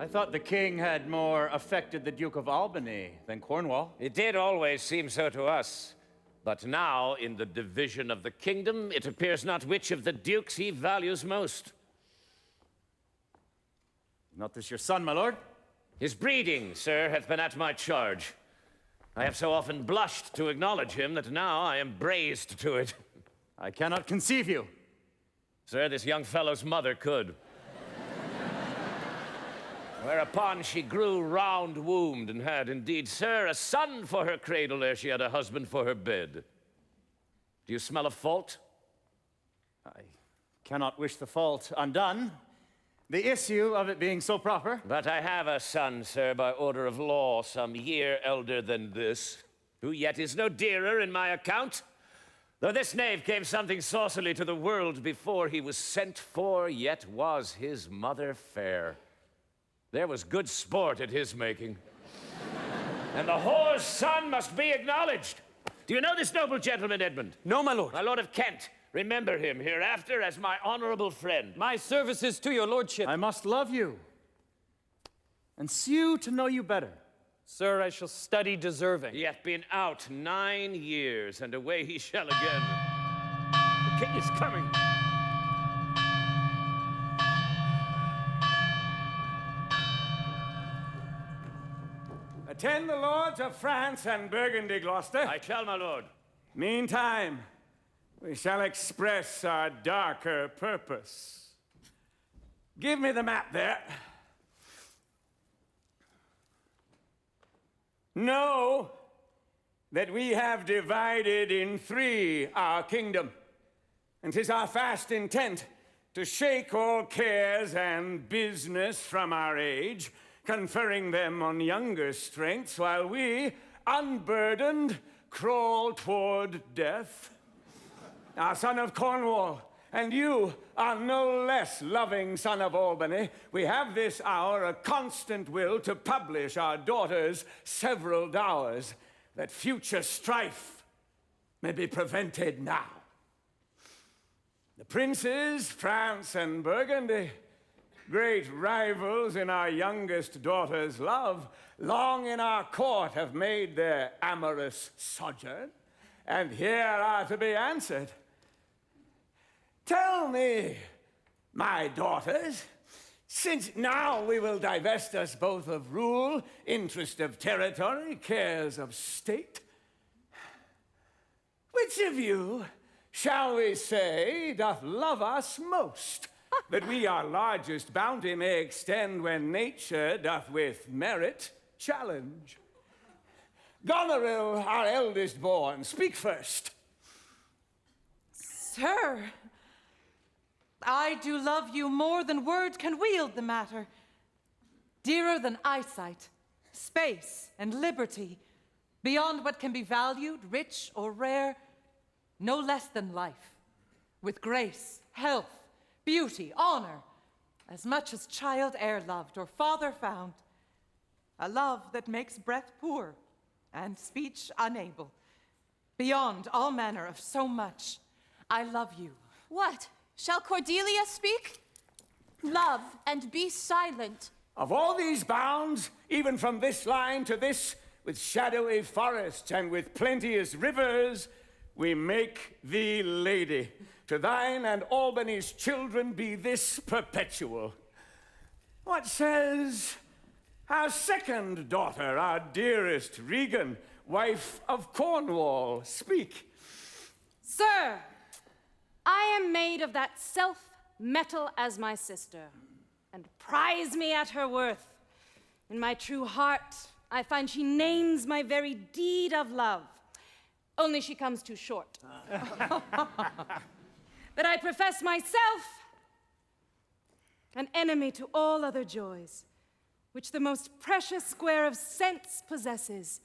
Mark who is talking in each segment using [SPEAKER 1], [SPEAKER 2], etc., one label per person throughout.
[SPEAKER 1] I thought the king had more affected the Duke of Albany than Cornwall.
[SPEAKER 2] It did always seem so to us. But now, in the division of the kingdom, it appears not which of the dukes he values most.
[SPEAKER 1] Not this your son, my lord?
[SPEAKER 2] His breeding, sir, hath been at my charge. I have so often blushed to acknowledge him that now I am braced to it.
[SPEAKER 1] I cannot conceive you.
[SPEAKER 2] Sir, this young fellow's mother could. Whereupon she grew round-wombed and had, indeed, sir, a son for her cradle ere she had a husband for her bed. Do you smell a fault?
[SPEAKER 1] I cannot wish the fault undone, the issue of it being so proper.
[SPEAKER 2] But I have a son, sir, by order of law, some year elder than this, who yet is no dearer in my account. Though this knave came something saucily to the world before he was sent for, yet was his mother fair. There was good sport at his making. And the whore's son must be acknowledged. Do you know this noble gentleman, Edmund?
[SPEAKER 3] No, my lord.
[SPEAKER 2] My lord of Kent. Remember him hereafter as my honorable friend.
[SPEAKER 3] My services to your lordship.
[SPEAKER 1] I must love you and sue to know you better.
[SPEAKER 3] Sir, I shall study deserving.
[SPEAKER 2] He hath been out 9 years, and away he shall again. The king is coming.
[SPEAKER 4] Attend the lords of France and Burgundy, Gloucester.
[SPEAKER 2] I shall, my lord.
[SPEAKER 4] Meantime, we shall express our darker purpose. Give me the map there. Know that we have divided in 3 our kingdom, and 'tis our fast intent to shake all cares and business from our age, conferring them on younger strengths, while we, unburdened, crawl toward death. Our son of Cornwall, and you, our no less loving son of Albany, we have this hour a constant will to publish our daughters' several dowers, that future strife may be prevented now. The princes, France and Burgundy, great rivals in our youngest daughter's love, long in our court have made their amorous sojourn, and here are to be answered. Tell me, my daughters, since now we will divest us both of rule, interest of territory, cares of state, which of you, shall we say, doth love us most, that we our largest bounty may extend when nature doth with merit challenge? Goneril, our eldest born, speak first.
[SPEAKER 5] Sir, I do love you more than word can wield the matter. Dearer than eyesight, space, and liberty, beyond what can be valued, rich or rare, no less than life, with grace, health, beauty, honor, as much as child e'er loved or father found. A love that makes breath poor and speech unable. Beyond all manner of so much, I love you.
[SPEAKER 6] What? Shall Cordelia speak? Love and be silent.
[SPEAKER 4] Of all these bounds, even from this line to this, with shadowy forests and with plenteous rivers, we make thee lady. To thine and Albany's children be this perpetual. What says our second daughter, our dearest Regan, wife of Cornwall? Speak.
[SPEAKER 6] Sir, I am made of that self-metal as my sister, and prize me at her worth. In my true heart, I find she names my very deed of love. Only she comes too short. That I profess myself an enemy to all other joys, which the most precious square of sense possesses,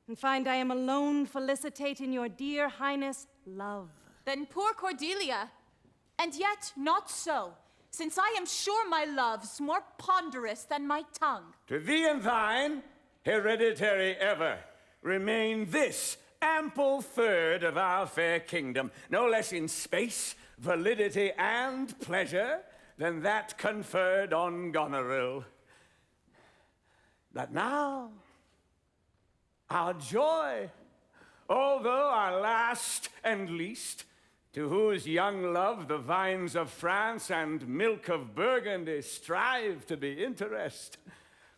[SPEAKER 6] and find I am alone felicitate in your dear highness love.
[SPEAKER 7] Then poor Cordelia, and yet not so, since I am sure my love's more ponderous than my tongue.
[SPEAKER 4] To thee and thine, hereditary ever, remain this ample third of our fair kingdom, no less in space, validity, and pleasure than that conferred on Goneril. that now our joy, although our last and least, to whose young love the vines of France and milk of Burgundy strive to be interest,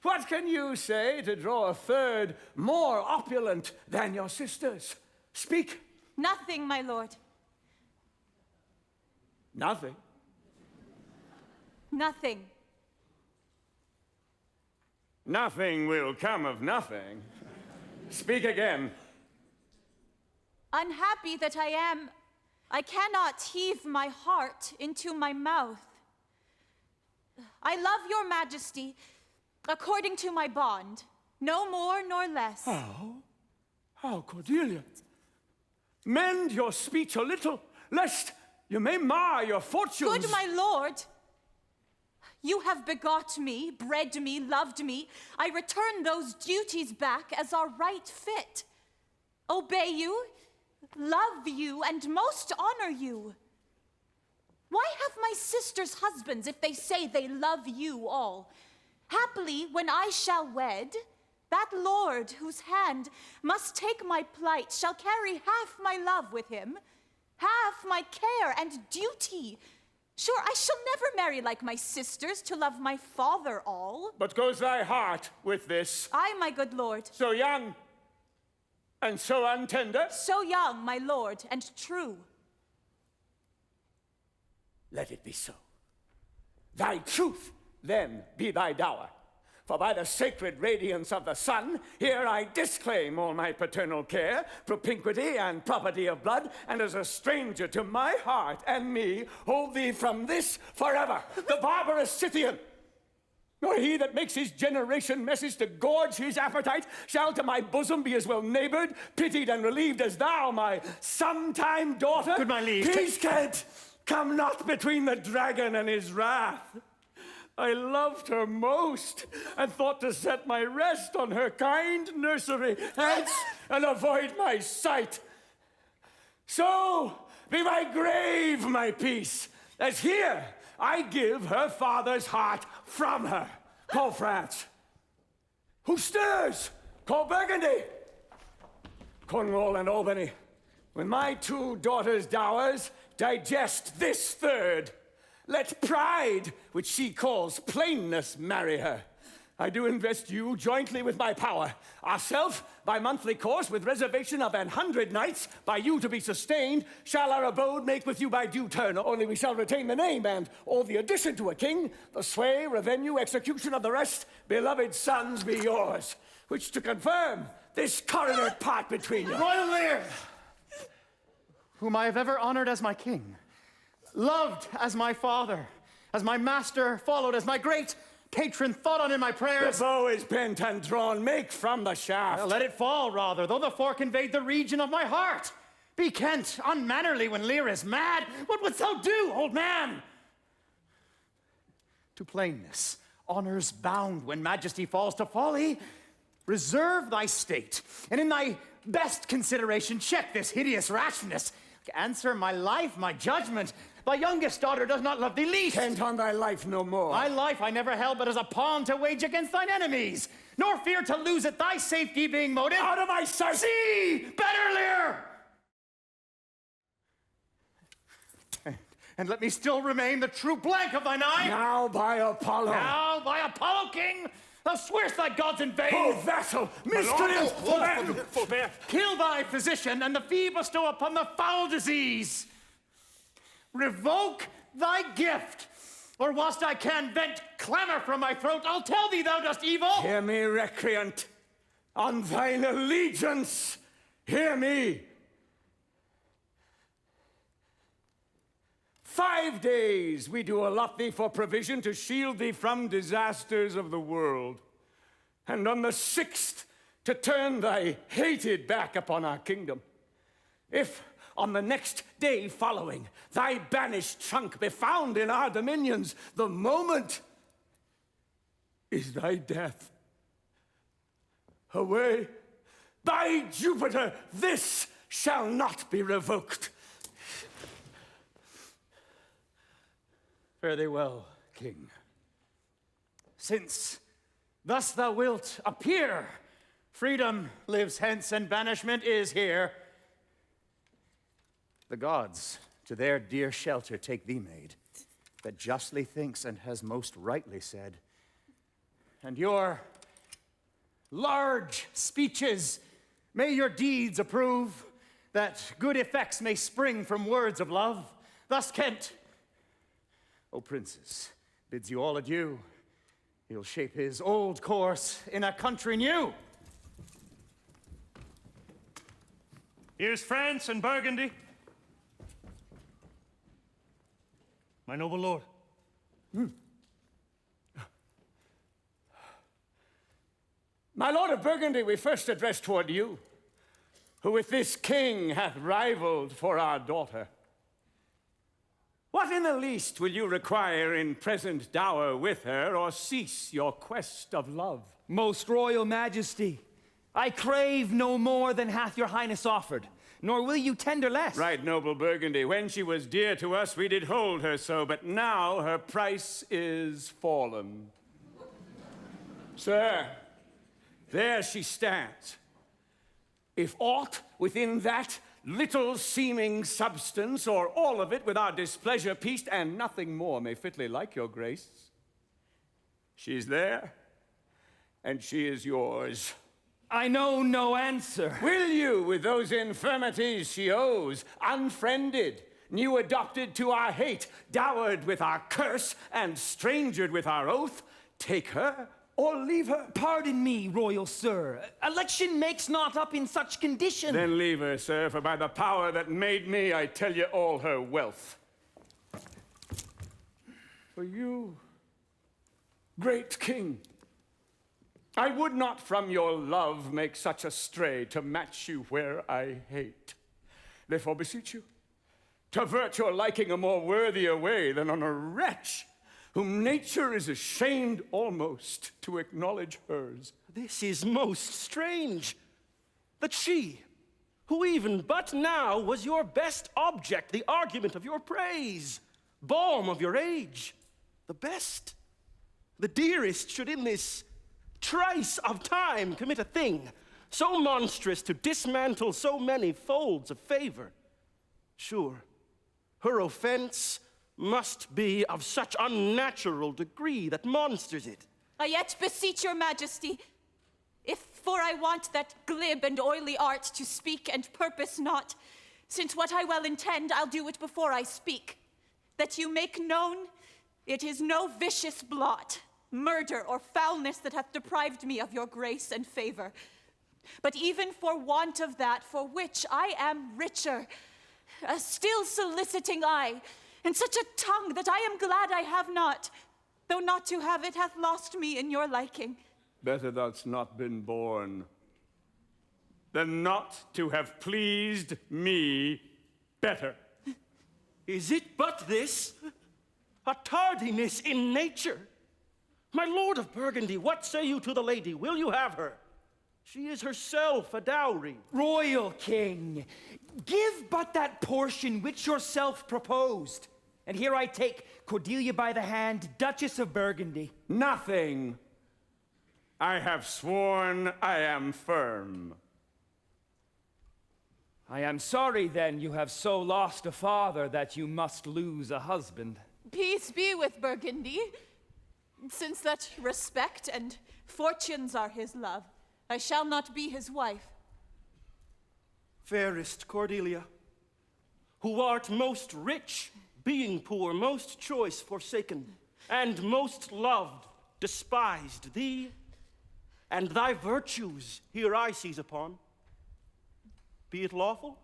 [SPEAKER 4] what can you say to draw a third more opulent than your sisters? Speak.
[SPEAKER 7] Nothing, my lord.
[SPEAKER 4] Nothing.
[SPEAKER 7] Nothing.
[SPEAKER 4] Nothing will come of nothing. Speak again.
[SPEAKER 7] Unhappy that I am, I cannot heave my heart into my mouth. I love your majesty according to my bond, no more nor less.
[SPEAKER 4] How, Cordelia? Mend your speech a little, lest you may mar your fortunes.
[SPEAKER 7] Good my lord, you have begot me, bred me, loved me. I return those duties back as are right fit. Obey you, love you, and most honor you. Why have my sisters husbands if they say they love you all? Happily, when I shall wed, that lord whose hand must take my plight shall carry half my love with him, half my care and duty. Sure, I shall never marry like my sisters to love my father all.
[SPEAKER 4] But goes thy heart with this?
[SPEAKER 7] Aye, my good lord.
[SPEAKER 4] So young and so untender?
[SPEAKER 7] So young, my lord, and true.
[SPEAKER 4] Let it be so. Thy truth, then, be thy dower. For by the sacred radiance of the sun, here I disclaim all my paternal care, propinquity, and property of blood, and as a stranger to my heart and me, hold thee from this forever, the barbarous Scythian. Nor he that makes his generation message to gorge his appetite shall to my bosom be as well neighbored, pitied, and relieved as thou, my sometime daughter.
[SPEAKER 1] Good my liege.
[SPEAKER 4] Peace, Kent! Come not between the dragon and his wrath. I loved her most, and thought to set my rest on her kind nursery, hence, and avoid my sight. So be my grave my peace, as here I give her father's heart from her. Call France. Who stirs? Call Burgundy. Cornwall and Albany. With my 2 daughters' dowers, digest this third. Let pride, which she calls plainness, marry her. I do invest you jointly with my power. Ourself, by monthly course, with reservation of 100 knights, by you to be sustained, shall our abode make with you by due turn. Only we shall retain the name and all the addition to a king, the sway, revenue, execution of the rest, beloved sons, be yours. Which to confirm this coroner part between you.
[SPEAKER 1] Royal Lear, whom I have ever honored as my king, loved as my father, as my master, followed as my great patron, thought on in my prayers.
[SPEAKER 4] The bow is bent and drawn, make from the shaft.
[SPEAKER 1] Let it fall, rather, though the fork invade the region of my heart. Be Kent unmannerly when Lear is mad. What wouldst thou do, old man? To plainness, honor's bound when majesty falls to folly. Reserve thy state, and in thy best consideration check this hideous rashness. Answer my life, my judgment. Thy youngest daughter does not love thee least.
[SPEAKER 4] Kent on thy life no more.
[SPEAKER 1] My life I never held but as a pawn to wage against thine enemies, nor fear to lose it, thy safety being motive.
[SPEAKER 4] Out of my sight!
[SPEAKER 1] See, better Lear! And let me still remain the true blank of thine eye.
[SPEAKER 4] Now by Apollo.
[SPEAKER 1] Now by Apollo, king, thou swearest thy gods in vain.
[SPEAKER 4] Oh, vassal, miscreant,
[SPEAKER 1] Forbear. Kill thy physician, and the fee bestow upon the foul disease. Revoke thy gift, or whilst I can vent clamor from my throat, I'll tell thee thou dost evil.
[SPEAKER 4] Hear me, recreant. On thine allegiance, hear me. 5 days we do allot thee for provision to shield thee from disasters of the world. And on the 6th, to turn thy hated back upon our kingdom. If on the next day following, thy banished trunk be found in our dominions, the moment is thy death. Away, by Jupiter, this shall not be revoked.
[SPEAKER 1] Fare thee well, king. Since Thus thou wilt appear. Freedom lives hence, and banishment is here. The gods to their dear shelter take thee, maid, that justly thinks and has most rightly said. And your large speeches, may your deeds approve, that good effects may spring from words of love. Thus Kent, O princes, bids you all adieu. He'll shape his old course in a country new.
[SPEAKER 8] Here's France and Burgundy. My noble lord.
[SPEAKER 4] My lord of Burgundy, we first address toward you, who with this king hath rivaled for our daughter. What in the least will you require in present dower with her, or cease your quest of love?
[SPEAKER 9] Most royal majesty, I crave no more than hath your highness offered, nor will you tender less.
[SPEAKER 4] Right, noble Burgundy, when she was dear to us, we did hold her so, but now her price is fallen. Sir, there she stands. If aught within that little seeming substance, or all of it with our displeasure pieced, and nothing more may fitly like your grace, she's there, and she is yours.
[SPEAKER 9] I know no answer.
[SPEAKER 4] Will you, with those infirmities she owes, unfriended, new adopted to our hate, dowered with our curse, and strangered with our oath, take her or leave her?
[SPEAKER 9] Pardon me, royal sir. Election makes not up in such condition.
[SPEAKER 4] Then leave her, sir, for by the power that made me, I tell you all her wealth. For you, great king, I would not from your love make such a stray to match you where I hate. Therefore beseech you, to avert your liking a more worthier way than on a wretch whom nature is ashamed almost to acknowledge hers.
[SPEAKER 8] This is most strange, that she, who even but now was your best object, the argument of your praise, balm of your age, the best, the dearest, should in this trice of time commit a thing so monstrous to dismantle so many folds of favor. Sure, her offense must be of such unnatural degree that monsters it.
[SPEAKER 7] I yet beseech your majesty, if for I want that glib and oily art to speak and purpose not, since what I well intend, I'll do it before I speak, that you make known it is no vicious blot, murder or foulness that hath deprived me of your grace and favor, but even for want of that for which I am richer, a still soliciting eye, and such a tongue that I am glad I have not, though not to have it hath lost me in your liking.
[SPEAKER 4] Better thou'dst not been born, than not to have pleased me better.
[SPEAKER 8] Is it but this? A tardiness in nature? My lord of Burgundy, what say you to the lady? Will you have her? She is herself a dowry.
[SPEAKER 9] Royal king, give but that portion which yourself proposed. And here I take Cordelia by the hand, Duchess of Burgundy.
[SPEAKER 4] Nothing. I have sworn I am firm.
[SPEAKER 9] I am sorry then you have so lost a father that you must lose a husband.
[SPEAKER 7] Peace be with Burgundy, since that respect and fortunes are his love. I shall not be his wife.
[SPEAKER 8] Fairest Cordelia, who art most rich, being poor, most choice forsaken, and most loved, despised, thee and thy virtues here I seize upon. Be it lawful,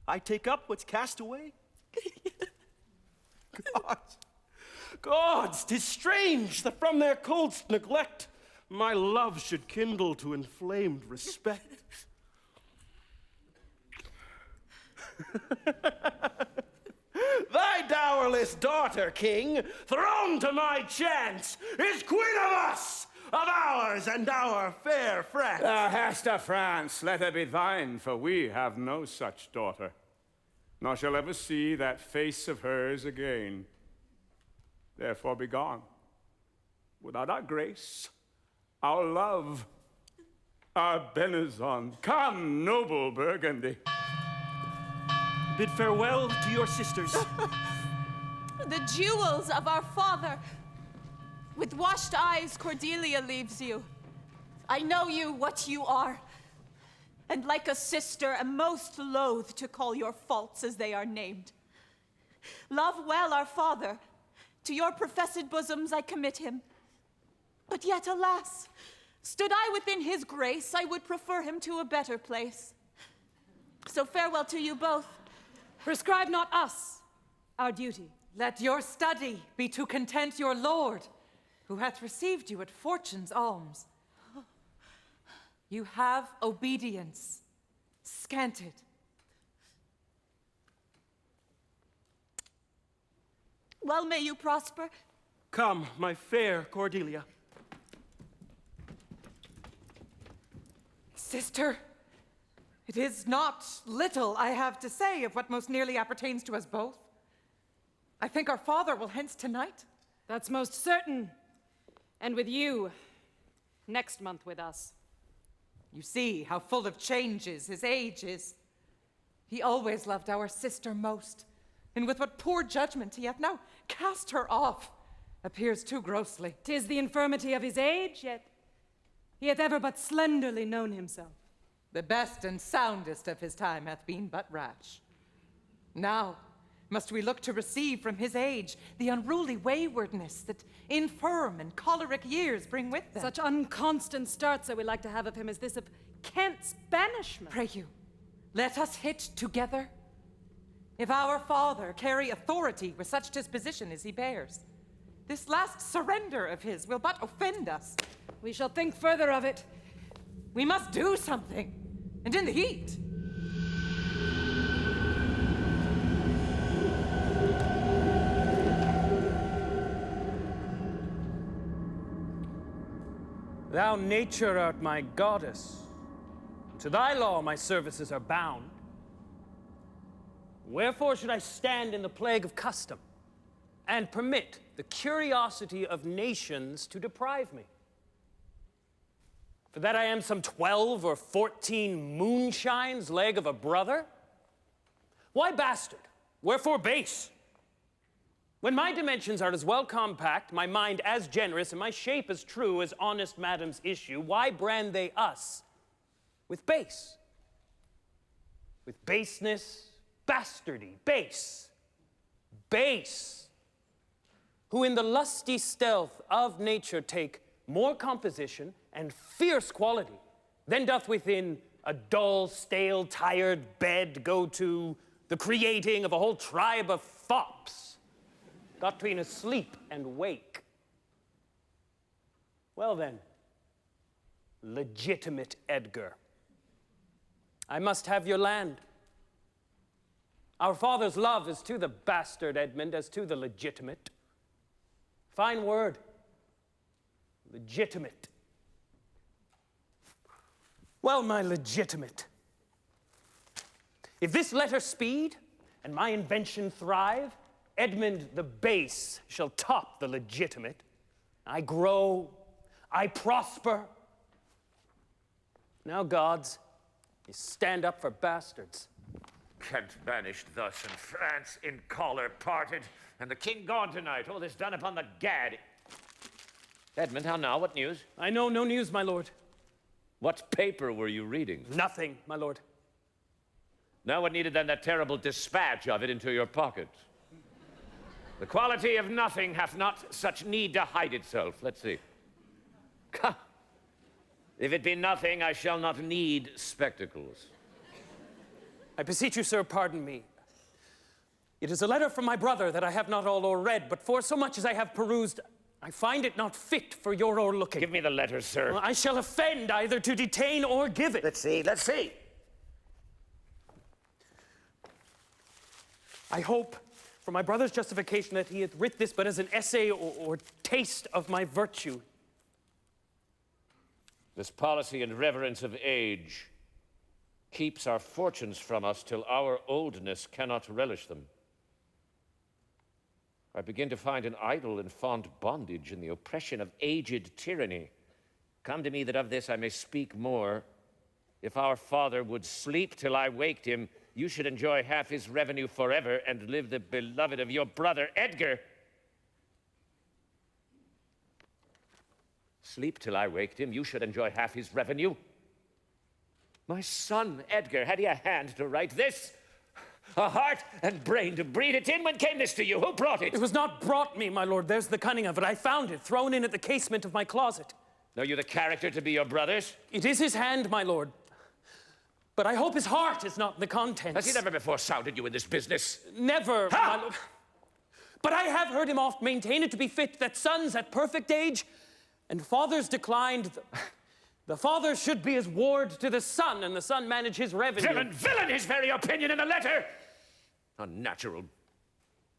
[SPEAKER 8] I take up what's cast away. Gods, 'tis strange that from their coldest neglect my love should kindle to inflamed respect. Thy dowerless daughter, king, thrown to my chance, is queen of us, of ours and our fair France.
[SPEAKER 4] Thou hast a France, let her be thine, for we have no such daughter, nor shall ever see that face of hers again. Therefore be gone. Without our grace, our love, our benison. Come, noble Burgundy.
[SPEAKER 8] Bid farewell to your sisters.
[SPEAKER 7] The jewels of our father. With washed eyes, Cordelia leaves you. I know you what you are, and like a sister am most loath to call your faults as they are named. Love well our father. To your professed bosoms I commit him. But yet, alas, stood I within his grace, I would prefer him to a better place. So farewell to you both.
[SPEAKER 6] Prescribe not us our duty.
[SPEAKER 5] Let your study be to content your lord, who hath received you at fortune's alms. You have obedience scanted.
[SPEAKER 7] Well may you prosper.
[SPEAKER 8] Come, my fair Cordelia.
[SPEAKER 5] Sister, it is not little I have to say of what most nearly appertains to us both. I think our father will hence tonight.
[SPEAKER 6] That's most certain. And with you, next month with us.
[SPEAKER 5] You see how full of changes his age is. He always loved our sister most, and with what poor judgment he hath now cast her off, appears too grossly.
[SPEAKER 6] 'Tis the infirmity of his age, yet he hath ever but slenderly known himself.
[SPEAKER 5] The best and soundest of his time hath been but rash. Now must we look to receive from his age the unruly waywardness that infirm and choleric years bring with them.
[SPEAKER 6] Such unconstant starts I would like to have of him as this of Kent's banishment.
[SPEAKER 5] Pray you, let us hit together. If our father carry authority with such disposition as he bears, this last surrender of his will but offend us.
[SPEAKER 6] We shall think further of it.
[SPEAKER 5] We must do something, and in the heat.
[SPEAKER 3] Thou nature art my goddess. To thy law my services are bound. Wherefore should I stand in the plague of custom and permit the curiosity of nations to deprive me? For that I am some 12 or 14 moonshines leg of a brother? Why bastard? Wherefore base? When my dimensions are as well compact, my mind as generous, and my shape as true as honest madam's issue, why brand they us with base? With baseness, bastardy, base, base, who in the lusty stealth of nature take more composition and fierce quality than doth within a dull, stale, tired bed go to the creating of a whole tribe of fops, got between asleep and wake. Well then, legitimate Edgar, I must have your land. Our father's love is to the bastard Edmund as to the legitimate. Fine word, legitimate. Well, my legitimate, if this letter speed and my invention thrive, Edmund the base shall top the legitimate. I grow, I prosper. Now, gods, you stand up for bastards.
[SPEAKER 2] Kent banished thus, and France in choler parted, and the king gone tonight. All this done upon the gad. Edmund, how now? What news?
[SPEAKER 3] I know no news, my lord.
[SPEAKER 2] What paper were you reading?
[SPEAKER 3] Nothing, my lord.
[SPEAKER 2] Now what needed then that terrible dispatch of it into your pocket? The quality of nothing hath not such need to hide itself. Let's see. If it be nothing, I shall not need spectacles.
[SPEAKER 3] I beseech you, sir, pardon me. It is a letter from my brother that I have not all o'erread, but for so much as I have perused, I find it not fit for your o'erlooking.
[SPEAKER 2] Give me the letter, sir.
[SPEAKER 3] Well, I shall offend either to detain or give it.
[SPEAKER 2] Let's see, let's see.
[SPEAKER 3] I hope, for my brother's justification, that he hath writ this but as an essay or taste of my virtue.
[SPEAKER 2] This policy and reverence of age keeps our fortunes from us till our oldness cannot relish them. I begin to find an idle and fond bondage in the oppression of aged tyranny, Come to me that of this I may speak more. If our father would sleep till I waked him, you should enjoy half his revenue forever and live the beloved of your brother, Edgar. Sleep till I waked him, you should enjoy half his revenue. My son, Edgar, had he a hand to write this? A heart and brain to breathe it in? When came this to you? Who brought it?
[SPEAKER 3] It was not brought me, my lord. There's the cunning of it. I found it, thrown in at the casement of my closet.
[SPEAKER 2] Know you the character to be your brother's?
[SPEAKER 3] It is his hand, my lord. But I hope his heart is not in the contents.
[SPEAKER 2] Has he never before sounded you in this business?
[SPEAKER 3] Never,
[SPEAKER 2] Ha!
[SPEAKER 3] my lord. But I have heard him oft maintain it to be fit that sons at perfect age and fathers declined, the father should be as ward to the son, and the son manage his revenue.
[SPEAKER 2] Villain, villain, his very opinion in the letter! Unnatural,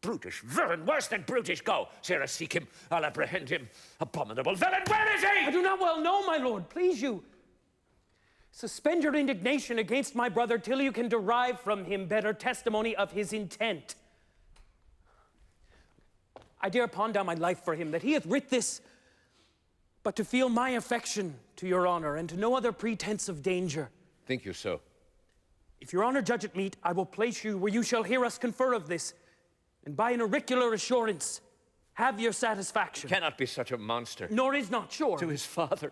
[SPEAKER 2] brutish villain, worse than brutish. Go, Sarah, seek him. I'll apprehend him. Abominable villain, where is he?
[SPEAKER 3] I do not well know, my lord, please you. Suspend your indignation against my brother till you can derive from him better testimony of his intent. I dare pawn down my life for him, that he hath writ this, but to feel my affection to your honor, and to no other pretense of danger.
[SPEAKER 2] Think you so?
[SPEAKER 3] If your honor judge it meet, I will place you where you shall hear us confer of this, and by an auricular assurance, have your satisfaction.
[SPEAKER 2] He cannot be such a monster.
[SPEAKER 3] Nor is not sure.
[SPEAKER 2] To his father,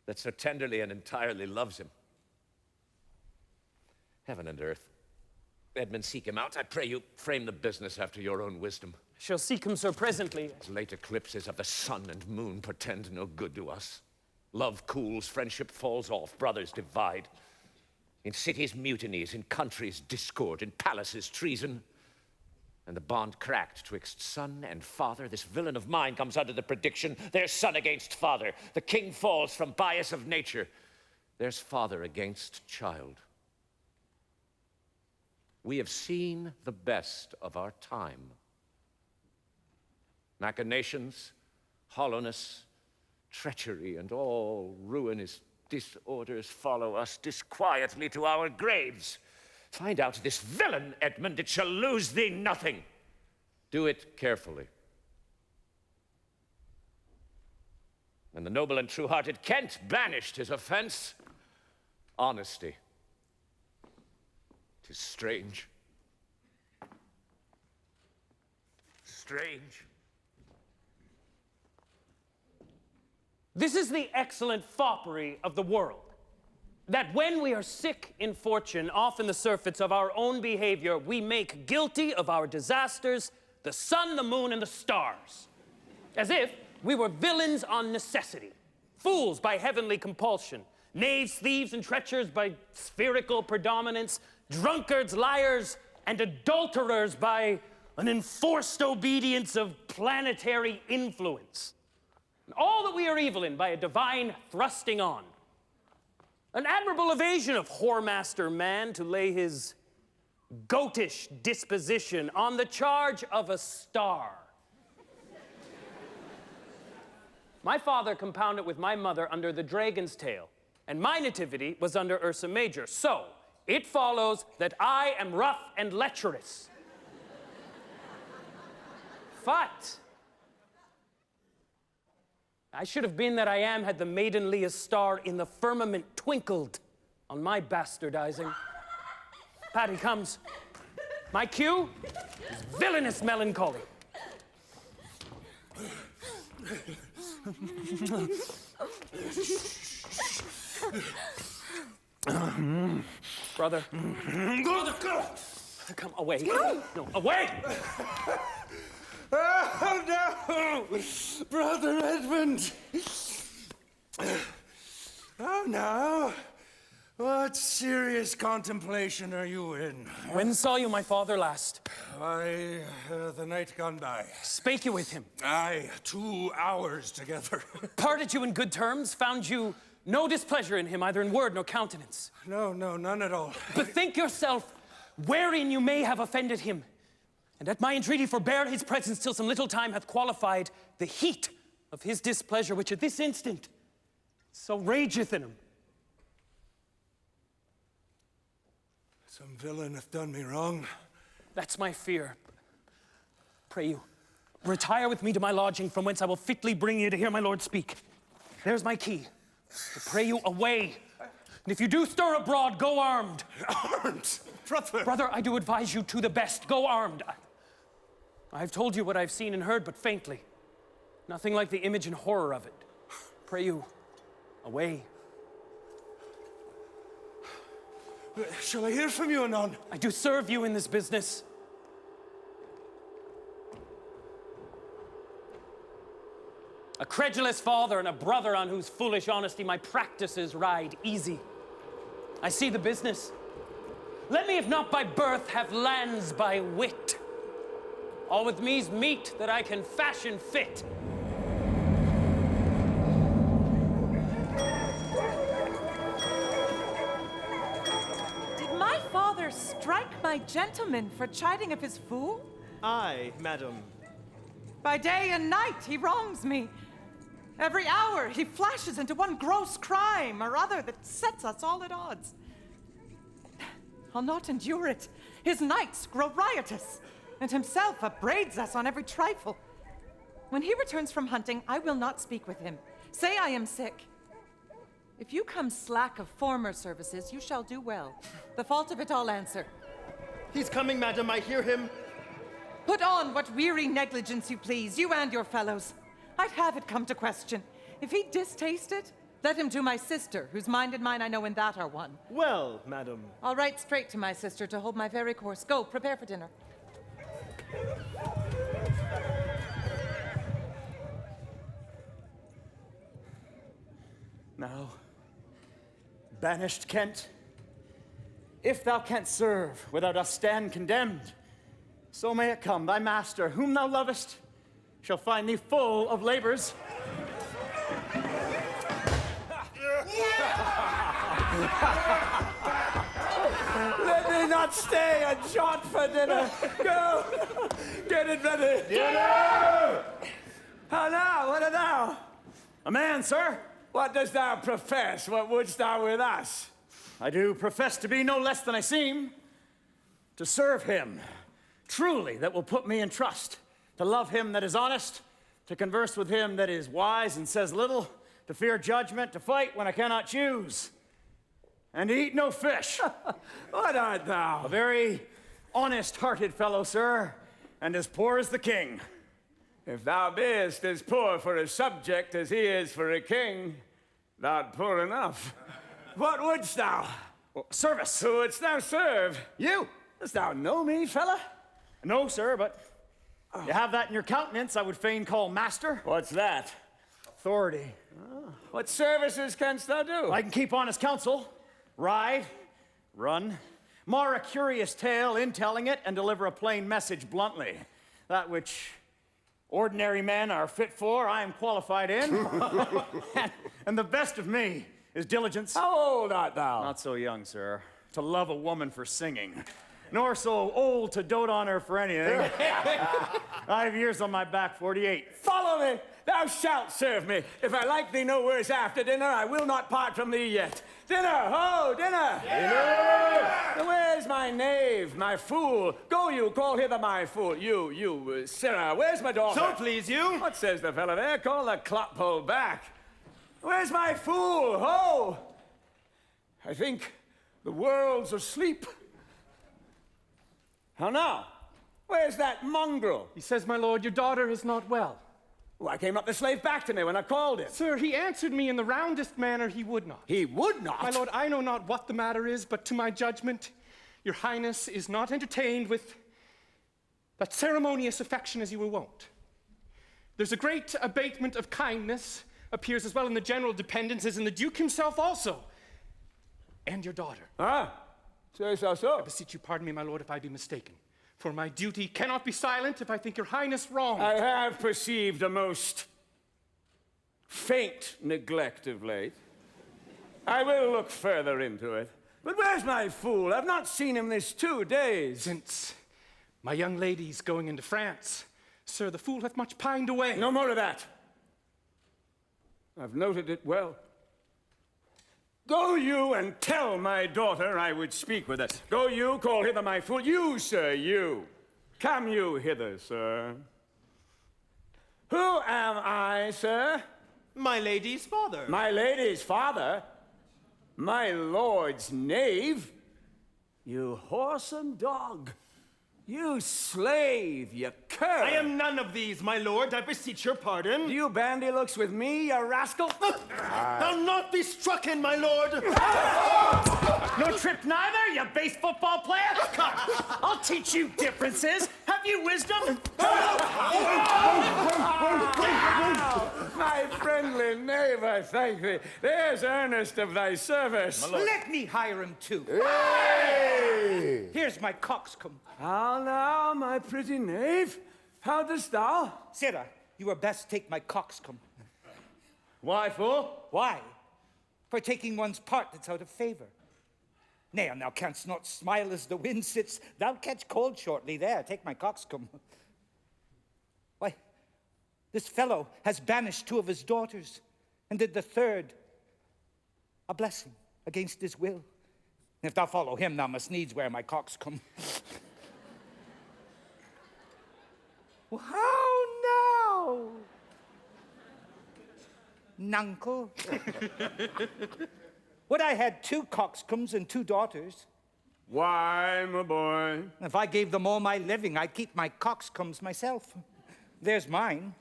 [SPEAKER 2] that so tenderly and entirely loves him. Heaven and earth. Edmund, seek him out. I pray you, frame the business after your own wisdom.
[SPEAKER 3] Shall seek him, sir, presently.
[SPEAKER 2] His late eclipses of the sun and moon portend no good to us. Love cools, friendship falls off, brothers divide. In cities mutinies, in countries discord, in palaces treason. And the bond cracked twixt son and father. This villain of mine comes under the prediction. There's son against father. The king falls from bias of nature. There's father against child. We have seen the best of our time. Machinations, hollowness, treachery, and all ruinous disorders follow us disquietly to our graves. Find out this villain, Edmund, it shall lose thee nothing. Do it carefully. And the noble and true-hearted Kent banished his offense. Honesty. 'Tis strange. Strange.
[SPEAKER 3] This is the excellent foppery of the world, that when we are sick in fortune, off in the surfeits of our own behavior, we make guilty of our disasters the sun, the moon, and the stars, as if we were villains on necessity, fools by heavenly compulsion, knaves, thieves, and treacherers by spherical predominance, drunkards, liars, and adulterers by an enforced obedience of planetary influence. And all that we are evil in by a divine thrusting on. An admirable evasion of whoremaster man to lay his goatish disposition on the charge of a star. My father compounded with my mother under the dragon's tail, and my nativity was under Ursa Major. So, it follows that I am rough and lecherous. But I should have been that I am had the maiden Leah's star in the firmament twinkled on my bastardizing. Patty comes. My cue is villainous melancholy. Brother. Come away. No, away!
[SPEAKER 4] Oh, no! Brother Edmund! Oh, no. What serious contemplation are you in?
[SPEAKER 3] When saw you my father last?
[SPEAKER 4] Why, the night gone by.
[SPEAKER 3] Spake you with him?
[SPEAKER 4] Aye, 2 hours together.
[SPEAKER 3] Parted you in good terms? Found you no displeasure in him, either in word nor countenance?
[SPEAKER 4] No, none at all.
[SPEAKER 3] Bethink yourself wherein you may have offended him, and at my entreaty forbear his presence till some little time hath qualified the heat of his displeasure, which at this instant so rageth in him.
[SPEAKER 4] Some villain hath done me wrong.
[SPEAKER 3] That's my fear. Pray you, Retire with me to my lodging, from whence I will fitly bring you to hear my lord speak. There's my key. I pray you, away. And if you do stir abroad, go armed.
[SPEAKER 8] Armed? Brother!
[SPEAKER 3] Brother, I do advise you to the best. Go armed. I've told you what I've seen and heard, but faintly. Nothing like the image and horror of it. Pray you, away.
[SPEAKER 8] Shall I hear from you anon?
[SPEAKER 3] I do serve you in this business. A credulous father and a brother on whose foolish honesty my practices ride easy. I see the business. Let me, if not by birth, have lands by wit. All with me's meet that I can fashion fit.
[SPEAKER 5] Did my father strike my gentleman for chiding of his fool?
[SPEAKER 10] Aye, madam.
[SPEAKER 5] By day and night he wrongs me. Every hour he flashes into one gross crime or other that sets us all at odds. I'll not endure it. His nights grow riotous, and himself upbraids us on every trifle. When he returns from hunting, I will not speak with him. Say I am sick. If you come slack of former services, you shall do well. The fault of it I'll answer.
[SPEAKER 10] He's coming, madam, I hear him.
[SPEAKER 5] Put on what weary negligence you please, you and your fellows. I'd have it come to question. If he distaste it, let him to my sister, whose mind and mine I know in that are one.
[SPEAKER 10] Well, madam.
[SPEAKER 5] I'll write straight to my sister to hold my very course. Go, prepare for dinner.
[SPEAKER 1] Now, banished Kent, if thou canst serve without us stand condemned, so may it come, thy master, whom thou lovest, shall find thee full of labors.
[SPEAKER 4] Let me not stay a jot for dinner. Go, get it ready. Dinner! How now, what art thou?
[SPEAKER 1] A man, sir.
[SPEAKER 4] What dost thou profess? What wouldst thou with us?
[SPEAKER 1] I do profess to be no less than I seem, to serve him, truly, that will put me in trust, to love him that is honest, to converse with him that is wise and says little, to fear judgment, to fight when I cannot choose, and to eat no fish.
[SPEAKER 4] What art thou?
[SPEAKER 1] A very honest-hearted fellow, sir, and as poor as the king.
[SPEAKER 4] If thou beest as poor for a subject as he is for a king, thou'rt poor enough. What wouldst thou?
[SPEAKER 1] Service.
[SPEAKER 4] Who wouldst thou serve?
[SPEAKER 1] You.
[SPEAKER 4] Dost thou know me, fella?
[SPEAKER 1] No, sir, but you have that in your countenance I would fain call master.
[SPEAKER 4] What's that?
[SPEAKER 1] Authority.
[SPEAKER 4] What services canst thou do?
[SPEAKER 1] I can keep honest counsel, ride, run, mar a curious tale in telling it, and deliver a plain message bluntly. That which ordinary men are fit for, I am qualified in. and the best of me is diligence.
[SPEAKER 4] How old art thou?
[SPEAKER 1] Not so young, sir, to love a woman for singing, nor so old to dote on her for anything. I have years on my back, 48.
[SPEAKER 4] Follow me. Thou shalt serve me. If I like thee no worse after dinner, I will not part from thee yet. Dinner, ho, dinner! Dinner! Where's my knave, my fool? Go you, call hither my fool. You, sirrah, where's my daughter?
[SPEAKER 10] So please you.
[SPEAKER 4] What says the fellow there? Call the clophole back. Where's my fool, ho? I think the world's asleep. How now? Where's that mongrel?
[SPEAKER 11] He says, my lord, your daughter is not well.
[SPEAKER 4] Why came not the slave back to me when I called him?
[SPEAKER 11] Sir, he answered me in the roundest manner he would not.
[SPEAKER 4] He would not?
[SPEAKER 11] My lord, I know not what the matter is, but to my judgment, your highness is not entertained with that ceremonious affection as you were wont. There's a great abatement of kindness, appears as well in the general dependence as in the duke himself also, and your daughter.
[SPEAKER 4] Ah, so.
[SPEAKER 11] I beseech you, pardon me, my lord, if I be mistaken. For my duty cannot be silent if I think your highness wrong.
[SPEAKER 4] I have perceived a most faint neglect of late. I will look further into it. But where's my fool? I've not seen him this 2 days.
[SPEAKER 11] Since my young lady's going into France, sir, the fool hath much pined away.
[SPEAKER 4] No more of that. I've noted it well. Go you and tell my daughter I would speak with her. Go you, call hither my fool. You, sir, you. Come you hither, sir. Who am I, sir?
[SPEAKER 10] My lady's father.
[SPEAKER 4] My lady's father? My lord's knave? You whoresome dog. You slave, you cur.
[SPEAKER 10] I am none of these, my lord. I beseech your pardon.
[SPEAKER 4] Do you bandy looks with me, you rascal?
[SPEAKER 10] I'll not be strucken, my lord.
[SPEAKER 1] No trip neither, you base football player? I'll teach you differences. Have you wisdom?
[SPEAKER 4] My friendly neighbor, thank thee. There's earnest of thy service.
[SPEAKER 9] Let me hire him too.
[SPEAKER 4] Hey!
[SPEAKER 9] Here's my coxcomb.
[SPEAKER 4] How now, my pretty knave? How dost thou?
[SPEAKER 9] Sirrah, you were best take my coxcomb.
[SPEAKER 1] Why, fool?
[SPEAKER 9] Why? For taking one's part that's out of favor. Nay, and thou canst not smile as the wind sits. Thou catch cold shortly. There, take my coxcomb. Why, this fellow has banished 2 of his daughters, and did the 3rd a blessing against his will. If thou follow him, thou must needs wear my coxcomb. Well, how now? Nuncle? Would I had 2 coxcombs and 2 daughters.
[SPEAKER 4] Why, my boy?
[SPEAKER 9] If I gave them all my living, I'd keep my coxcombs myself. There's mine.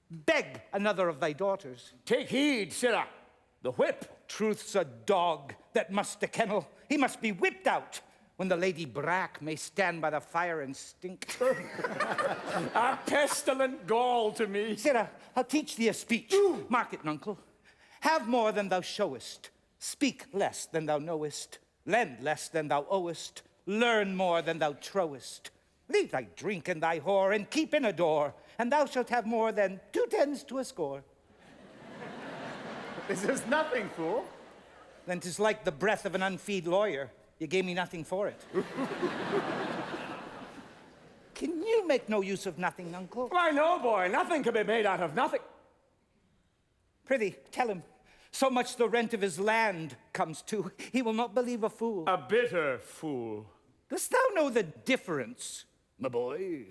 [SPEAKER 9] Beg another of thy daughters.
[SPEAKER 4] Take heed, sirrah. The whip.
[SPEAKER 9] Truth's a dog that must to kennel. He must be whipped out when the Lady Brack may stand by the fire and stink.
[SPEAKER 4] A pestilent gall to me.
[SPEAKER 9] Sirrah, I'll teach thee a speech. Mark it, nuncle. Have more than thou showest. Speak less than thou knowest. Lend less than thou owest. Learn more than thou trowest. Leave thy drink and thy whore, and keep in a door, and thou shalt have more than 2 tens to a score.
[SPEAKER 1] This is nothing, fool.
[SPEAKER 9] Then 'tis like the breath of an unfeed lawyer. You gave me nothing for it. Can you make no use of nothing, uncle?
[SPEAKER 4] Why, no, boy. Nothing can be made out of nothing.
[SPEAKER 9] Prithee, tell him. So much the rent of his land comes to. He will not believe a fool.
[SPEAKER 4] A bitter fool.
[SPEAKER 9] Dost thou know the difference, my boy,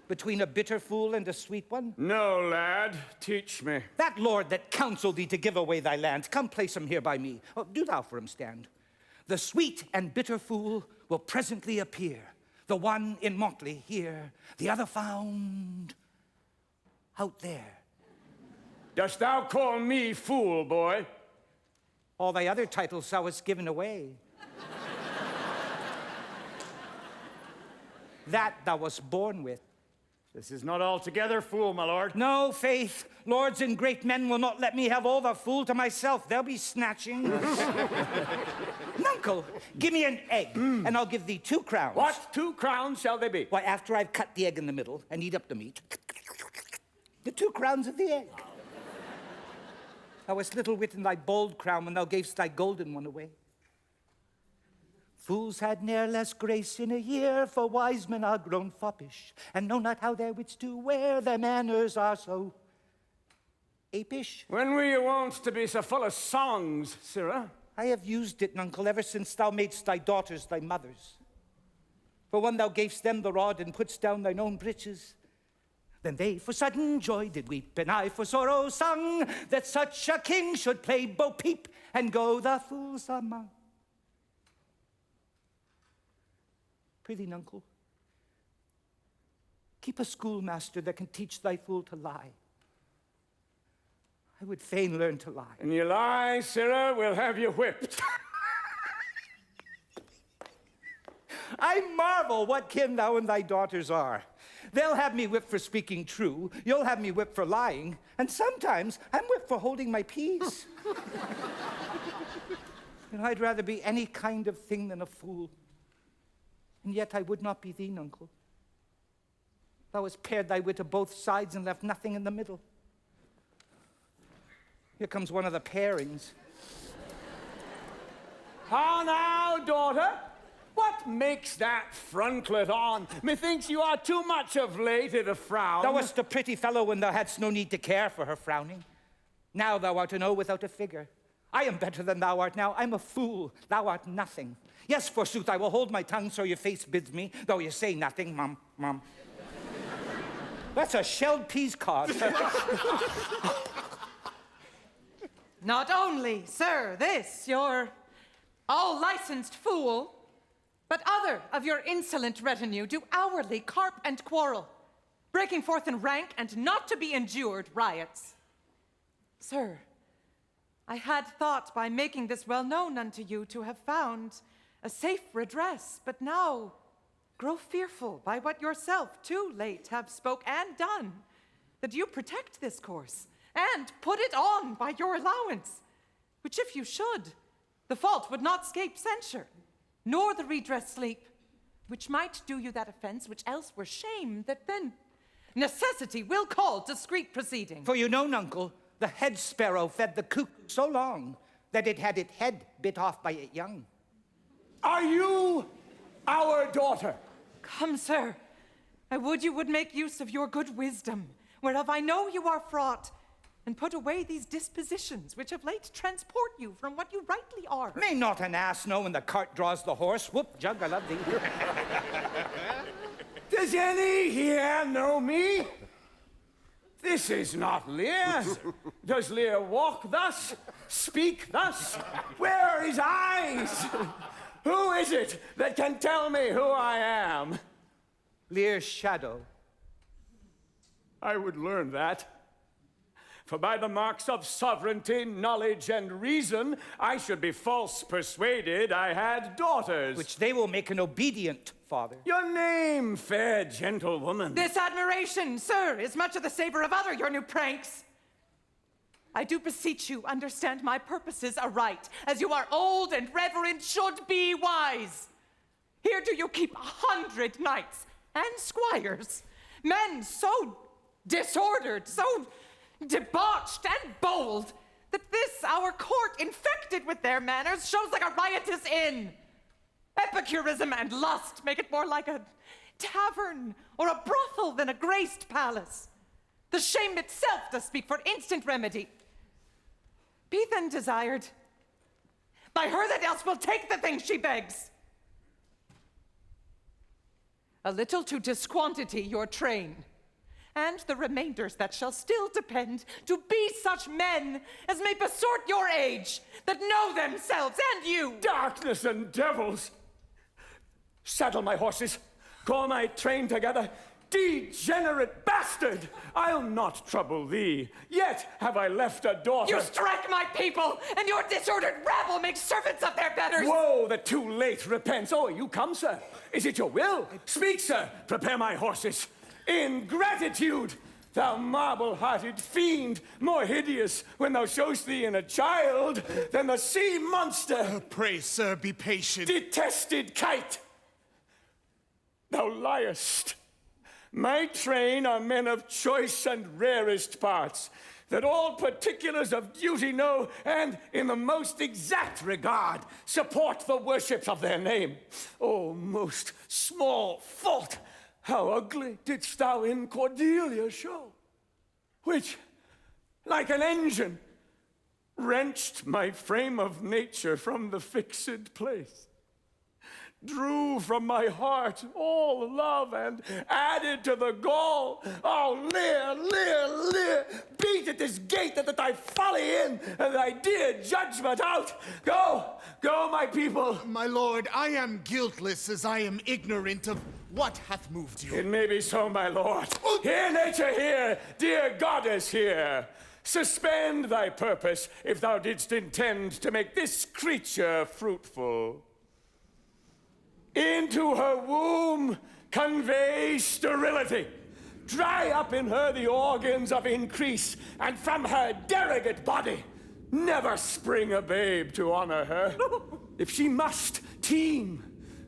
[SPEAKER 9] between a bitter fool and a sweet one?
[SPEAKER 4] No, lad. Teach me.
[SPEAKER 9] That lord that counseled thee to give away thy land, come place him here by me. Oh, do thou for him stand. The sweet and bitter fool will presently appear. The one in motley here, the other found out there.
[SPEAKER 4] Dost thou call me fool, boy?
[SPEAKER 9] All thy other titles thou hast given away. That thou wast born with.
[SPEAKER 1] This is not altogether fool, my lord.
[SPEAKER 9] No, faith. Lords and great men will not let me have all the fool to myself. They'll be snatching. Nuncle, give me an egg, and I'll give thee 2 crowns.
[SPEAKER 4] What 2 crowns shall they be?
[SPEAKER 9] Why, after I've cut the egg in the middle and eat up the meat, the 2 crowns of the egg. Thou hast little wit in thy bold crown when thou gavest thy golden one away. Fools had ne'er less grace in a year, for wise men are grown foppish, and know not how their wits do wear. Their manners are so apish.
[SPEAKER 4] When were you wont to be so full of songs, sirrah?
[SPEAKER 9] I have used it, nuncle, ever since thou madest thy daughters thy mothers. For when thou gavest them the rod and putst down thine own breeches, then they for sudden joy did weep, and I for sorrow sung, that such a king should play bo peep and go the fools among. Prithee, nuncle, keep a schoolmaster that can teach thy fool to lie. I would fain learn to lie.
[SPEAKER 4] And you lie, sirrah, we'll have you whipped.
[SPEAKER 9] I marvel what kin thou and thy daughters are. They'll have me whipped for speaking true, you'll have me whipped for lying, and sometimes I'm whipped for holding my peace. And I'd rather be any kind of thing than a fool. And yet I would not be thee, nuncle. Thou hast pared thy wit to both sides and left nothing in the middle. Here comes one of the pairings.
[SPEAKER 4] How now, daughter? What makes that frontlet on? Methinks you are too much of late at a frown.
[SPEAKER 9] Thou wast a pretty fellow when thou hadst no need to care for her frowning. Now thou art an O without a figure. I am better than thou art now. I'm a fool. Thou art nothing. Yes, forsooth, I will hold my tongue so your face bids me, though you say nothing, mum. That's a shelled peas cod.
[SPEAKER 5] Not only, sir, this, your all-licensed fool, but other of your insolent retinue do hourly carp and quarrel, breaking forth in rank and not to be endured riots. Sir, I had thought by making this well known unto you to have found a safe redress, but now grow fearful by what yourself too late have spoke and done, that you protect this course, and put it on by your allowance, which if you should, the fault would not scape censure, nor the redress sleep, which might do you that offense which else were shame, that then necessity will call discreet proceeding.
[SPEAKER 9] For you know, nuncle, the head sparrow fed the cuckoo so long that it had its head bit off by it young.
[SPEAKER 4] Are you our daughter?
[SPEAKER 5] Come, sir, I would you would make use of your good wisdom, whereof I know you are fraught, and put away these dispositions which of late transport you from what you rightly are.
[SPEAKER 9] May not an ass know when the cart draws the horse? Whoop, jug, I love thee.
[SPEAKER 4] Does any here know me? This is not Lear. Does Lear walk thus? Speak thus? Where are his eyes? Who is it that can tell me who I am?
[SPEAKER 9] Lear's shadow.
[SPEAKER 4] I would learn that. For by the marks of sovereignty, knowledge, and reason, I should be false persuaded I had daughters.
[SPEAKER 9] Which they will make an obedient father.
[SPEAKER 4] Your name, fair gentlewoman.
[SPEAKER 5] This admiration, sir, is much of the savor of other your new pranks. I do beseech you understand my purposes aright, as you are old and reverend should be wise. Here do you keep 100 knights and squires, men so disordered, so debauched and bold, that this our court, infected with their manners, shows like a riotous inn. Epicurism and lust make it more like a tavern or a brothel than a graced palace. The shame itself does speak for instant remedy. Be then desired by her that else will take the thing she begs. A little to disquantity your train, and the remainders that shall still depend to be such men as may besort your age, that know themselves and you.
[SPEAKER 4] Darkness and devils! Saddle my horses, call my train together. Degenerate bastard! I'll not trouble thee. Yet have I left a daughter.
[SPEAKER 5] You strike my people, and your disordered rabble makes servants of their betters.
[SPEAKER 4] Woe that too late repents. Oh, you come, sir? Is it your will? Speak, sir. Prepare my horses. Ingratitude! Thou marble-hearted fiend, more hideous when thou show'st thee in a child than the sea monster.
[SPEAKER 10] Pray, sir, be patient.
[SPEAKER 4] Detested kite! Thou liest. My train are men of choice and rarest parts, that all particulars of duty know, and in the most exact regard support the worships of their name. O most small fault! How ugly didst thou in Cordelia show, which, like an engine, wrenched my frame of nature from the fixed place, drew from my heart all love, and added to the gall. Oh, Lear, Lear, Lear, beat at this gate that thy folly in, and thy dear judgment out. Go, go, my people.
[SPEAKER 10] My lord, I am guiltless as I am ignorant of what hath moved you.
[SPEAKER 4] It may be so, my lord. Hear nature here, dear goddess here. Suspend thy purpose if thou didst intend to make this creature fruitful. Into her womb convey sterility. Dry up in her the organs of increase, and from her derogate body never spring a babe to honor her. If she must teem,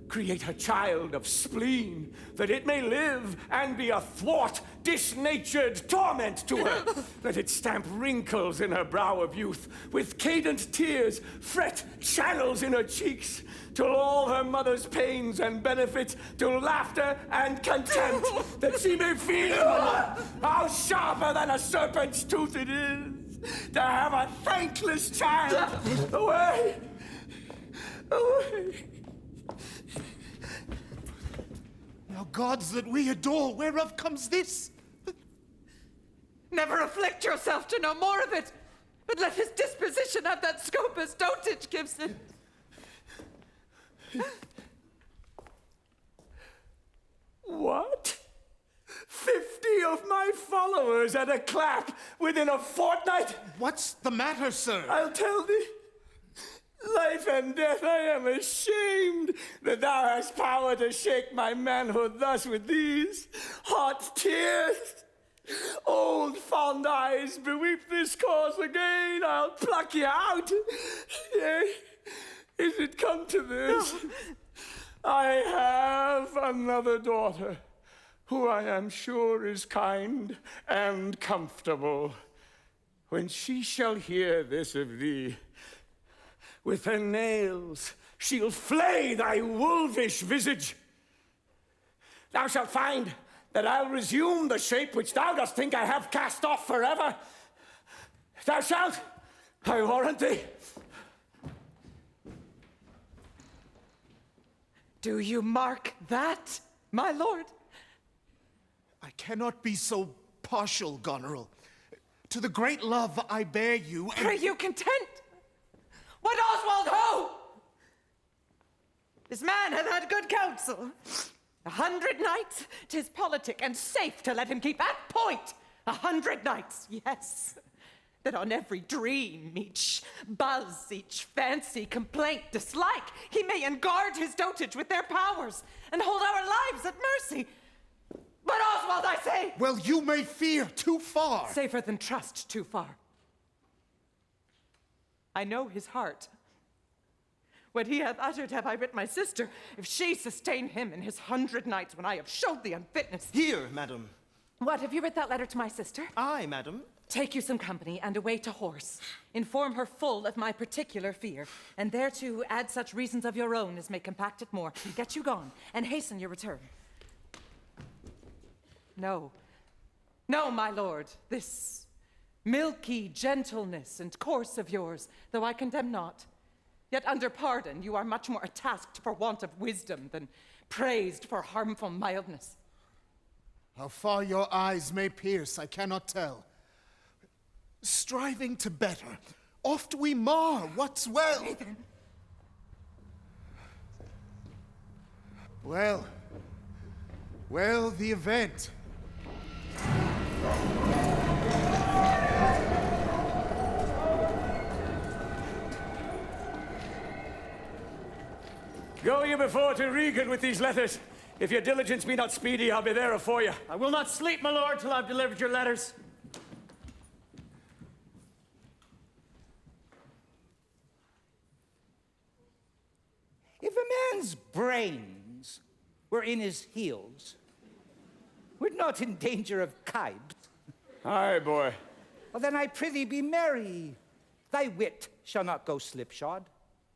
[SPEAKER 4] create a child of spleen, that it may live and be a thwart, disnatured torment to her. Let it stamp wrinkles in her brow of youth, with cadent tears fret channels in her cheeks, till all her mother's pains and benefits to laughter and contempt, that she may feel how sharper than a serpent's tooth it is to have a thankless child. Away! Away!
[SPEAKER 10] Now, gods that we adore, whereof comes this?
[SPEAKER 5] Never afflict yourself to know more of it, but let his disposition have that scope as dotage gives it.
[SPEAKER 4] What? 50 of my followers at a clap within a fortnight?
[SPEAKER 10] What's the matter, sir?
[SPEAKER 4] I'll tell thee. Life and death, I am ashamed that thou hast power to shake my manhood thus with these hot tears. Old fond eyes, beweep this cause again, I'll pluck you out. Yea, is it come to this? No. I have another daughter, who I am sure is kind and comfortable. When she shall hear this of thee, with her nails she'll flay thy wolvish visage. Thou shalt find that I'll resume the shape which thou dost think I have cast off forever. Thou shalt, I warrant thee.
[SPEAKER 5] Do you mark that, my lord?
[SPEAKER 10] I cannot be so partial, Goneril. To the great love I bear you, and...
[SPEAKER 5] Are you content? What Oswald ho? This man hath had good counsel. 100 knights, 'tis politic and safe to let him keep at point. 100 knights, yes. That on every dream, each buzz, each fancy, complaint, dislike, he may enguard his dotage with their powers and hold our lives at mercy. But Oswald, I say...
[SPEAKER 10] Well, you may fear too far.
[SPEAKER 5] Safer than trust too far. I know his heart. What he hath uttered have I writ my sister, if she sustain him in his 100 nights when I have showed the unfitness.
[SPEAKER 8] Here, madam.
[SPEAKER 5] What, have you writ that letter to my sister?
[SPEAKER 8] Aye, madam.
[SPEAKER 5] Take you some company and away to horse. Inform her full of my particular fear, and thereto add such reasons of your own as may compact it more. Get you gone, and hasten your return. No, no, my lord, this milky gentleness and course of yours, though I condemn not, yet under pardon you are much more tasked for want of wisdom than praised for harmful mildness.
[SPEAKER 10] How far your eyes may pierce, I cannot tell. Striving to better, oft we mar what's well.
[SPEAKER 5] Nathan.
[SPEAKER 10] Well, the event.
[SPEAKER 4] Go ye before to Regan with these letters. If your diligence be not speedy, I'll be there afore you.
[SPEAKER 1] I will not sleep, my lord, till I've delivered your letters.
[SPEAKER 9] If a man's brains were in his heels, we're not in danger of kibes.
[SPEAKER 4] Aye, boy.
[SPEAKER 9] Well, then I prithee be merry. Thy wit shall not go slipshod.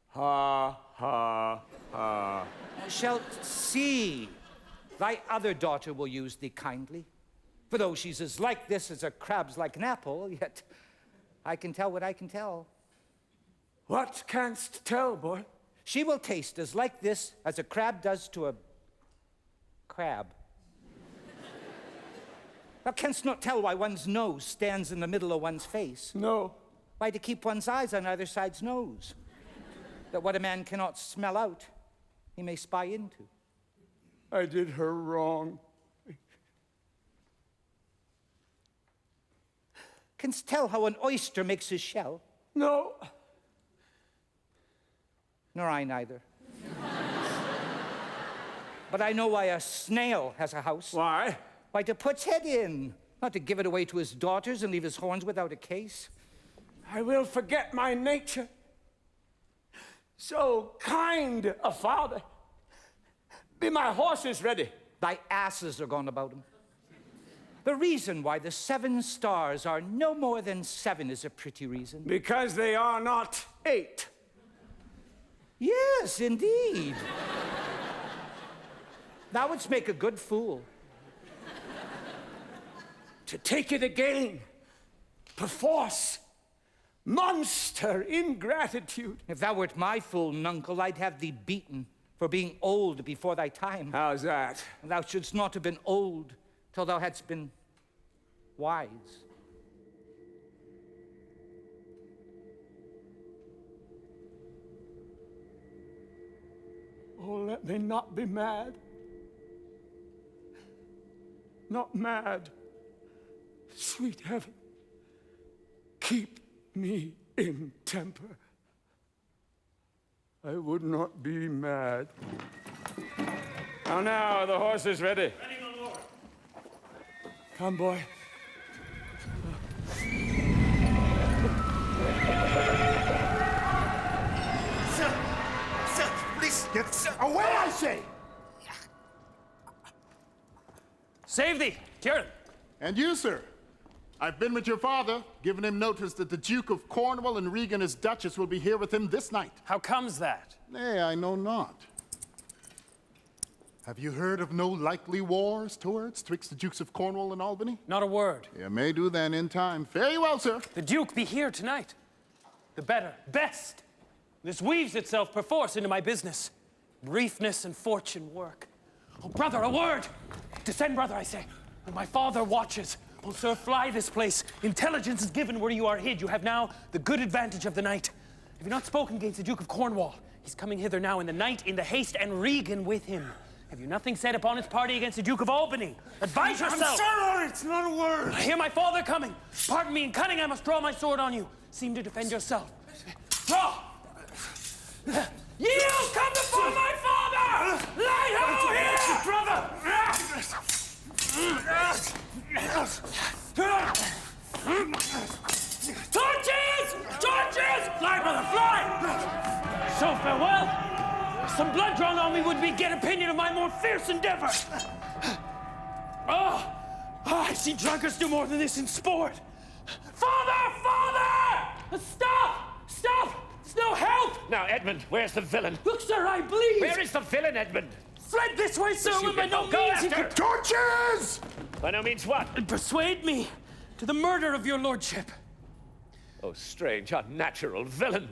[SPEAKER 4] Ha, ha, ha.
[SPEAKER 9] Shalt see thy other daughter will use thee kindly. For though she's as like this as a crab's like an apple, yet I can tell what I can tell.
[SPEAKER 4] What canst tell, boy?
[SPEAKER 9] She will taste as like this as a crab does to a crab. Thou canst not tell why one's nose stands in the middle of one's face.
[SPEAKER 4] No.
[SPEAKER 9] Why, to keep one's eyes on either side's nose. That what a man cannot smell out, he may spy into.
[SPEAKER 4] I did her wrong.
[SPEAKER 9] Canst tell how an oyster makes his shell?
[SPEAKER 4] No.
[SPEAKER 9] Nor I neither. But I know why a snail has a house.
[SPEAKER 4] Why?
[SPEAKER 9] Why, to put its head in, not to give it away to his daughters and leave his horns without a case.
[SPEAKER 4] I will forget my nature. So kind a father. Be my horses ready?
[SPEAKER 9] Thy asses are gone about him. The reason why the 7 stars are no more than 7 is a pretty reason.
[SPEAKER 4] Because they are not 8.
[SPEAKER 9] Yes, indeed. Thou wouldst make a good fool.
[SPEAKER 4] To take it again, perforce. Monster ingratitude.
[SPEAKER 9] If thou wert my fool, nuncle, I'd have thee beaten for being old before thy time.
[SPEAKER 4] How's that?
[SPEAKER 9] Thou shouldst not have been old till thou hadst been wise.
[SPEAKER 4] Oh, let me not be mad. Not mad. Sweet heaven, keep me in temper. I would not be mad. Now, are the horses ready?
[SPEAKER 11] Ready, my lord.
[SPEAKER 4] Come, boy.
[SPEAKER 10] Sir, please get away, I say!
[SPEAKER 3] Save thee, Tyrone.
[SPEAKER 12] And you, sir. I've been with your father, giving him notice that the Duke of Cornwall and Regan, his Duchess, will be here with him this night.
[SPEAKER 3] How comes that?
[SPEAKER 12] Nay, I know not. Have you heard of no likely wars towards twixt the Dukes of Cornwall and Albany?
[SPEAKER 3] Not a word.
[SPEAKER 12] You may do then in time. Fare you well, sir.
[SPEAKER 3] The Duke be here tonight. The better, best. This weaves itself perforce into my business. Briefness and fortune work. Oh, brother, a word! Descend, brother, I say. When my father watches, oh, sir, fly this place. Intelligence is given where you are hid. You have now the good advantage of the night. Have you not spoken against the Duke of Cornwall? He's coming hither now in the night, in the haste, and Regan with him. Have you nothing said upon his party against the Duke of Albany? Advise yourself!
[SPEAKER 10] I'm sorry, it's not a word.
[SPEAKER 3] I hear my father coming. Pardon me, in cunning I must draw my sword on you. Seem to defend yourself. Draw! Yield! Come before my father! Lie ho here! Brother! Torches! Torches! Fly, brother, fly! So farewell. Some blood drawn on me would be get opinion of my more fierce endeavor. I see drunkards do more than this in sport. Father! Father! Stop! Stop! It's no help!
[SPEAKER 2] Now, Edmund, where's the villain?
[SPEAKER 3] Look, sir, I bleed!
[SPEAKER 2] Where is the villain, Edmund?
[SPEAKER 3] Fled this way, sir,
[SPEAKER 2] Shoot
[SPEAKER 3] when by
[SPEAKER 2] him.
[SPEAKER 3] no
[SPEAKER 2] Go
[SPEAKER 3] means he
[SPEAKER 2] after.
[SPEAKER 3] could
[SPEAKER 10] Torches!
[SPEAKER 2] By no means what?
[SPEAKER 3] persuade me to the murder of your lordship.
[SPEAKER 2] Oh, strange, unnatural villain.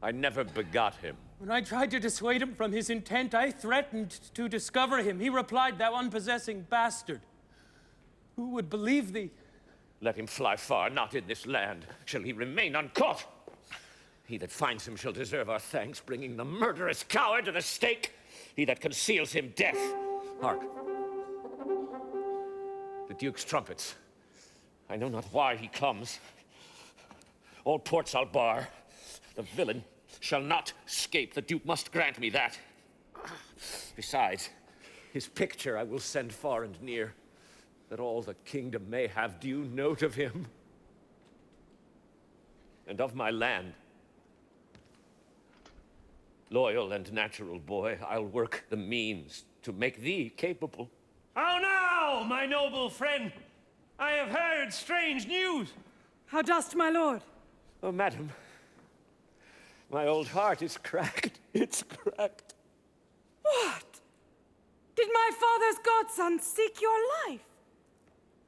[SPEAKER 2] I never begot him.
[SPEAKER 3] When I tried to dissuade him from his intent, I threatened to discover him. He replied, "Thou unpossessing bastard, who would believe thee?"
[SPEAKER 2] Let him fly far, not in this land shall he remain uncaught. He that finds him shall deserve our thanks, bringing the murderous coward to the stake. He that conceals him, death. Hark. The Duke's trumpets. I know not why he comes. All ports I'll bar. The villain shall not escape. The Duke must grant me that. Besides, his picture I will send far and near, that all the kingdom may have due note of him and of my land. Loyal and natural boy, I'll work the means to make thee capable.
[SPEAKER 13] How now, my noble friend? I have heard strange news.
[SPEAKER 6] How dost, my lord?
[SPEAKER 2] Oh, madam, my old heart is cracked. It's cracked.
[SPEAKER 6] What? Did my father's godson seek your life?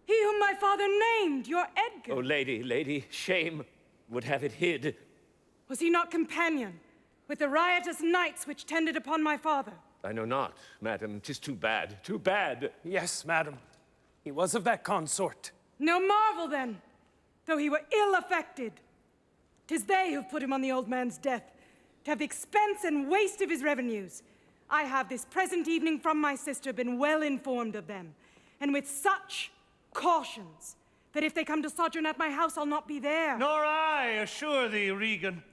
[SPEAKER 6] He whom my father named, your Edgar.
[SPEAKER 2] Oh, lady, shame would have it hid.
[SPEAKER 6] Was he not companion with the riotous knights which tended upon my father?
[SPEAKER 2] I know not, madam. 'Tis too bad, too bad.
[SPEAKER 3] Yes, madam. He was of that consort.
[SPEAKER 6] No marvel then, though he were ill affected. 'Tis they who've put him on the old man's death, to have the expense and waste of his revenues. I have this present evening from my sister been well informed of them, and with such cautions, that if they come to sojourn at my house, I'll not be there.
[SPEAKER 13] Nor I, assure thee, Regan.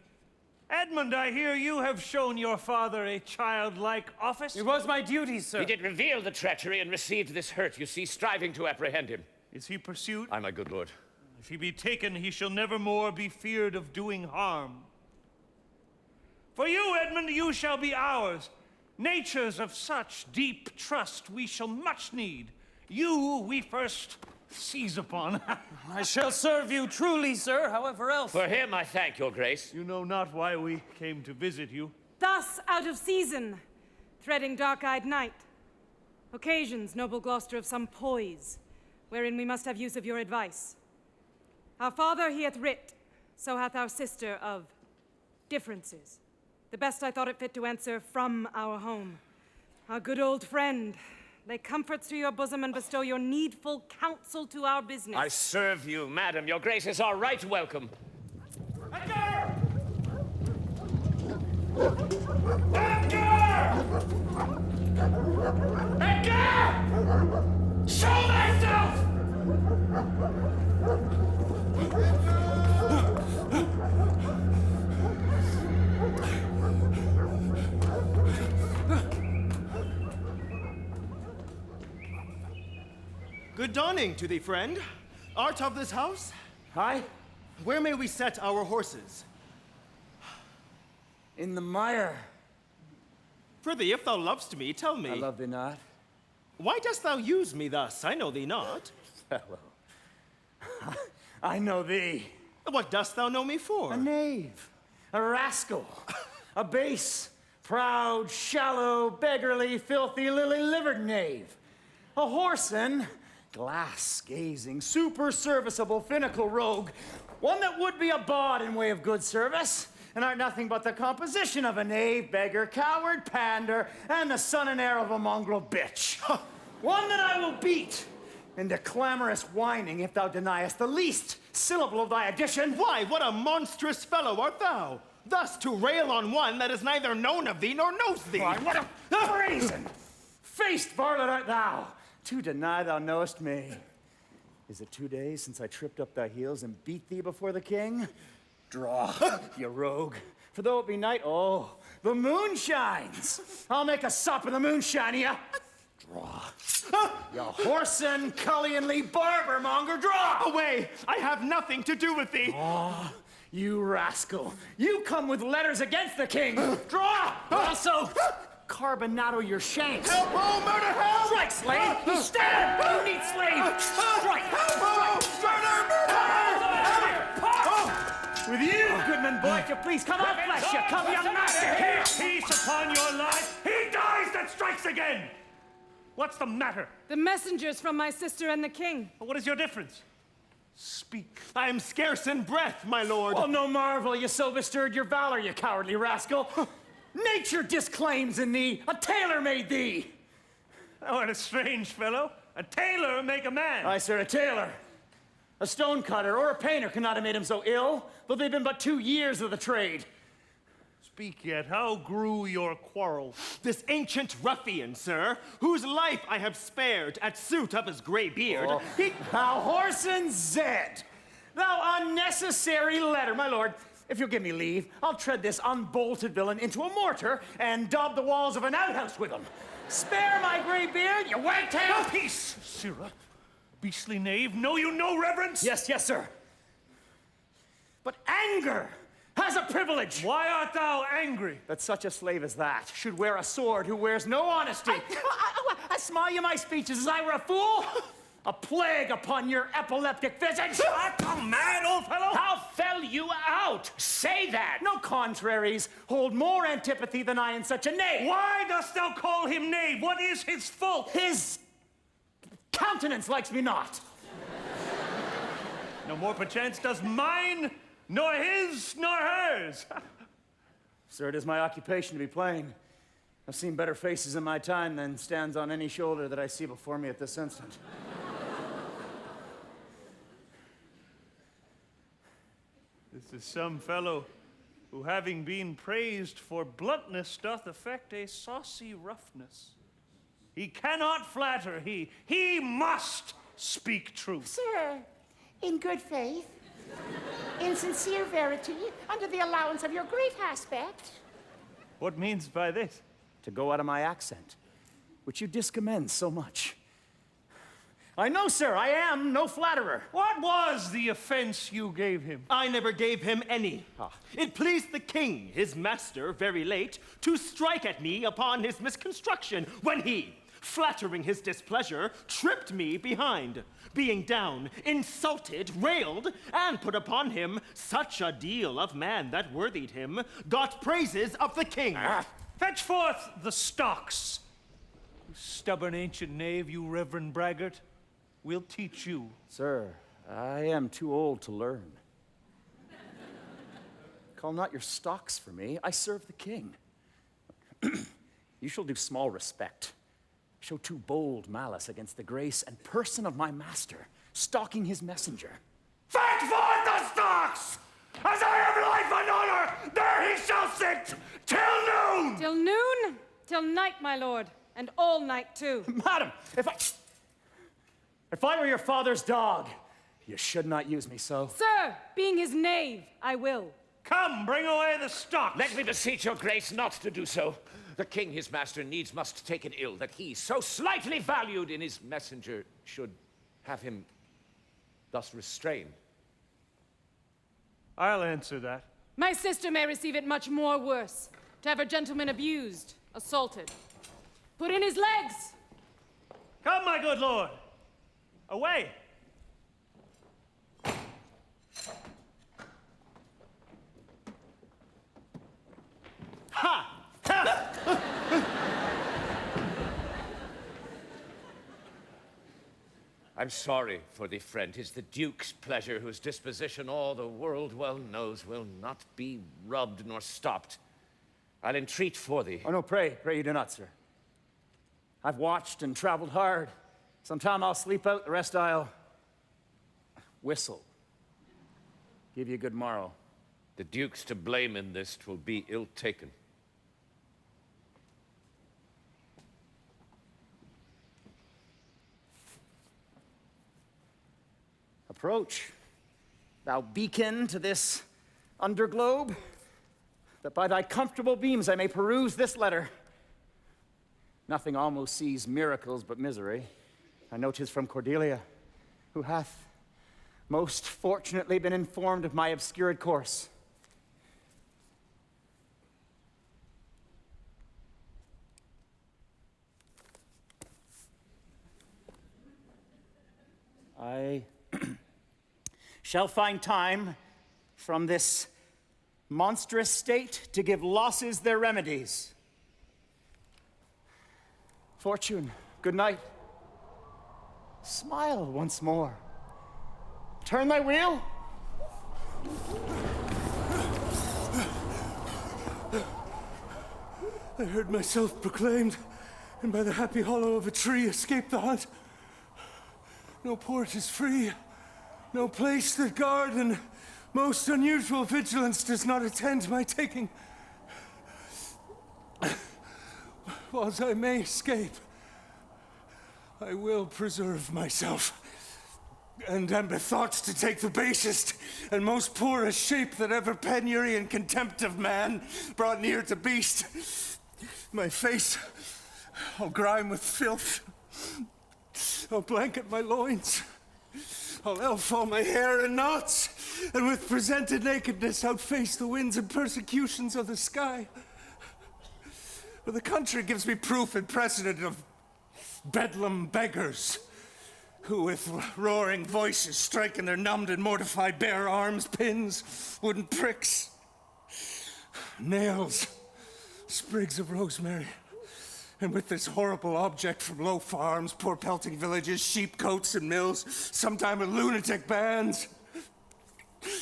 [SPEAKER 13] Edmund, I hear you have shown your father a childlike office.
[SPEAKER 3] It was my duty, sir.
[SPEAKER 2] He did reveal the treachery and received this hurt, you see, striving to apprehend him.
[SPEAKER 13] Is he pursued?
[SPEAKER 2] Aye, my good lord.
[SPEAKER 13] If he be taken, he shall never more be feared of doing harm. For you, Edmund, you shall be ours. Natures of such deep trust we shall much need. You we first seize upon.
[SPEAKER 3] I shall serve you truly, sir, however else.
[SPEAKER 2] For him I thank your grace.
[SPEAKER 13] You know not why we came to visit you.
[SPEAKER 6] Thus out of season, threading dark-eyed night. Occasions, noble Gloucester, of some poise, wherein we must have use of your advice. Our father he hath writ, so hath our sister of differences. The best I thought it fit to answer from our home. Our good old friend, lay comforts to your bosom and bestow your needful counsel to our business.
[SPEAKER 2] I serve you, madam. Your grace is our right welcome.
[SPEAKER 13] Edgar! Edgar!
[SPEAKER 8] Good dawning to thee, friend. Art of this house?
[SPEAKER 1] Hi?
[SPEAKER 8] Where may we set our horses?
[SPEAKER 1] In the mire.
[SPEAKER 8] Prithee, if thou lovest me, tell me.
[SPEAKER 1] I love thee not.
[SPEAKER 8] Why dost thou use me thus? I know thee not.
[SPEAKER 1] Fellow, I know thee.
[SPEAKER 8] What dost thou know me for?
[SPEAKER 1] A knave, a rascal, a base, proud, shallow, beggarly, filthy, lily-livered knave. A whoreson, glass-gazing, super-serviceable, finical rogue, one that would be a bawd in way of good service, and are nothing but the composition of a knave, beggar, coward, pander, and the son and heir of a mongrel bitch. One that I will beat into clamorous whining if thou deniest the least syllable of thy addition.
[SPEAKER 8] Why, what a monstrous fellow art thou, thus to rail on one that is neither known of thee nor knows thee.
[SPEAKER 1] Why, what a brazen-faced varlet art thou, to deny thou knowest me. Is it 2 days since I tripped up thy heels and beat thee before the king? Draw, you rogue. For though it be night, oh, the moon shines. I'll make a sop of the moonshine, ya. Draw. You whoreson, cullionly, barber-monger, draw!
[SPEAKER 8] Away! I have nothing to do with thee.
[SPEAKER 1] Oh, you rascal. You come with letters against the king. Draw! Also, carbonado your shanks.
[SPEAKER 8] Help! Oh, murder! Help!
[SPEAKER 1] Strike, slave! You stab! You need slave! Strike! With you, Goodman boy, if you please come out, flesh, you come, young master!
[SPEAKER 13] Here, peace upon your life! He dies that strikes again! What's the matter?
[SPEAKER 6] The messengers from my sister and the king.
[SPEAKER 13] What is your difference? Speak.
[SPEAKER 8] I am scarce in breath, my lord.
[SPEAKER 1] Oh, no marvel you so bestirred your valor, you cowardly rascal. Nature disclaims in thee. A tailor made thee.
[SPEAKER 13] Oh, what a strange fellow. A tailor make a man.
[SPEAKER 1] Aye, sir, a tailor. A stonecutter or a painter cannot have made him so ill, though they've been but 2 years of the trade.
[SPEAKER 13] Speak yet. How grew your quarrel?
[SPEAKER 8] This ancient ruffian, sir, whose life I have spared at suit of his gray beard,
[SPEAKER 1] Thou whoreson Zed! Thou unnecessary letter, my lord. If you'll give me leave, I'll tread this unbolted villain into a mortar and daub the walls of an outhouse with him. Spare my gray beard, you wagtail!
[SPEAKER 13] Peace, sirrah. Beastly knave, know you no reverence?
[SPEAKER 1] Yes, yes, sir. But anger has a privilege.
[SPEAKER 13] Why art thou angry?
[SPEAKER 1] That such a slave as that should wear a sword who wears no honesty. I smile you my speeches as I were a fool. A plague upon your epileptic visage.
[SPEAKER 13] Art thou mad, old fellow?
[SPEAKER 1] How fell you out? Say that. No contraries hold more antipathy than I in such a knave.
[SPEAKER 13] Why dost thou call him knave? What is his fault?
[SPEAKER 1] His countenance likes me not.
[SPEAKER 13] No more perchance does mine, nor his, nor hers.
[SPEAKER 1] Sir, it is my occupation to be plain. I've seen better faces in my time than stands on any shoulder that I see before me at this instant.
[SPEAKER 13] This is some fellow who, having been praised for bluntness, doth affect a saucy roughness. He cannot flatter, he must speak truth.
[SPEAKER 14] Sir, in good faith, in sincere verity, under the allowance of your great aspect.
[SPEAKER 13] What means by this?
[SPEAKER 1] To go out of my accent, which you discommend so much. I know, sir, I am no flatterer.
[SPEAKER 13] What was the offense you gave him?
[SPEAKER 8] I never gave him any. It pleased the king, his master, very late, to strike at me upon his misconstruction, when he, flattering his displeasure, tripped me behind. Being down, insulted, railed, and put upon him such a deal of man that worthied him, got praises of the king.
[SPEAKER 13] Fetch forth the stocks. You stubborn ancient knave, you reverend braggart. We'll teach you.
[SPEAKER 1] Sir, I am too old to learn. Call not your stocks for me. I serve the king. You shall do small respect. Show too bold malice against the grace and person of my master, stalking his messenger.
[SPEAKER 13] Fetch forth the stocks! As I have life and honor, there he shall sit till noon!
[SPEAKER 6] Till noon? Till night, my lord, and all night too.
[SPEAKER 1] Madam, if I were your father's dog, you should not use me so.
[SPEAKER 6] Sir, being his knave, I will.
[SPEAKER 13] Come, bring away the stocks.
[SPEAKER 2] Let me beseech your grace not to do so. The king, his master, needs must take it ill that he, so slightly valued in his messenger, should have him thus restrained?
[SPEAKER 13] I'll answer that.
[SPEAKER 6] My sister may receive it much more worse, to have her gentleman abused, assaulted. Put in his legs!
[SPEAKER 13] Come, my good lord! Away!
[SPEAKER 1] Ha!
[SPEAKER 2] I'm sorry for thee, friend. 'Tis the Duke's pleasure, whose disposition all the world well knows will not be rubbed nor stopped. I'll entreat for thee.
[SPEAKER 1] Oh, no, pray you do not, sir. I've watched and traveled hard. Sometime I'll sleep out, the rest I'll whistle. Give you a good morrow.
[SPEAKER 2] The Duke's to blame in this, 'twill be ill taken.
[SPEAKER 1] Approach, thou beacon to this underglobe, that by thy comfortable beams I may peruse this letter. Nothing almost sees miracles but misery. I know 'tis from Cordelia, who hath most fortunately been informed of my obscured course. I shall find time from this monstrous state to give losses their remedies. Fortune, good night. Smile once more. Turn thy wheel.
[SPEAKER 15] I heard myself proclaimed, and by the happy hollow of a tree escaped the hunt. No port is free, no place that guard and most unusual vigilance does not attend my taking. Whilst I may escape, I will preserve myself, and am bethought to take the basest and most poorest shape that ever penury and contempt of man brought near to beast. My face, I'll grime with filth. I'll blanket my loins. I'll elf all my hair in knots, and with presented nakedness outface the winds and persecutions of the sky. For the country gives me proof and precedent of bedlam beggars, who with roaring voices strike in their numbed and mortified bare arms pins, wooden pricks, nails, sprigs of rosemary. And with this horrible object from low farms, poor pelting villages, sheep coats and mills, sometime with lunatic bands,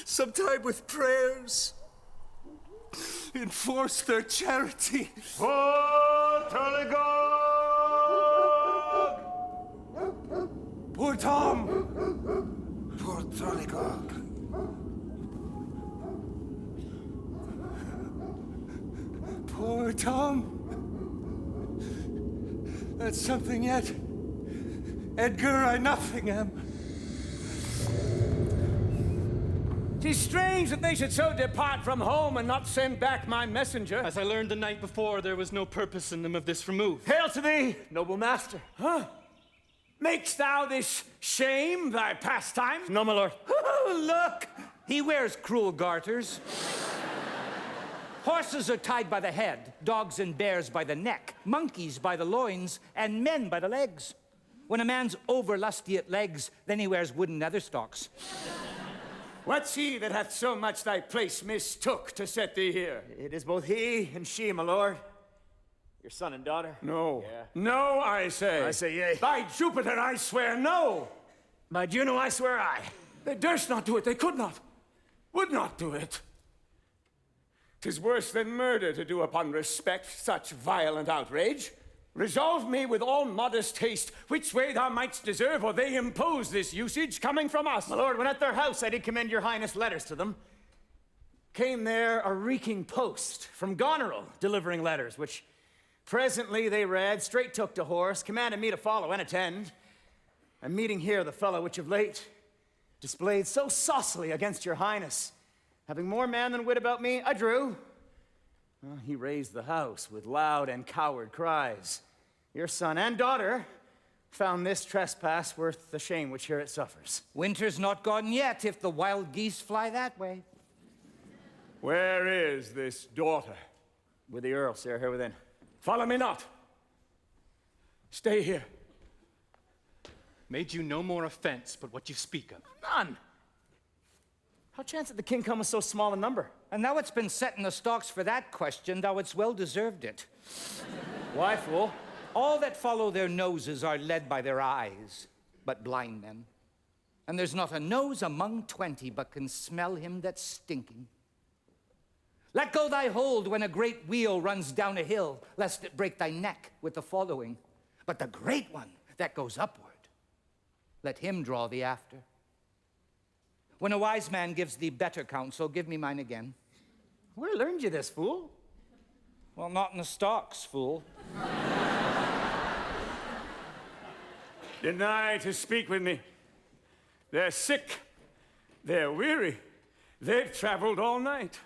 [SPEAKER 15] sometime with prayers, enforce their charity.
[SPEAKER 4] Oh, Tulligog!
[SPEAKER 15] Poor Tom! Poor Tulligog. Poor Tom. That's something yet. Edgar, I nothing am.
[SPEAKER 4] 'Tis strange that they should so depart from home and not send back my messenger.
[SPEAKER 11] As I learned the night before, there was no purpose in them of this remove.
[SPEAKER 1] Hail to thee, noble master.
[SPEAKER 4] Huh? Makest thou this shame thy pastime?
[SPEAKER 1] No, my lord.
[SPEAKER 9] Look! He wears cruel garters. Horses are tied by the head, dogs and bears by the neck, monkeys by the loins, and men by the legs. When a man's over lusty at legs, then he wears wooden nether stocks.
[SPEAKER 4] What's he that hath so much thy place mistook to set thee here?
[SPEAKER 1] It is both he and she, my lord. Your son and daughter.
[SPEAKER 4] No.
[SPEAKER 1] Yeah.
[SPEAKER 4] No, I say.
[SPEAKER 1] I say yea.
[SPEAKER 4] By Jupiter, I swear no.
[SPEAKER 1] By Juno, I swear aye.
[SPEAKER 4] They durst not do it. They could not. Would not do it. 'Tis worse than murder to do upon respect such violent outrage. Resolve me with all modest haste which way thou mightst deserve, or they impose this usage coming from us.
[SPEAKER 1] My lord, when at their house I did commend your highness letters to them, came there a reeking post from Goneril delivering letters, which presently they read, straight took to horse, commanded me to follow and attend. And meeting here the fellow which of late displayed so saucily against your highness, having more man than wit about me, I drew. Well, he raised the house with loud and coward cries. Your son and daughter found this trespass worth the shame which here it suffers.
[SPEAKER 9] Winter's not gone yet if the wild geese fly that way.
[SPEAKER 4] Where is this daughter?
[SPEAKER 1] With the Earl, sir, here within.
[SPEAKER 4] Follow me not. Stay here.
[SPEAKER 11] Made you no more offense but what you speak of.
[SPEAKER 1] None. How chance that the king come with so small a number?
[SPEAKER 9] And now it's been set in the stocks for that question, thou it's well deserved it.
[SPEAKER 1] Why, fool?
[SPEAKER 9] All that follow their noses are led by their eyes, but blind men. And there's not a nose among 20 but can smell him that's stinking. Let go thy hold when a great wheel runs down a hill, lest it break thy neck with the following. But the great one that goes upward, let him draw thee after. When a wise man gives thee better counsel, give me mine again.
[SPEAKER 1] Where learned you this, fool?
[SPEAKER 9] Well, not in the stocks, fool.
[SPEAKER 4] Deny to speak with me. They're sick. They're weary. They've traveled all night.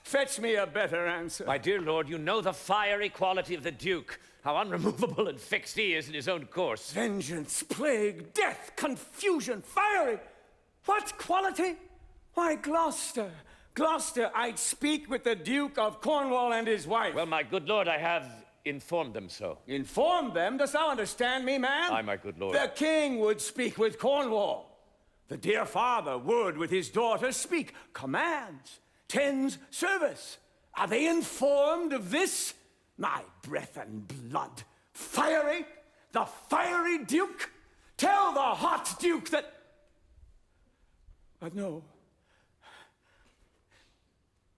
[SPEAKER 4] Fetch me a better answer.
[SPEAKER 2] My dear lord, you know the fiery quality of the Duke, how unremovable and fixed he is in his own course.
[SPEAKER 4] Vengeance, plague, death, confusion, fiery. What quality? Why, Gloucester. Gloucester, I'd speak with the Duke of Cornwall and his wife.
[SPEAKER 2] Well, my good lord, I have informed them so.
[SPEAKER 4] Informed them? Dost thou understand me, man?
[SPEAKER 2] Aye, my good lord.
[SPEAKER 4] The king would speak with Cornwall. The dear father would with his daughter speak. Commands, tends service. Are they informed of this? My breath and blood. Fiery? The fiery Duke? Tell the hot Duke that... But no.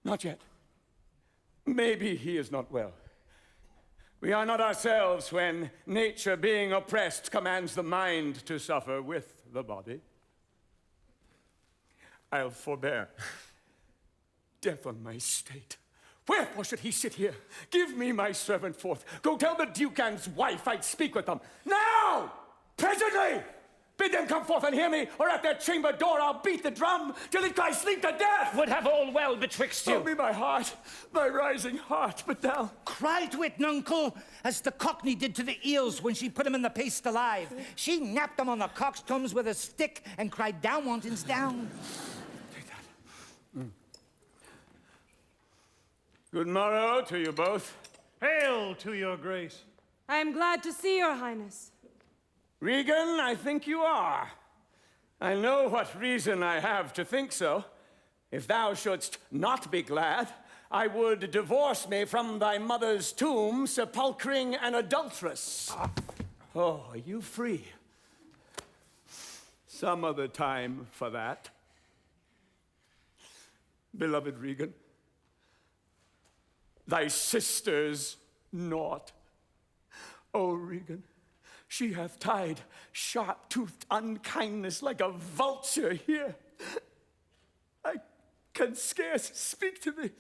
[SPEAKER 4] Not yet. Maybe he is not well. We are not ourselves when nature, being oppressed, commands the mind to suffer with the body. I'll forbear. Death on my state. Wherefore should he sit here? Give me my servant forth. Go tell the Duke and his wife I'd speak with them. Now! Presently! Bid them come forth and hear me, or at their chamber door I'll beat the drum till it cry sleep to death!
[SPEAKER 2] Would have all well betwixt you.
[SPEAKER 4] Oh, be my heart, my rising heart, but thou...
[SPEAKER 9] Cry to it, nuncle, as the cockney did to the eels when she put him in the paste alive. She napped them on the coxcombs with a stick and cried down wantons down.
[SPEAKER 4] Take that. Good morrow to you both.
[SPEAKER 13] Hail to your grace.
[SPEAKER 6] I am glad to see your highness.
[SPEAKER 4] Regan, I think you are. I know what reason I have to think so. If thou shouldst not be glad, I would divorce me from thy mother's tomb, sepulchring an adulteress. Oh, are you free? Some other time for that. Beloved Regan, thy sister's naught. Oh, Regan, she hath tied sharp-toothed unkindness like a vulture here. I can scarce speak to thee.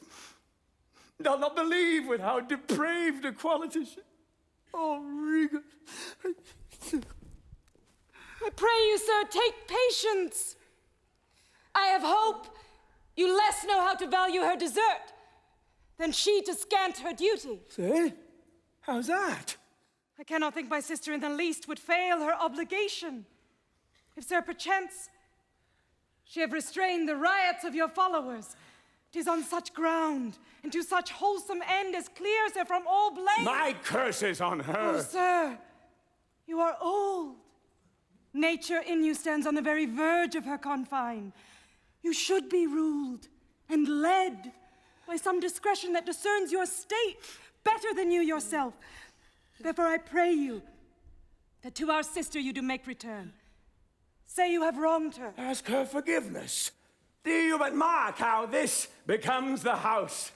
[SPEAKER 4] Thou not believe with how depraved a quality she... Oh, Regan.
[SPEAKER 6] I pray you, sir, take patience. I have hope you less know how to value her desert than she to scant her duty.
[SPEAKER 4] Say, how's that?
[SPEAKER 6] I cannot think my sister in the least would fail her obligation. If, sir, perchance she have restrained the riots of your followers, 'tis on such ground and to such wholesome end as clears her from all blame.
[SPEAKER 4] My curses on her!
[SPEAKER 6] Oh, sir, you are old. Nature in you stands on the very verge of her confine. You should be ruled and led by some discretion that discerns your state better than you yourself. Therefore I pray you that to our sister you do make return. Say you have wronged her.
[SPEAKER 4] Ask her forgiveness. Do you but mark how this becomes the house?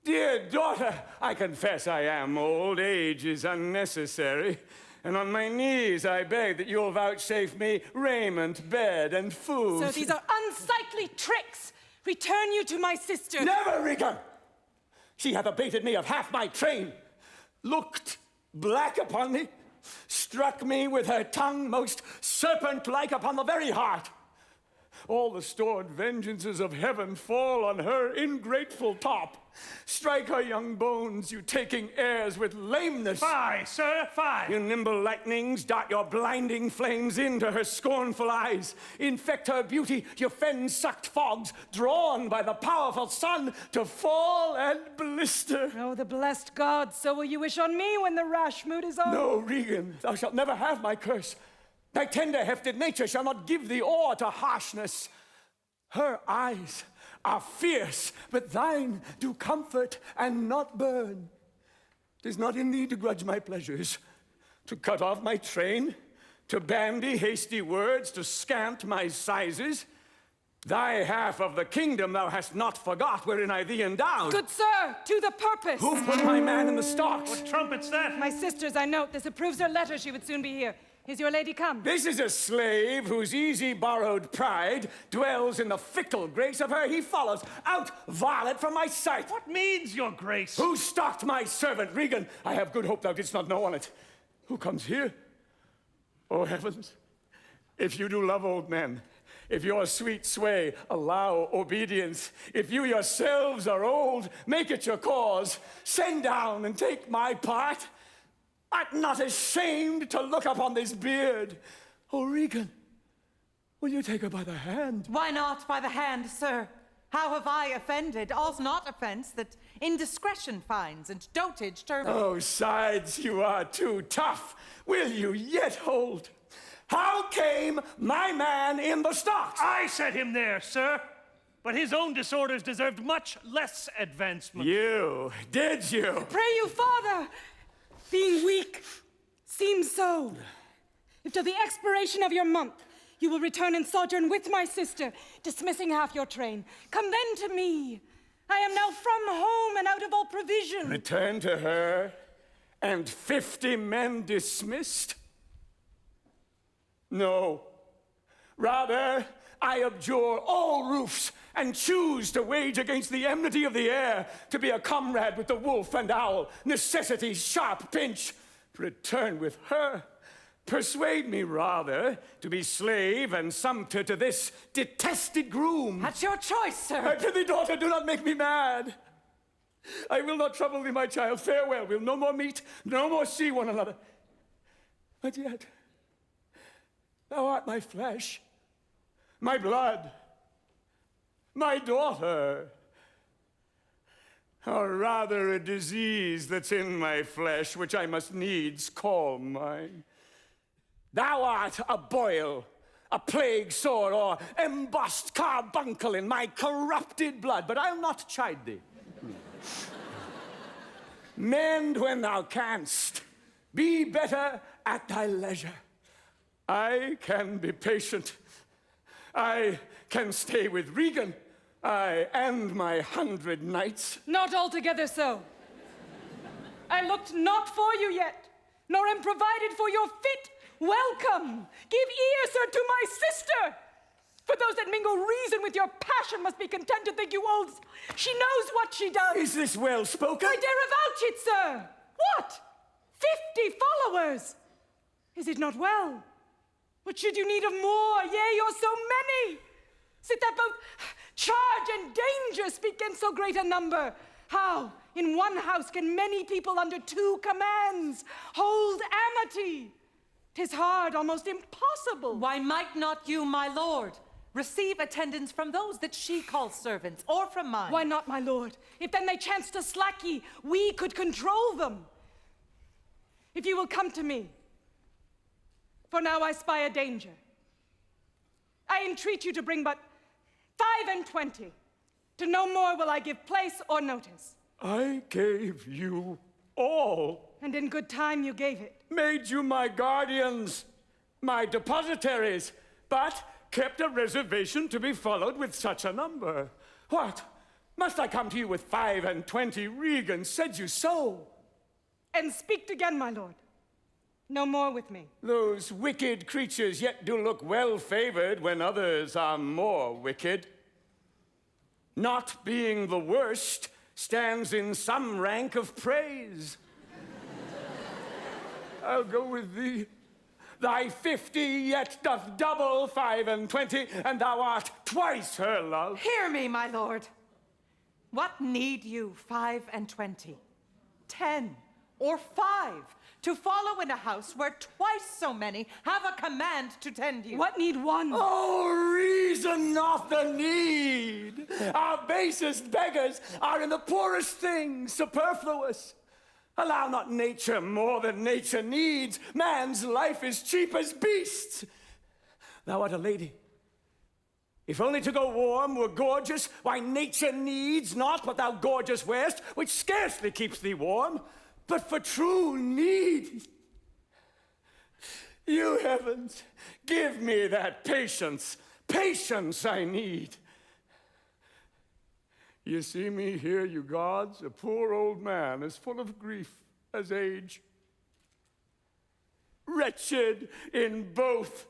[SPEAKER 4] Dear daughter, I confess I am old. Age is unnecessary. And on my knees I beg that you'll vouchsafe me raiment, bed, and food.
[SPEAKER 6] So these are unsightly tricks. Return you to my sister.
[SPEAKER 4] Never, Regan! She hath abated me of half my train, looked black upon me, struck me with her tongue most serpent-like upon the very heart. all the stored vengeances of heaven fall on her ingrateful top. Strike her young bones, you taking airs with lameness.
[SPEAKER 13] Fie, sir, fie!
[SPEAKER 4] You nimble lightnings, dart your blinding flames into her scornful eyes. Infect her beauty, you fen-sucked fogs, drawn by the powerful sun to fall and blister.
[SPEAKER 6] Oh, the blessed gods, so will you wish on me when the rash mood is on?
[SPEAKER 4] No, Regan, thou shalt never have my curse. Thy tender-hefted nature shall not give thee o'er to harshness. Her eyes are fierce, but thine do comfort and not burn. 'Tis not in thee to grudge my pleasures, to cut off my train, to bandy hasty words, to scant my sizes. Thy half of the kingdom thou hast not forgot, wherein I thee endowed.
[SPEAKER 6] Good sir, to the purpose.
[SPEAKER 4] Who put my man in the stocks?
[SPEAKER 13] What trumpet's that?
[SPEAKER 6] My sisters, I note. This approves her letter. She would soon be here. Is your lady come?
[SPEAKER 4] This is a slave whose easy borrowed pride dwells in the fickle grace of her he follows. Out, varlet, from my sight!
[SPEAKER 13] What means your grace?
[SPEAKER 4] Who stalked my servant, Regan? I have good hope thou didst not know on it. Who comes here? Oh, heavens, if you do love old men, if your sweet sway allow obedience, if you yourselves are old, make it your cause. Send down and take my part. Art not ashamed to look upon this beard? Oh, Regan, will you take her by the hand?
[SPEAKER 5] Why not by the hand, sir? How have I offended? All's not offense that indiscretion finds and dotage turbid.
[SPEAKER 4] Oh, sides, you are too tough. Will you yet hold? How came my man in the stocks?
[SPEAKER 13] I set him there, sir. But his own disorders deserved much less advancement.
[SPEAKER 4] You, did you?
[SPEAKER 6] Pray you, father, being weak, seems so. If to the expiration of your month you will return and sojourn with my sister, dismissing half your train, come then to me. I am now from home and out of all provision.
[SPEAKER 4] Return to her, and 50 men dismissed? No. Rather, I abjure all roofs and choose to wage against the enmity of the air, to be a comrade with the wolf and owl, necessity's sharp pinch. Return with her. Persuade me rather to be slave and sumpter to this detested groom.
[SPEAKER 5] At your choice, sir.
[SPEAKER 4] I prithee, daughter, do not make me mad. I will not trouble thee, my child. Farewell. We'll no more meet, no more see one another. But yet, thou art my flesh, my blood, my daughter. Or rather a disease that's in my flesh, which I must needs call mine. Thou art a boil, a plague sore, or embossed carbuncle in my corrupted blood, but I'll not chide thee. Mend when thou canst. Be better at thy leisure. I can be patient. I can stay with Regan. I and my 100 knights.
[SPEAKER 6] Not altogether so. I looked not for you yet, nor am provided for your fit welcome. Give ear, sir, to my sister. For those that mingle reason with your passion must be content to think you old. She knows what she does.
[SPEAKER 4] Is this well spoken?
[SPEAKER 6] I dare avouch it, sir. What? 50 followers? Is it not well? What should you need of more? Yea, you're so many. Sit that both charge and danger speak in so great a number. How, in one house, can many people under 2 commands hold amity? 'Tis hard, almost impossible.
[SPEAKER 5] Why might not you, my lord, receive attendance from those that she calls servants, or from mine?
[SPEAKER 6] Why not, my lord? If then they chance to slack ye, we could control them. If you will come to me, for now I spy a danger. I entreat you to bring but 5 and 20. To no more will I give place or notice.
[SPEAKER 4] I gave you all.
[SPEAKER 6] And in good time you gave it.
[SPEAKER 4] Made you my guardians, my depositaries, but kept a reservation to be followed with such a number. What? Must I come to you with 5 and 20? Regan said you so.
[SPEAKER 6] And speak again, my lord. No more with me.
[SPEAKER 4] Those wicked creatures yet do look well favored when others are more wicked. Not being the worst stands in some rank of praise. I'll go with thee, Thy 50 yet doth double 5 and 20, and thou art twice her love.
[SPEAKER 5] Hear me, my lord. What need you 5 and 20, 10, or 5 to follow in a house where twice so many have a command to tend you?
[SPEAKER 6] What need 1?
[SPEAKER 4] Oh, reason not the need. Our basest beggars are in the poorest things superfluous. Allow not nature more than nature needs. Man's life is cheap as beasts. Thou art a lady. If only to go warm were gorgeous, why nature needs not what thou gorgeous wearest, which scarcely keeps thee warm. But for true need, you heavens, give me that patience. Patience I need. You see me here, you gods, a poor old man, as full of grief as age. Wretched in both.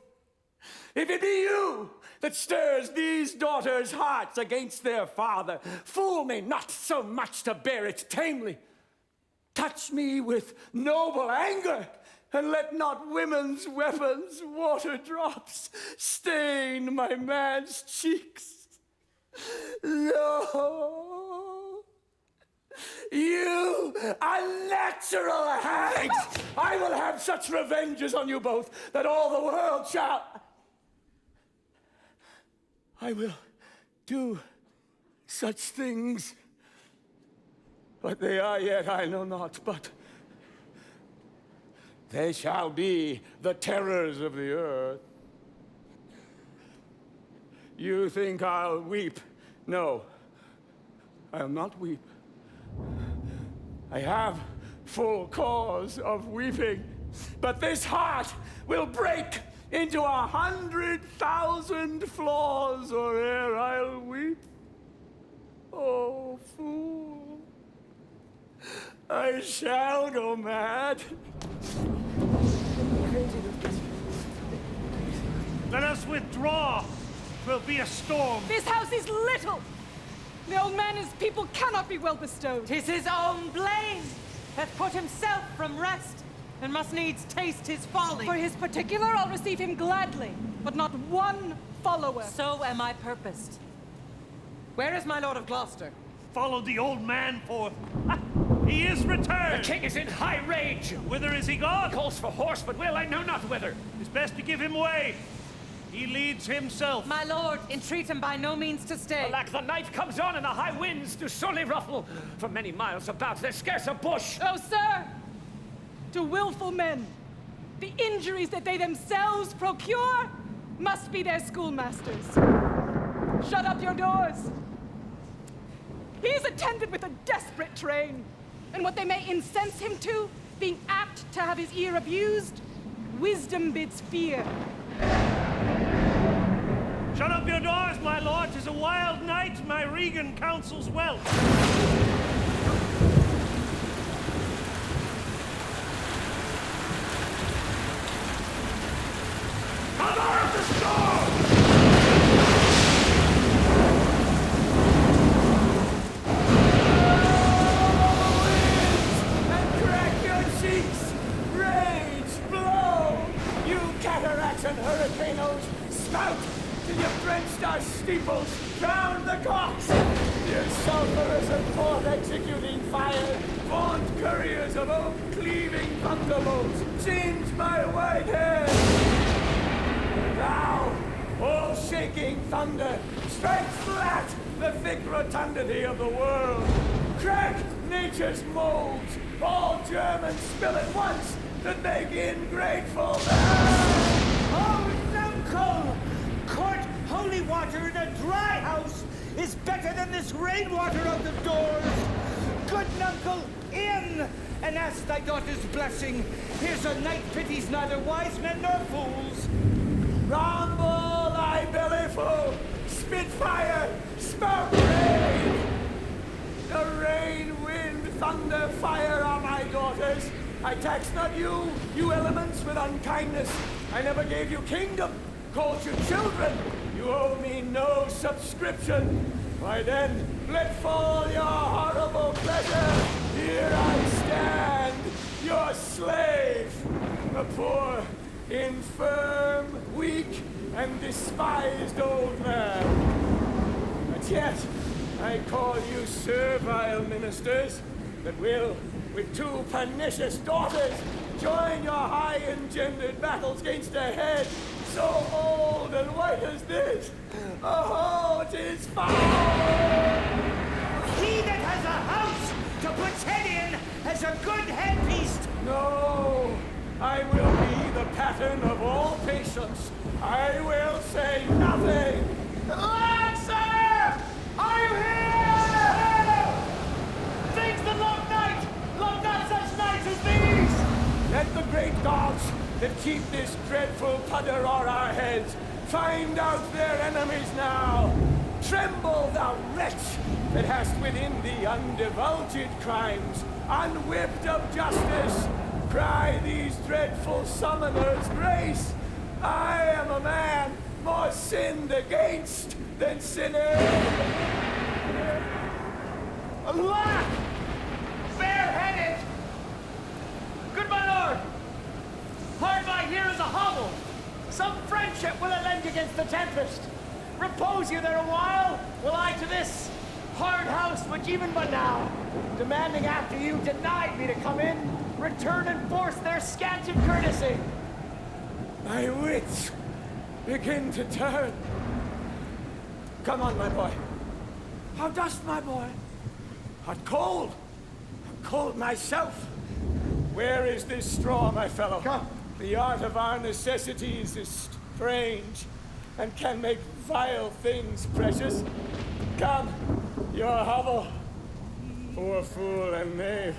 [SPEAKER 4] If it be you that stirs these daughters' hearts against their father, fool me not so much to bear it tamely. Touch me with noble anger, and let not women's weapons, water drops, stain my man's cheeks. No, you unnatural hags! I will have such revenges on you both that all the world shall. I will do such things. What they are yet I know not, but they shall be the terrors of the earth. You think I'll weep? No, I'll not weep. I have full cause of weeping, but this heart will break into 100,000 flaws, or ere I'll weep. Oh, fool, I shall go mad.
[SPEAKER 13] Let us withdraw. 'Twill be a storm.
[SPEAKER 6] This house is little. The old man and his people cannot be well bestowed.
[SPEAKER 5] 'Tis his own blame hath put himself from rest, and must needs taste his folly.
[SPEAKER 6] For his particular, I'll receive him gladly, but not 1 follower.
[SPEAKER 5] So am I purposed. Where is my lord of Gloucester?
[SPEAKER 13] Followed the old man forth. He is returned.
[SPEAKER 2] The king is in high rage.
[SPEAKER 13] Whither is he gone?
[SPEAKER 2] He calls for horse, but will I know not whither.
[SPEAKER 13] It's best to give him way. He leads himself.
[SPEAKER 5] My lord, entreat him by no means to stay.
[SPEAKER 2] Alack, the night comes on, and the high winds do sorely ruffle. For many miles about, there's scarce a bush.
[SPEAKER 6] Oh, sir! To willful men, the injuries that they themselves procure must be their schoolmasters. Shut up your doors. He is attended with a desperate train, and what they may incense him to, being apt to have his ear abused, wisdom bids fear.
[SPEAKER 13] Shut up your doors, my lord. 'Tis a wild night. My Regan counsels well.
[SPEAKER 4] Come out of the storm! And crack your cheeks! Rage, blow! You cataracts and hurricanes, spout! Till you've drenched our steeples, drowned the cocks! You sulphurous and forth-executing fire, vaunt couriers of oak-cleaving thunderbolts, singe my white hair! Thou, all-shaking thunder, strike flat the thick rotundity of the world! Crack nature's molds, all Germans spill at once, that make ingrateful man!
[SPEAKER 9] Oh, uncle! Court holy water in a dry house is better than this rainwater out of doors. Good uncle, in and ask thy daughter's blessing. Here's a night pities neither wise men nor fools.
[SPEAKER 4] Rumble, thy bellyful! Spit fire! Spout rain! The rain, wind, thunder, fire are my daughters. I tax not you, you elements, with unkindness. I never gave you kingdom, called you children. You owe me no subscription. Why then, let fall your horrible pleasure. Here I stand, your slave, a poor, infirm, weak, and despised old man. But yet, I call you servile ministers that will, with two pernicious daughters, join your high-engendered battles against a head so old and white as this. Oh, 'tis foul!
[SPEAKER 14] He that has a house to put his head in has a good headpiece.
[SPEAKER 4] No, I will be the pattern of all patience. I will say nothing. Lancer! Are you here? Things that love not such nights as these! Let the great gods that keep this dreadful pudder o'er our heads find out their enemies now. Tremble, thou wretch, that hast within thee undivulged crimes, unwhipped of justice. Cry these dreadful summoners grace. I am a man more sinned against than sinner. Alack! Bareheaded! Good my lord! Hard by here is a hovel. Some friendship will I lend against the tempest. Repose you there a while, will I to this hard house which even but now, demanding after you denied me to come in, return and force their scanted courtesy. My wits begin to turn. Come on, my boy. How dost, my boy? Hot cold. I'm cold myself. Where is this straw, my fellow? Come. The art of our necessities is strange, and can make vile things precious. Come, your hovel. Poor fool and knave.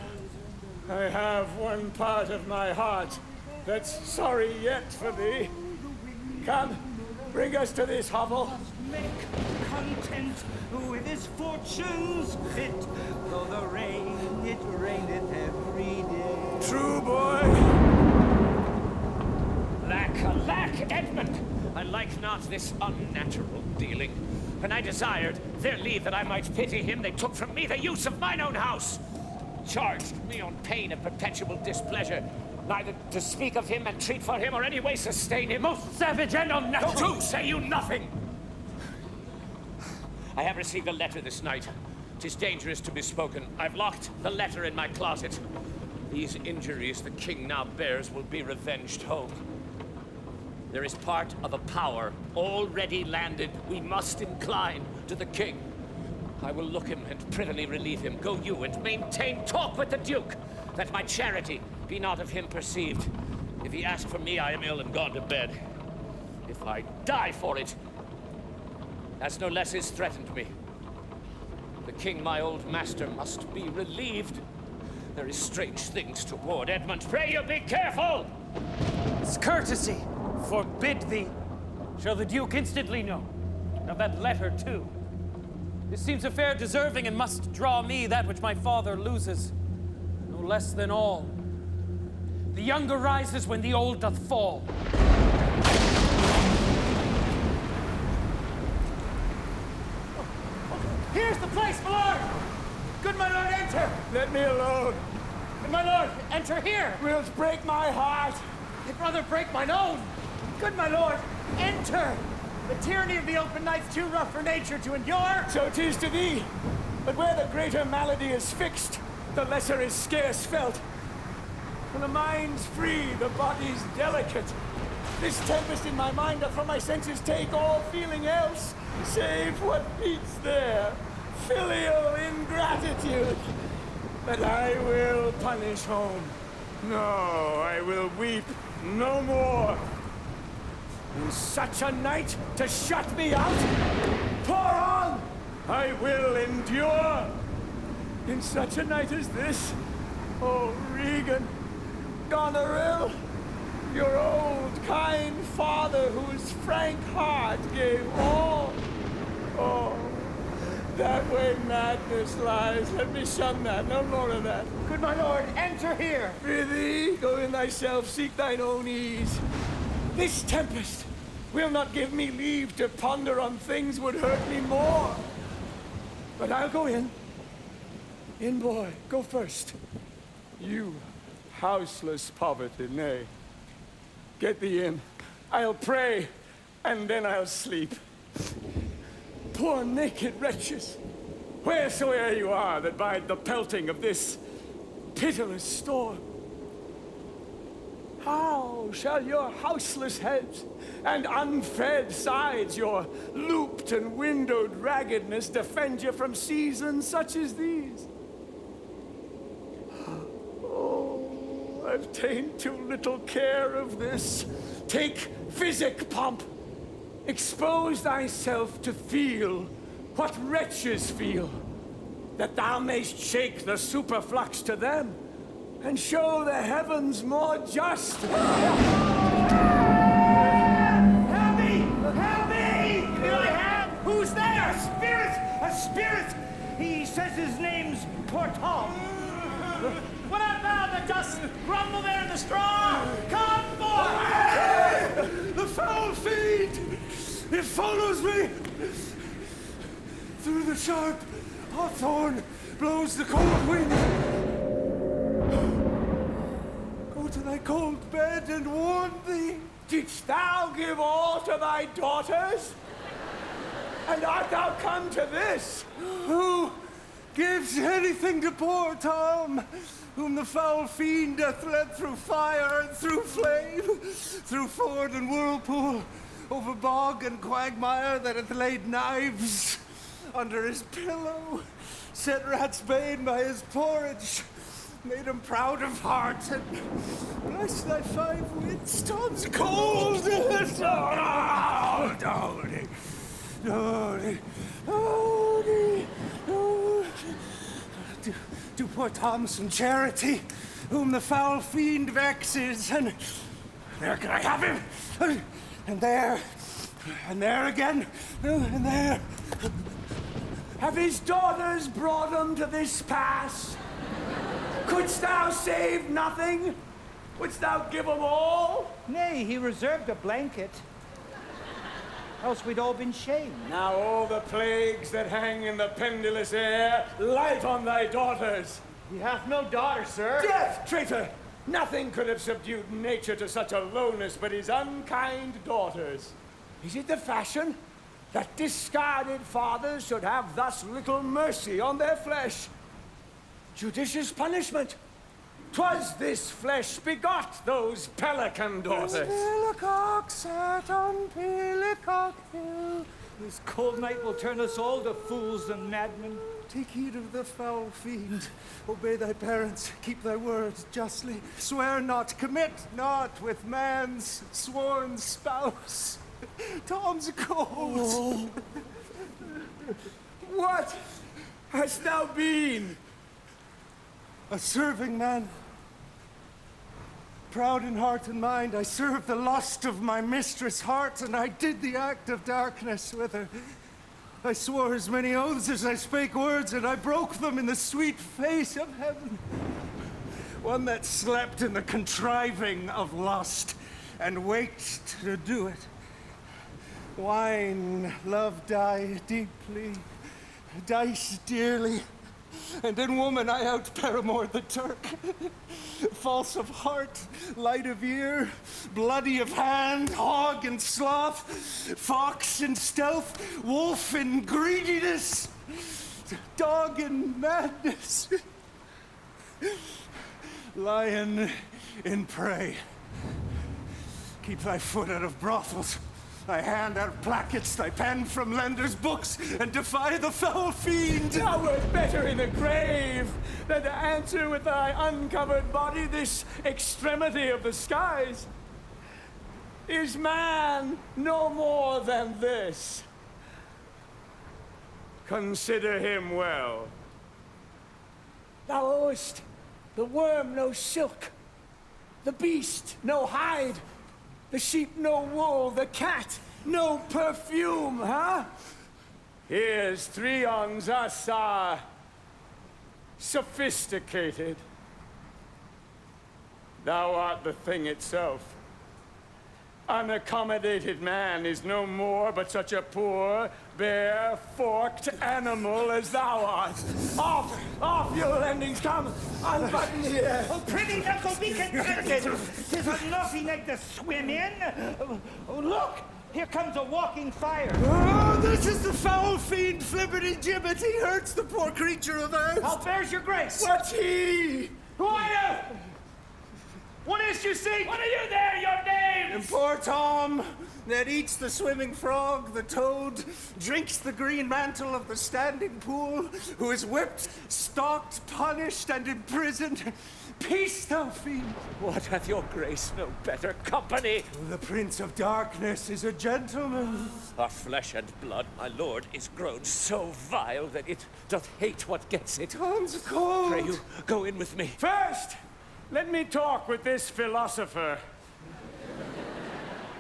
[SPEAKER 4] I have one part of my heart that's sorry yet for thee. Come, bring us to this hovel.
[SPEAKER 14] Make content with his fortunes fit, though the rain, it raineth every day.
[SPEAKER 4] True, boy.
[SPEAKER 2] Alack, Edmund! I like not this unnatural dealing. When I desired their leave that I might pity him, they took from me the use of mine own house. Charged me on pain of perpetual displeasure, neither to speak of him and treat for him or any way sustain him. Most savage and unnatural! Say you nothing! I have received a letter this night. 'Tis dangerous to be spoken. I've locked the letter in my closet. These injuries the king now bears will be revenged home. There is part of a power already landed. We must incline to the king. I will look him and privily relieve him. Go you and maintain talk with the duke, that my charity be not of him perceived. If he ask for me, I am ill and gone to bed. If I die for it, as no less is threatened me. The king, my old master, must be relieved. There is strange things toward Edmund. Pray you be careful!
[SPEAKER 3] His courtesy forbid thee. Shall the duke instantly know? Of that letter, too. This seems a fair deserving, and must draw me that which my father loses, no less than all. The younger rises when the old doth fall.
[SPEAKER 1] Here's the place, my lord! Good my lord, enter!
[SPEAKER 4] Let me alone.
[SPEAKER 1] Good my lord, enter here!
[SPEAKER 4] Wilt break my heart?
[SPEAKER 1] I'd rather break mine own! Good my lord, enter! The tyranny of the open night's too rough for nature to endure!
[SPEAKER 4] So 'tis to thee. But where the greater malady is fixed, the lesser is scarce felt. When the mind's free, the body's delicate. This tempest in my mind doth from my senses take all feeling else, save what beats there. Filial ingratitude. But I will punish home. No, I will weep no more. In such a night to shut me out? Pour on! I will endure. In such a night as this, oh, Regan, Goneril, your old kind father whose frank heart gave all. Oh, that way madness lies. Let me shun that, no more of that.
[SPEAKER 1] Good my lord, enter here!
[SPEAKER 4] Prithee, go in thyself, seek thine own ease. This tempest will not give me leave to ponder on things would hurt me more. But I'll go in. In, boy, go first. You, houseless poverty, nay. Get thee in. I'll pray, and then I'll sleep. Poor naked wretches, wheresoe'er you are that bide the pelting of this pitiless storm. How shall your houseless heads and unfed sides, your looped and windowed raggedness defend you from seasons such as these? Oh, I've ta'en too little care of this. Take physic, pomp. Expose thyself to feel what wretches feel, that thou mayst shake the superflux to them, and show the heavens more just.
[SPEAKER 14] Help me! Help me! Here I am! Who's there? A spirit! A spirit! He says his name's Poor Tom.
[SPEAKER 1] What art thou that dost grumble there in the straw? Come forth!
[SPEAKER 15] The foul fiend! It follows me! Through the sharp hawthorn blows the cold wind. Go to thy cold bed and warm thee.
[SPEAKER 4] Didst thou give all to thy daughters? And art thou come to this?
[SPEAKER 15] Who gives anything to poor Tom, whom the foul fiend hath led through fire and through flame, through ford and whirlpool, over bog and quagmire, that hath laid knives under his pillow, set rat's bane by his porridge, made him proud of heart, and bless thy 5 winds, Tom's cold. Do poor Tom some charity, whom the foul fiend vexes, and there can I have him, and there again, and there.
[SPEAKER 4] Have his daughters brought him to this pass? Couldst thou save nothing? Wouldst thou give them all?
[SPEAKER 9] Nay, he reserved a blanket. Else we'd all been shamed.
[SPEAKER 4] Now all the plagues that hang in the pendulous air light on thy daughters.
[SPEAKER 1] He hath no daughter, sir.
[SPEAKER 4] Death, traitor! Nothing could have subdued nature to such a lowness but his unkind daughters. Is it the fashion that discarded fathers should have thus little mercy on their flesh? Judicious punishment. 'Twas this flesh begot those pelican daughters.
[SPEAKER 15] Pillicock sat on Pillicock Hill.
[SPEAKER 9] This cold night will turn us all to fools and madmen.
[SPEAKER 15] Take heed of the foul fiend. Obey thy parents. Keep thy words justly. Swear not. Commit not with man's sworn spouse. Tom's cold.
[SPEAKER 4] What hast thou been?
[SPEAKER 15] A serving man. Proud in heart and mind, I served the lust of my mistress' heart, and I did the act of darkness with her. I swore as many oaths as I spake words, and I broke them in the sweet face of heaven. One that slept in the contriving of lust, and waked to do it. Wine, love die deeply, dice dearly, and in woman I out-paramour the Turk. False of heart, light of ear, bloody of hand, hog in sloth, fox in stealth, wolf in greediness, dog in madness, lion in prey. Keep thy foot out of brothels, thy hand out of plackets, thy pen from lenders' books, and defy the foul fiend.
[SPEAKER 4] Thou wert better in the grave than to answer with thy uncovered body this extremity of the skies. Is man no more than this? Consider him well. Thou owest the worm no silk, the beast no hide, the sheep no wool, the cat no perfume, huh? Here's three ons us are sophisticated. Thou art the thing itself. unaccommodated man is no more but such a poor, bare, forked animal as thou art. Off, you lendings, come, unbutton here.
[SPEAKER 14] Oh, pretty knuckle, be contented. 'Tis a lovely night to swim in. Oh, look, here comes a walking fire.
[SPEAKER 15] Oh, this is the foul fiend Flippity Gibbet. He hurts the poor creature of earth.
[SPEAKER 1] How fares your grace?
[SPEAKER 15] What's he?
[SPEAKER 1] Who are you? What is you seek?
[SPEAKER 2] What are you there? Your name?
[SPEAKER 15] And poor Tom, that eats the swimming frog, the toad, drinks the green mantle of the standing pool, who is whipped, stalked, punished, and imprisoned. Peace, thou fiend!
[SPEAKER 2] What hath your grace no better company?
[SPEAKER 15] The Prince of Darkness is a gentleman.
[SPEAKER 2] Our flesh and blood, my lord, is grown so vile that it doth hate what gets it.
[SPEAKER 15] Tom's cold.
[SPEAKER 2] Pray you, go in with me.
[SPEAKER 4] First, let me talk with this philosopher.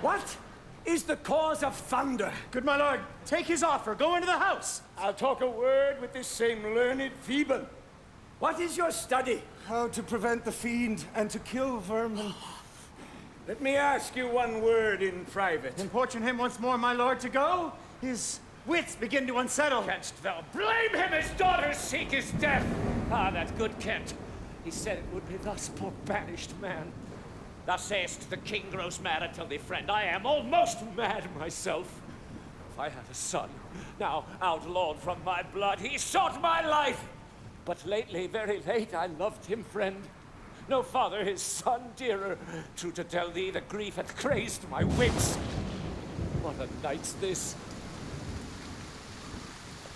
[SPEAKER 4] What is the cause of thunder?
[SPEAKER 1] Good my lord, take his offer. Go into the house.
[SPEAKER 4] I'll talk a word with this same learned Theban. What is your study?
[SPEAKER 15] How to prevent the fiend and to kill vermin.
[SPEAKER 4] Let me ask you one word in private.
[SPEAKER 1] Importune him once more, my lord, to go. His wits begin to unsettle.
[SPEAKER 2] Canst thou blame him? His daughters seek his death. Ah, that good Kent. He said it would be thus, poor banished man. Thou sayest the king grows mad. I tell thee, friend, I am almost mad myself. If I had a son, now outlawed from my blood, he sought my life. But lately, very late, I loved him, friend. No father, his son dearer. True to tell thee, the grief hath crazed my wits. What a night's this.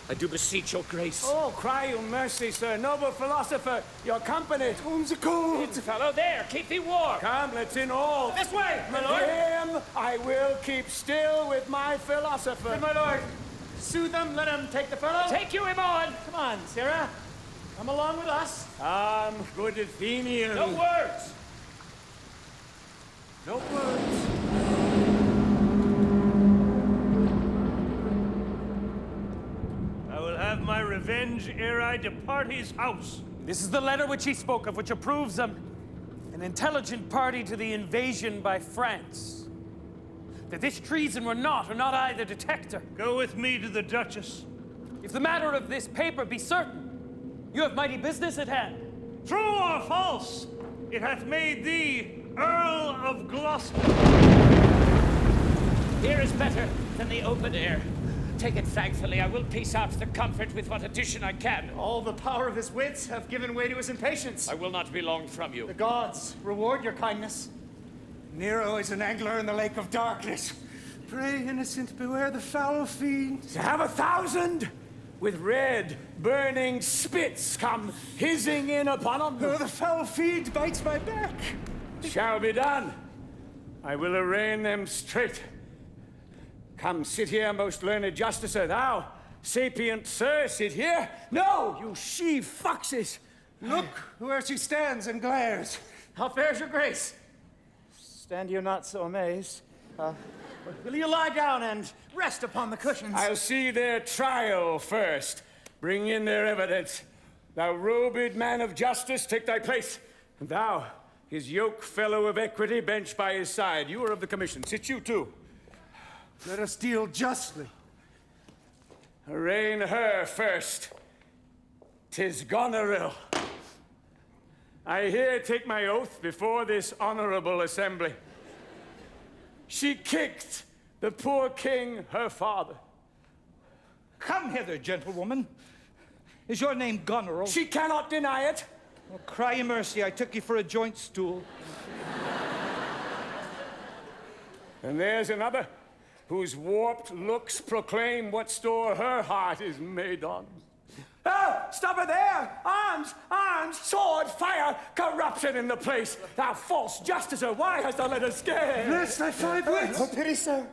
[SPEAKER 2] I do beseech your grace.
[SPEAKER 4] Oh, cry you mercy, sir. Noble philosopher, your company.
[SPEAKER 15] Tom's a cold.
[SPEAKER 2] It's a fellow there. Keep thee warm.
[SPEAKER 4] Come, let's in all.
[SPEAKER 1] This way, my lord.
[SPEAKER 4] Him I will keep still with my philosopher.
[SPEAKER 1] Good my lord, soothe them. Let him take the fellow.
[SPEAKER 2] Take you him on.
[SPEAKER 1] Come on, Sarah. Come along with us.
[SPEAKER 4] Good Athenian.
[SPEAKER 2] No words.
[SPEAKER 4] No words.
[SPEAKER 13] I will have my revenge ere I depart his house.
[SPEAKER 3] This is the letter which he spoke of, which approves them an intelligent party to the invasion by France. That this treason were not, or not I, the detector.
[SPEAKER 13] Go with me to the Duchess.
[SPEAKER 3] If the matter of this paper be certain, you have mighty business at hand.
[SPEAKER 13] True or false, it hath made thee Earl of Gloucester.
[SPEAKER 2] Here is better than the open air. Take it thankfully. I will piece out the comfort with what addition I can.
[SPEAKER 1] All the power of his wits have given way to his impatience.
[SPEAKER 2] I will not be long from you.
[SPEAKER 1] The gods reward your kindness.
[SPEAKER 15] Nero is an angler in the lake of darkness. Pray, innocent, beware the foul fiend.
[SPEAKER 4] To have 1,000 with red, burning spits come hissing in upon them.
[SPEAKER 15] Oh, the foul fiend bites my back.
[SPEAKER 4] Shall be done. I will arraign them straight. Come, sit here, most learned justicer. Thou, sapient sir, sit here. No, you she-foxes.
[SPEAKER 15] Look where she stands and glares.
[SPEAKER 1] How fares your grace? Stand you not so amazed. Will you lie down and rest upon the cushions?
[SPEAKER 4] I'll see their trial first. Bring in their evidence. Thou robed man of justice, take thy place. And thou, his yoke fellow of equity, bench by his side. You are of the commission. Sit you too.
[SPEAKER 15] Let us deal justly.
[SPEAKER 4] Arraign her first. 'Tis Goneril. I here take my oath before this honorable assembly. She kicked the poor king, her father.
[SPEAKER 9] Come hither, gentlewoman. Is your name Goneril?
[SPEAKER 4] She cannot deny it.
[SPEAKER 9] Oh, cry mercy, I took you for a joint stool.
[SPEAKER 4] And there's another whose warped looks proclaim what store her heart is made on. Oh, stop it there! Arms! Arms! Sword! Fire! Corruption in the place! Thou false justicer, why hast thou let us escape?
[SPEAKER 15] Bless thy 5 wits!
[SPEAKER 1] Oh, pity, sir.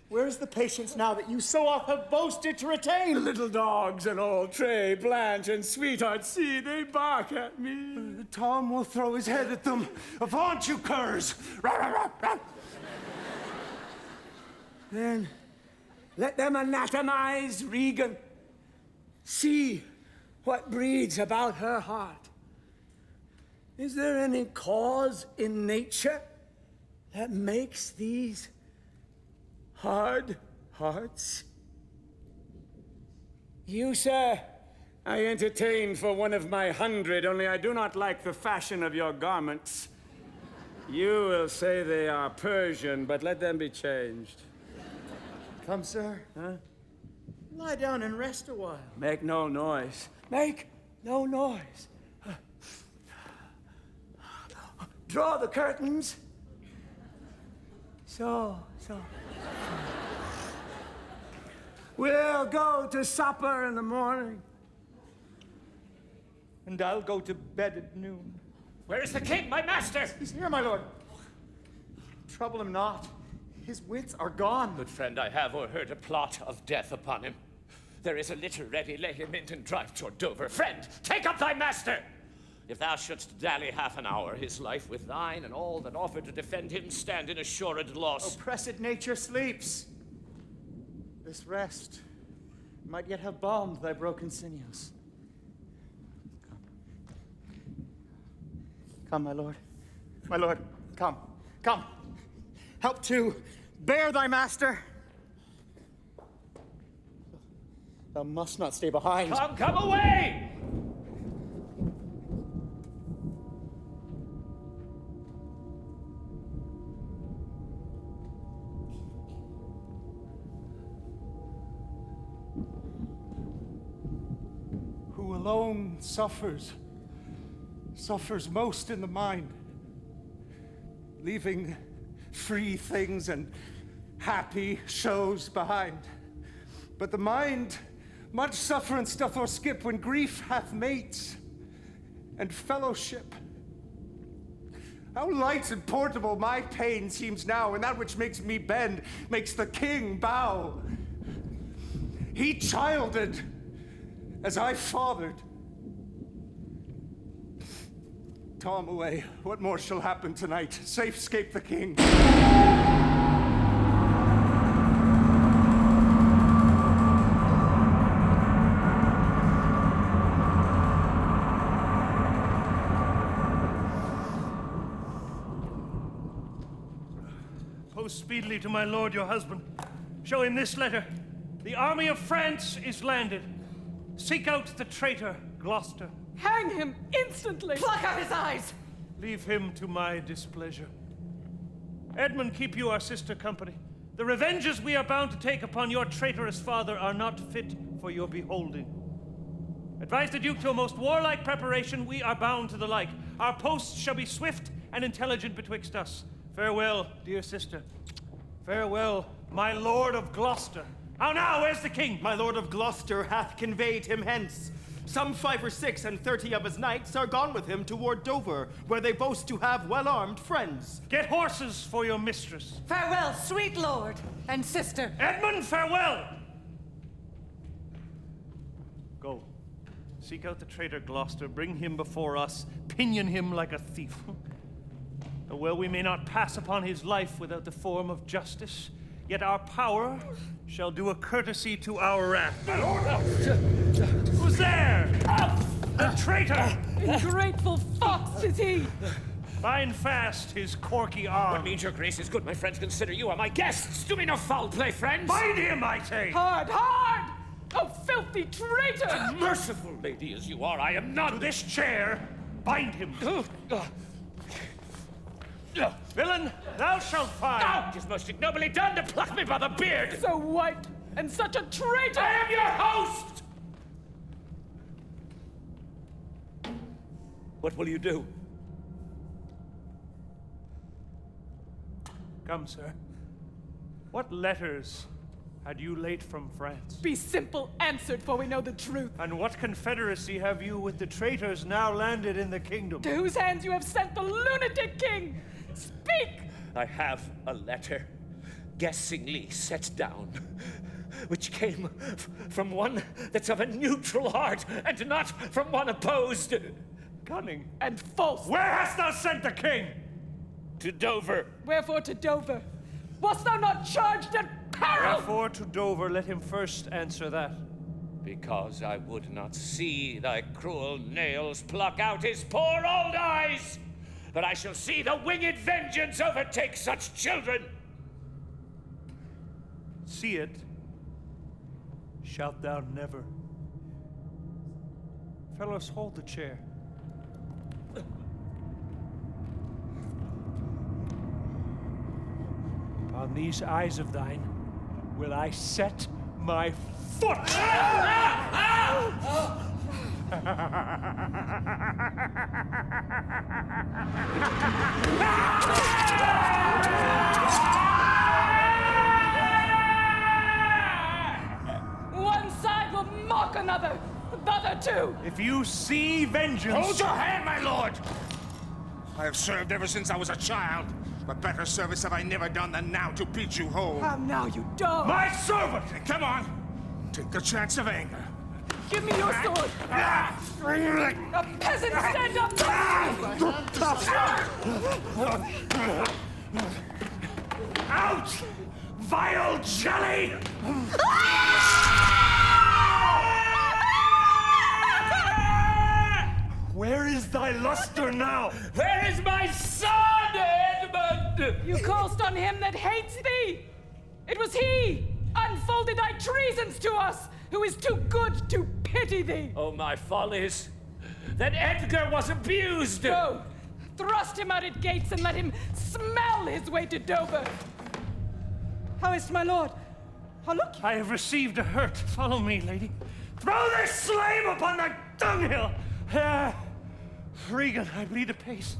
[SPEAKER 1] Where is the patience now that you so oft have boasted to retain?
[SPEAKER 4] The little dogs and all, Tray, Blanche, and Sweetheart, see, they bark at me.
[SPEAKER 15] Tom will throw his head at them. Avaunt, you curs!
[SPEAKER 4] Then let them anatomize Regan. See what breeds about her heart. Is there any cause in nature that makes these hard hearts? You, sir, I entertain for one of my 100, only I do not like the fashion of your garments. You will say they are Persian, but let them be changed.
[SPEAKER 1] Come, sir.
[SPEAKER 4] Huh?
[SPEAKER 1] Lie down and rest a while.
[SPEAKER 4] Make no noise. Make no noise. Draw the curtains. So. We'll go to supper in the morning.
[SPEAKER 9] And I'll go to bed at noon.
[SPEAKER 2] Where is the king, my master?
[SPEAKER 1] He's here, my lord. Trouble him not. His wits are gone.
[SPEAKER 2] Good friend, I have o'erheard a plot of death upon him. There is a litter ready, lay him in and drive toward Dover. Friend, take up thy master! If thou shouldst dally half an hour, his life with thine, and all that offer to defend him stand in assured loss.
[SPEAKER 1] Oppressed nature sleeps. This rest might yet have balmed thy broken sinews. Come, my lord. My lord, come. Help to bear thy master. Thou must not stay behind.
[SPEAKER 2] Come away!
[SPEAKER 15] Who alone suffers most in the mind, leaving free things and happy shows behind. But the mind much sufferance doth o'erskip when grief hath mates and fellowship. How light and portable my pain seems now, and that which makes me bend makes the king bow. He childed as I fathered. Tom away, what more shall happen tonight? Safe 'scape the king.
[SPEAKER 13] Post speedily to my lord your husband. Show him this letter. The army of France is landed. Seek out the traitor, Gloucester.
[SPEAKER 5] Hang him instantly! Pluck out his eyes!
[SPEAKER 13] Leave him to my displeasure. Edmund, keep you our sister company. The revenges we are bound to take upon your traitorous father are not fit for your beholding. Advise the Duke to a most warlike preparation, we are bound to the like. Our posts shall be swift and intelligent betwixt us. Farewell, dear sister. Farewell, my lord of Gloucester. How now, where's the king?
[SPEAKER 8] My lord of Gloucester hath conveyed him hence. Some 5 or 6 and 30 of his knights are gone with him toward Dover, where they boast to have well-armed friends.
[SPEAKER 13] Get horses for your mistress.
[SPEAKER 5] Farewell, sweet lord and sister.
[SPEAKER 13] Edmund, farewell! Go. Seek out the traitor Gloucester, bring him before us, pinion him like a thief. Though well we may not pass upon his life without the form of justice, yet our power shall do a courtesy to our wrath. My lord! Who's there? The traitor!
[SPEAKER 5] Ungrateful fox is he!
[SPEAKER 13] Bind fast his corky arm.
[SPEAKER 2] What means your grace is good, my friends. Consider you are my guests. Do me no foul play, friends.
[SPEAKER 13] Bind him, I say!
[SPEAKER 5] Hard! Oh, filthy traitor!
[SPEAKER 2] Merciful lady as you are, I am not.
[SPEAKER 13] To this chair, bind him. Villain, thou shalt find.
[SPEAKER 2] It is most ignobly done to pluck me by the beard.
[SPEAKER 5] So white and such a traitor!
[SPEAKER 2] I am your host! What will you do?
[SPEAKER 13] Come, sir. What letters had you late from France?
[SPEAKER 5] Be simple answered, for we know the truth.
[SPEAKER 13] And what confederacy have you with the traitors now landed in the kingdom?
[SPEAKER 5] To whose hands you have sent the lunatic king? Speak!
[SPEAKER 2] I have a letter, guessingly set down, which came from one that's of a neutral heart, and not from one opposed.
[SPEAKER 13] Cunning.
[SPEAKER 5] And false.
[SPEAKER 13] Where hast thou sent the king?
[SPEAKER 2] To Dover.
[SPEAKER 5] Wherefore to Dover? Wast thou not charged at peril?
[SPEAKER 13] Wherefore to Dover? Let him first answer that.
[SPEAKER 2] Because I would not see thy cruel nails pluck out his poor old eyes. but I shall see the winged vengeance overtake such children.
[SPEAKER 13] See it, shalt thou never. Fellows, hold the chair. On these eyes of thine will I set my foot.
[SPEAKER 5] One side will mock another, the other too.
[SPEAKER 13] If you see vengeance...
[SPEAKER 16] Hold your hand, my lord! I have served ever since I was a child. But better service have I never done than now to beat you whole.
[SPEAKER 5] Now you don't.
[SPEAKER 16] My servant! Come on! Take the chance of anger.
[SPEAKER 5] Give me your sword. A peasant, stand up!
[SPEAKER 13] Out! Vile jelly! Where is thy luster now?
[SPEAKER 2] Where is my son, Edmund?
[SPEAKER 5] You called on him that hates thee. It was he unfolded thy treasons to us, who is too good to pity thee.
[SPEAKER 2] Oh, my follies. That Edgar was abused.
[SPEAKER 5] Go, thrust him out at gates and let him smell his way to Dover. How is my lord? How look?
[SPEAKER 13] I have received a hurt. Follow me, lady. Throw this slave upon the dunghill! Regan, I bleed apace.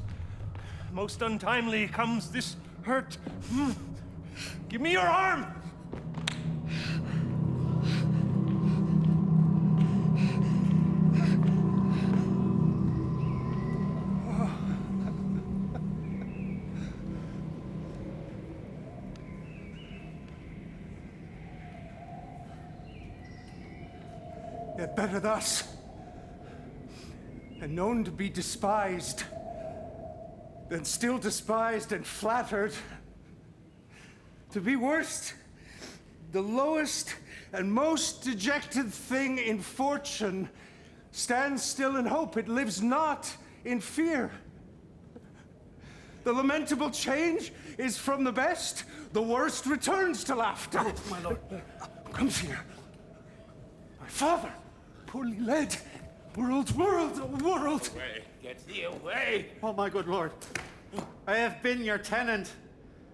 [SPEAKER 13] Most untimely comes this hurt. Give me your arm!
[SPEAKER 15] Yet better thus, and known to be despised, than still despised and flattered. To be worst, the lowest and most dejected thing in fortune, stands still in hope. It lives not in fear. The lamentable change is from the best, the worst returns to laughter.
[SPEAKER 16] Oh, my lord.
[SPEAKER 15] Comes here. My father, poorly led. World.
[SPEAKER 2] Away, get thee away.
[SPEAKER 1] Oh, my good lord. I have been your tenant,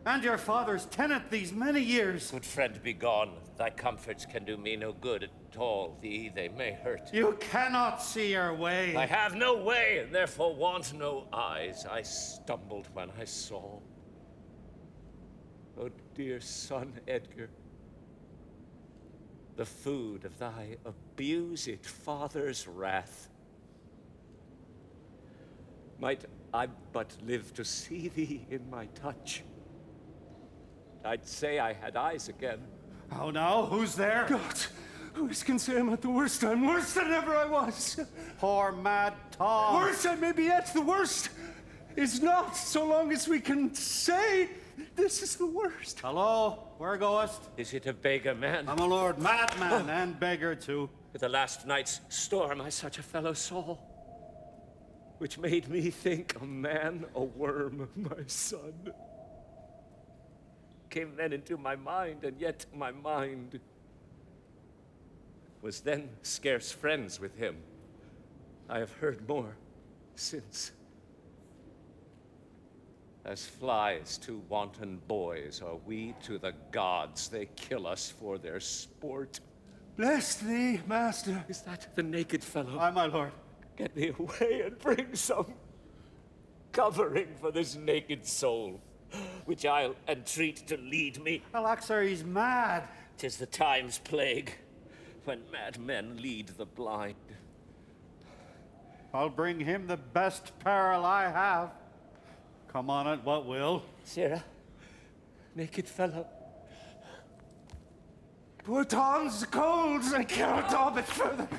[SPEAKER 1] and your father's tenant these many years.
[SPEAKER 2] Good friend, be gone. Thy comforts can do me no good at all. Thee they may hurt.
[SPEAKER 1] You cannot see your way.
[SPEAKER 2] I have no way, and therefore want no eyes. I stumbled when I saw. Oh, dear son Edgar, the food of thy abused father's wrath. Might I but live to see thee in my touch, I'd say I had eyes again.
[SPEAKER 1] Oh, no, who's there?
[SPEAKER 15] God, who can say I'm at the worst time? Worse than ever I was.
[SPEAKER 1] Poor mad Tom.
[SPEAKER 15] Worse I may be yet. The worst is not, so long as we can say this is the worst.
[SPEAKER 1] Hello, where goest?
[SPEAKER 2] Is it a beggar man?
[SPEAKER 1] I'm a lord madman and beggar too.
[SPEAKER 2] With the last night's storm I such a fellow saw, which made me think a man a worm, my son. Came then into my mind, and yet my mind was then scarce friends with him. I have heard more since. As flies to wanton boys are we to the gods. They kill us for their sport.
[SPEAKER 15] Bless thee, master.
[SPEAKER 2] Is that the naked fellow?
[SPEAKER 1] Aye, my lord.
[SPEAKER 2] Get me away and bring some covering for this naked soul, which I'll entreat to lead me.
[SPEAKER 1] Alack, sir, he's mad.
[SPEAKER 2] 'Tis the time's plague, when mad men lead the blind.
[SPEAKER 1] I'll bring him the best apparel I have. Come on it, what will.
[SPEAKER 2] Sirrah, naked fellow.
[SPEAKER 15] Poor Tom's cold. I cannot daub it further.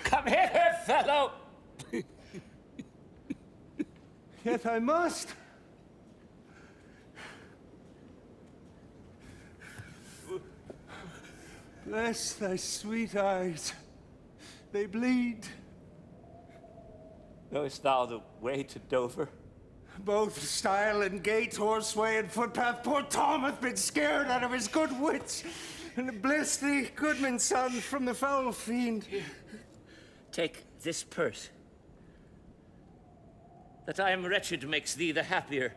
[SPEAKER 2] Come hither, fellow.
[SPEAKER 15] Yet I must. Bless thy sweet eyes. They bleed.
[SPEAKER 2] Knowest thou the way to Dover?
[SPEAKER 15] Both stile and gate, horseway and footpath, poor Tom hath been scared out of his good wits. And bless thee, goodman son, from the foul fiend.
[SPEAKER 2] Take this purse. That I am wretched makes thee the happier.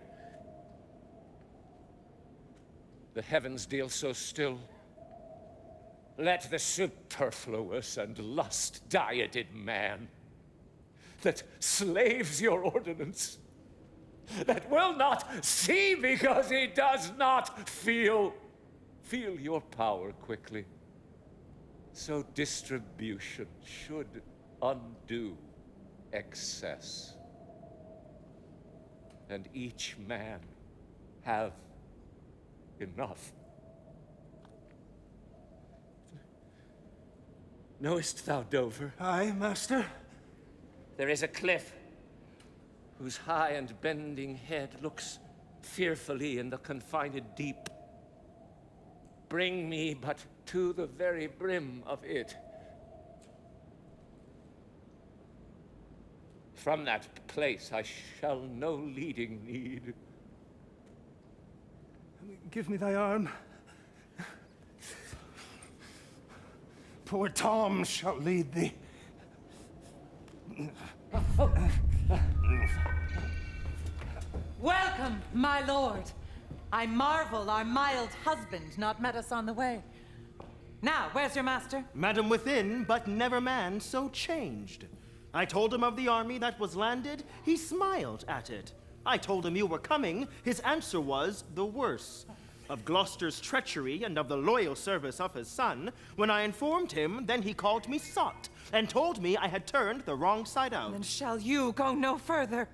[SPEAKER 2] The heavens deal so still. Let the superfluous and lust-dieted man that slaves your ordinance, that will not see because he does not feel your power quickly. So distribution should undo excess, and each man have enough. Knowest thou, Dover?
[SPEAKER 15] Aye, master.
[SPEAKER 2] There is a cliff whose high and bending head looks fearfully in the confined deep. Bring me but to the very brim of it. From that place I shall no leading need.
[SPEAKER 15] Give me thy arm. Poor Tom shall lead thee.
[SPEAKER 5] Welcome, my lord. I marvel our mild husband not met us on the way. Now, where's your master?
[SPEAKER 8] Madam within, but never man so changed. I told him of the army that was landed, he smiled at it. I told him you were coming, his answer was the worse. Of Gloucester's treachery and of the loyal service of his son, when I informed him, then he called me sot, and told me I had turned the wrong side out.
[SPEAKER 5] Then shall you go no further.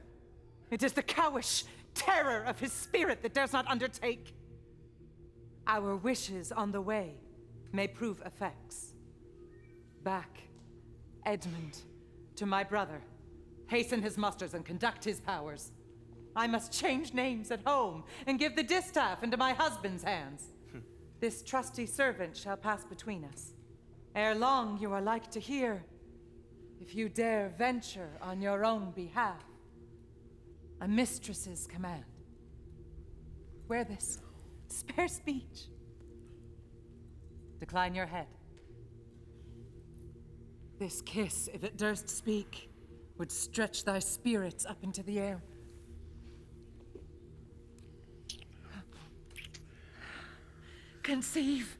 [SPEAKER 5] It is the cowish terror of his spirit that dares not undertake. Our wishes on the way may prove effects. Back, Edmund, to my brother. Hasten his musters and conduct his powers. I must change names at home and give the distaff into my husband's hands. This trusty servant shall pass between us. Ere long you are like to hear, if you dare venture on your own behalf, a mistress's command. Wear this. Spare speech. Decline your head. This kiss, if it durst speak, would stretch thy spirits up into the air. Conceive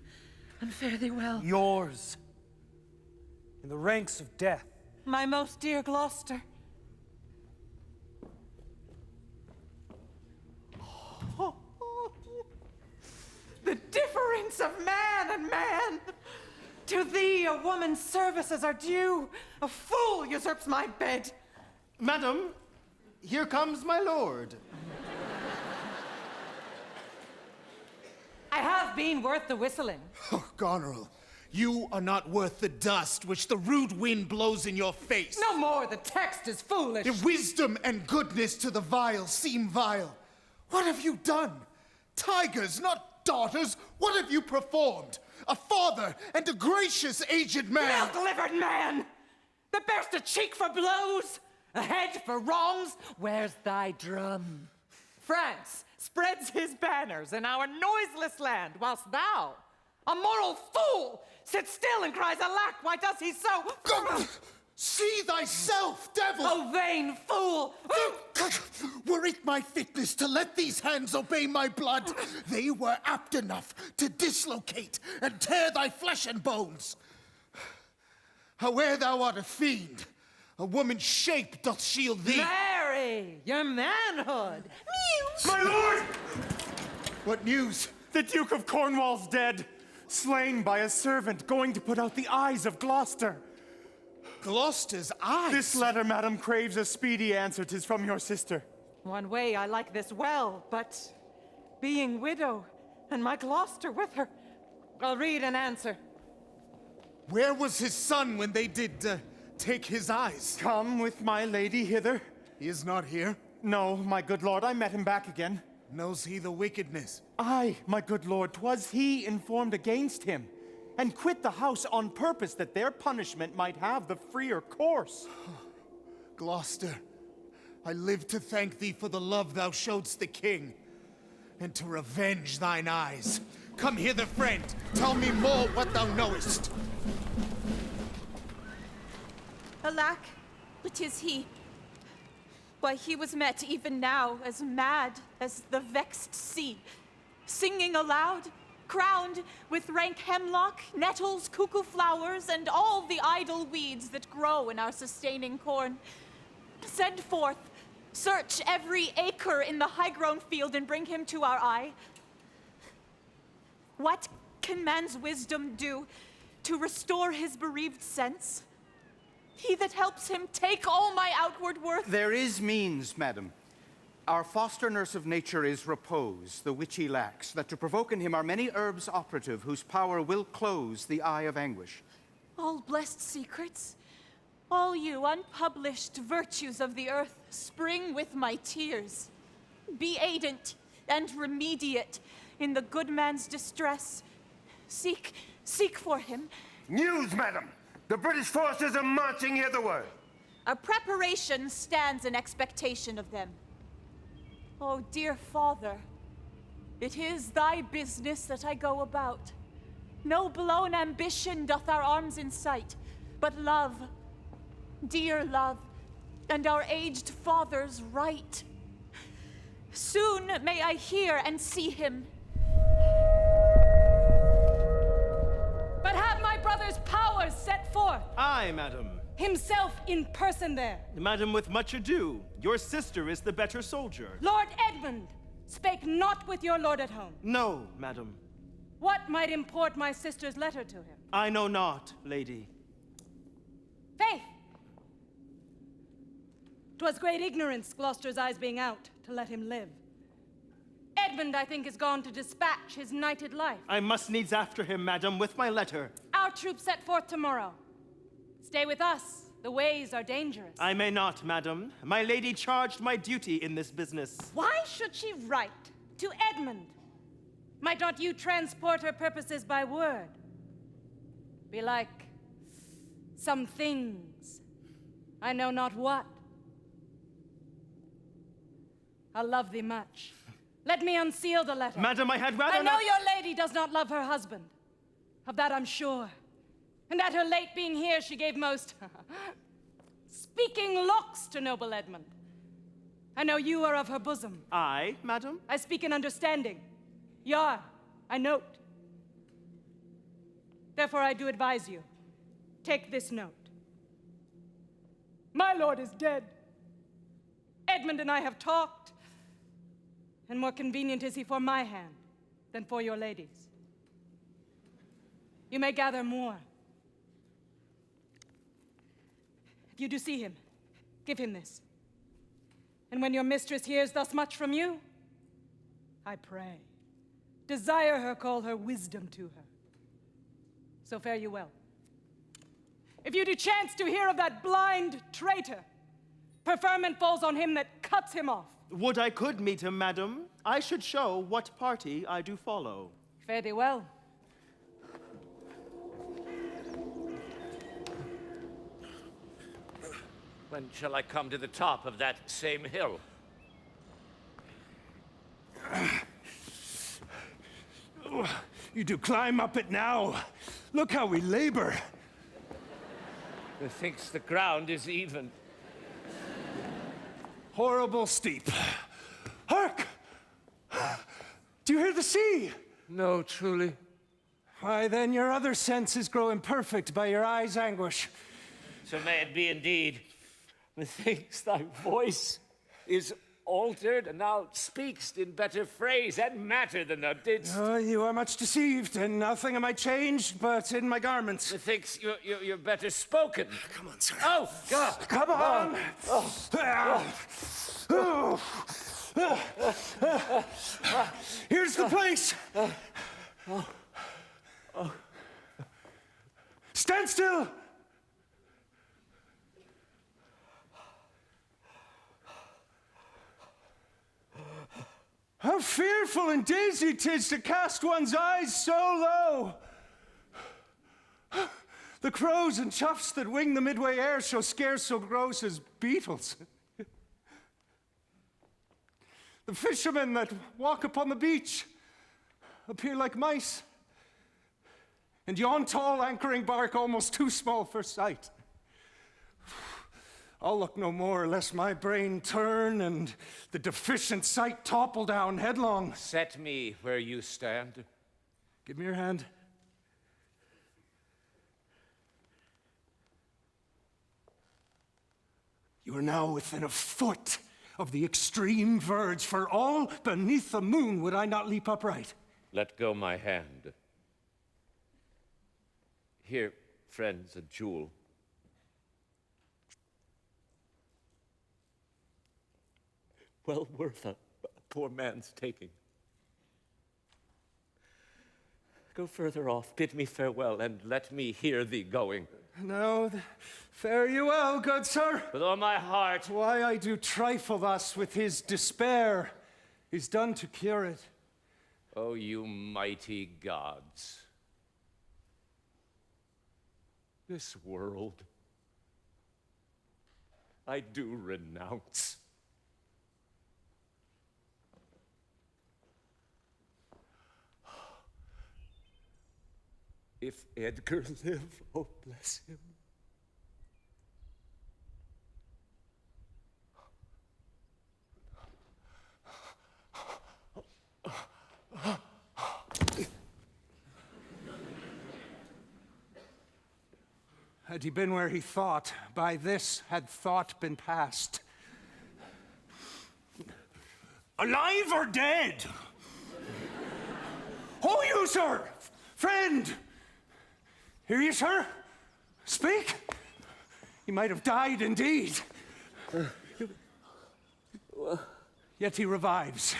[SPEAKER 5] and fare thee well.
[SPEAKER 15] Yours. In the ranks of death.
[SPEAKER 5] My most dear Gloucester. The difference of man and man! To thee a woman's services are due. A fool usurps my bed.
[SPEAKER 8] Madam, here comes my lord.
[SPEAKER 5] I have been worth the whistling.
[SPEAKER 10] Oh, Goneril, you are not worth the dust which the rude wind blows in your face.
[SPEAKER 5] No more, the text is foolish.
[SPEAKER 10] If wisdom and goodness to the vile seem vile, what have you done? Tigers, not daughters, what have you performed? A father and a gracious aged man.
[SPEAKER 5] Milk-livered man! That bearst a cheek for blows, a head for wrongs. Where's thy drum? France spreads his banners in our noiseless land, whilst thou, a moral fool, sits still and cries, alack, why does he so?
[SPEAKER 10] See thyself, devil!
[SPEAKER 5] O vain fool!
[SPEAKER 10] Were it my fitness to let these hands obey my blood, they were apt enough to dislocate and tear thy flesh and bones. Howe'er thou art a fiend, a woman's shape doth shield thee.
[SPEAKER 5] Marry your manhood.
[SPEAKER 11] My lord!
[SPEAKER 10] What news?
[SPEAKER 11] The Duke of Cornwall's dead, slain by a servant going to put out the eyes of Gloucester.
[SPEAKER 10] Gloucester's eyes?
[SPEAKER 11] This letter, madam, craves a speedy answer. 'Tis from your sister.
[SPEAKER 5] One way I like this well, but being widow and my Gloucester with her, I'll read and answer.
[SPEAKER 10] Where was his son when they did take his eyes?
[SPEAKER 11] Come with my lady hither.
[SPEAKER 10] He is not here?
[SPEAKER 11] No, my good lord, I met him back again.
[SPEAKER 10] Knows he the wickedness?
[SPEAKER 11] Aye, my good lord, 'twas he informed against him, and quit the house on purpose that their punishment might have the freer course.
[SPEAKER 10] Gloucester, I live to thank thee for the love thou showedst the king, and to revenge thine eyes. Come hither, friend. Tell me more what thou knowest.
[SPEAKER 7] Alack, it is he. Why, he was met even now as mad as the vexed sea, singing aloud, crowned with rank hemlock, nettles, cuckoo flowers, and all the idle weeds that grow in our sustaining corn. Send forth, search every acre in the high-grown field, and bring him to our eye. What can man's wisdom do to restore his bereaved sense? He that helps him take all my outward worth.
[SPEAKER 17] There is means, madam. Our foster nurse of nature is repose, the which he lacks, that to provoke in him are many herbs operative, whose power will close the eye of anguish.
[SPEAKER 7] All blessed secrets, all you unpublished virtues of the earth, spring with my tears. Be aidant and remediate in the good man's distress. Seek for him.
[SPEAKER 18] News, madam! The British forces are marching hitherward.
[SPEAKER 7] Our preparation stands in expectation of them. Oh, dear father, it is thy business that I go about. No blown ambition doth our arms incite, but love, dear love, and our aged father's right. Soon may I hear and see him.
[SPEAKER 19] But have my brother's powers set forth.
[SPEAKER 8] Aye, madam.
[SPEAKER 19] Himself in person there.
[SPEAKER 8] Madam, with much ado, your sister is the better soldier.
[SPEAKER 19] Lord Edmund, spake not with your lord at home.
[SPEAKER 8] No, madam.
[SPEAKER 19] What might import my sister's letter to him?
[SPEAKER 8] I know not, lady.
[SPEAKER 19] Faith! 'Twas great ignorance, Gloucester's eyes being out, to let him live. Edmund, I think, is gone to dispatch his knighted life.
[SPEAKER 8] I must needs after him, madam, with my letter.
[SPEAKER 19] Our troops set forth tomorrow. Stay with us. The ways are dangerous.
[SPEAKER 8] I may not, madam. My lady charged my duty in this business.
[SPEAKER 19] Why should she write to Edmund? Might not you transport her purposes by word? Be like some things, I know not what. I love thee much. Let me unseal the letter.
[SPEAKER 8] Madam, I had rather
[SPEAKER 19] I know
[SPEAKER 8] not...
[SPEAKER 19] your lady does not love her husband. Of that I'm sure. And at her late being here, she gave most speaking looks to noble Edmund. I know you are of her bosom.
[SPEAKER 8] I, madam?
[SPEAKER 19] I speak in understanding. Yar, I note. Therefore I do advise you, take this note. My lord is dead. Edmund and I have talked, and more convenient is he for my hand than for your lady's. You may gather more. If you do see him, give him this. And when your mistress hears thus much from you, I pray, desire her, call her wisdom to her. So fare you well. If you do chance to hear of that blind traitor, preferment falls on him that cuts him off.
[SPEAKER 8] Would I could meet him, madam. I should show what party I do follow.
[SPEAKER 19] Fare thee well.
[SPEAKER 2] When shall I come to the top of that same hill?
[SPEAKER 15] You do climb up it now. Look how we labor.
[SPEAKER 2] Methinks the ground is even.
[SPEAKER 15] Horrible steep. Hark! Do you hear the sea?
[SPEAKER 2] No, truly.
[SPEAKER 15] Why, then your other senses grow imperfect by your eyes' anguish.
[SPEAKER 2] So may it be indeed. Methinks thy voice is altered, and thou speakst in better phrase and matter than thou didst.
[SPEAKER 15] Oh, you are much deceived, and nothing am I changed but in my garments.
[SPEAKER 2] Methinks you're better spoken.
[SPEAKER 15] Come on, sir.
[SPEAKER 2] Oh, God!
[SPEAKER 15] Come on! Here's the place! Stand still! How fearful and daisy 'tis to cast one's eyes so low! The crows and choughs that wing the midway air show scarce so gross as beetles. The fishermen that walk upon the beach appear like mice. And yon tall anchoring bark almost too small for sight. I'll look no more lest my brain turn and the deficient sight topple down headlong.
[SPEAKER 2] Set me where you stand.
[SPEAKER 15] Give me your hand. You are now within a foot of the extreme verge. For all beneath the moon would I not leap upright.
[SPEAKER 2] Let go my hand. Here, friends, a jewel. Well worth a poor man's taking. Go further off, bid me farewell, and let me hear thee going.
[SPEAKER 15] No, fare you well, good sir.
[SPEAKER 2] With all my heart.
[SPEAKER 15] Why I do trifle thus with his despair is done to cure it.
[SPEAKER 2] Oh, you mighty gods. This world I do renounce. If Edgar live, oh bless him.
[SPEAKER 15] Had he been where he thought, by this had thought been past. Alive or dead? Who you, sir? Friend! Hear you, sir? Speak? He might have died indeed. Yet he revives.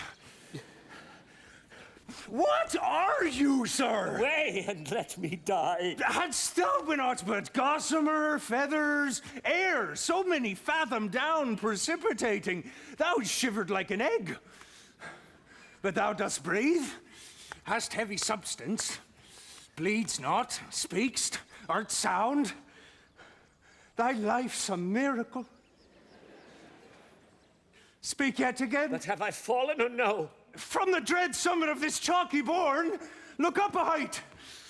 [SPEAKER 15] What are you, sir?
[SPEAKER 2] Away and let me die.
[SPEAKER 15] Hadst thou been aught but gossamer, feathers, air, so many fathom down precipitating, thou shivered like an egg. But thou dost breathe, hast heavy substance, bleeds not, speak'st, art sound. Thy life's a miracle. Speak yet again.
[SPEAKER 2] But have I fallen or no?
[SPEAKER 15] From the dread summit of this chalky bourne, look up a height.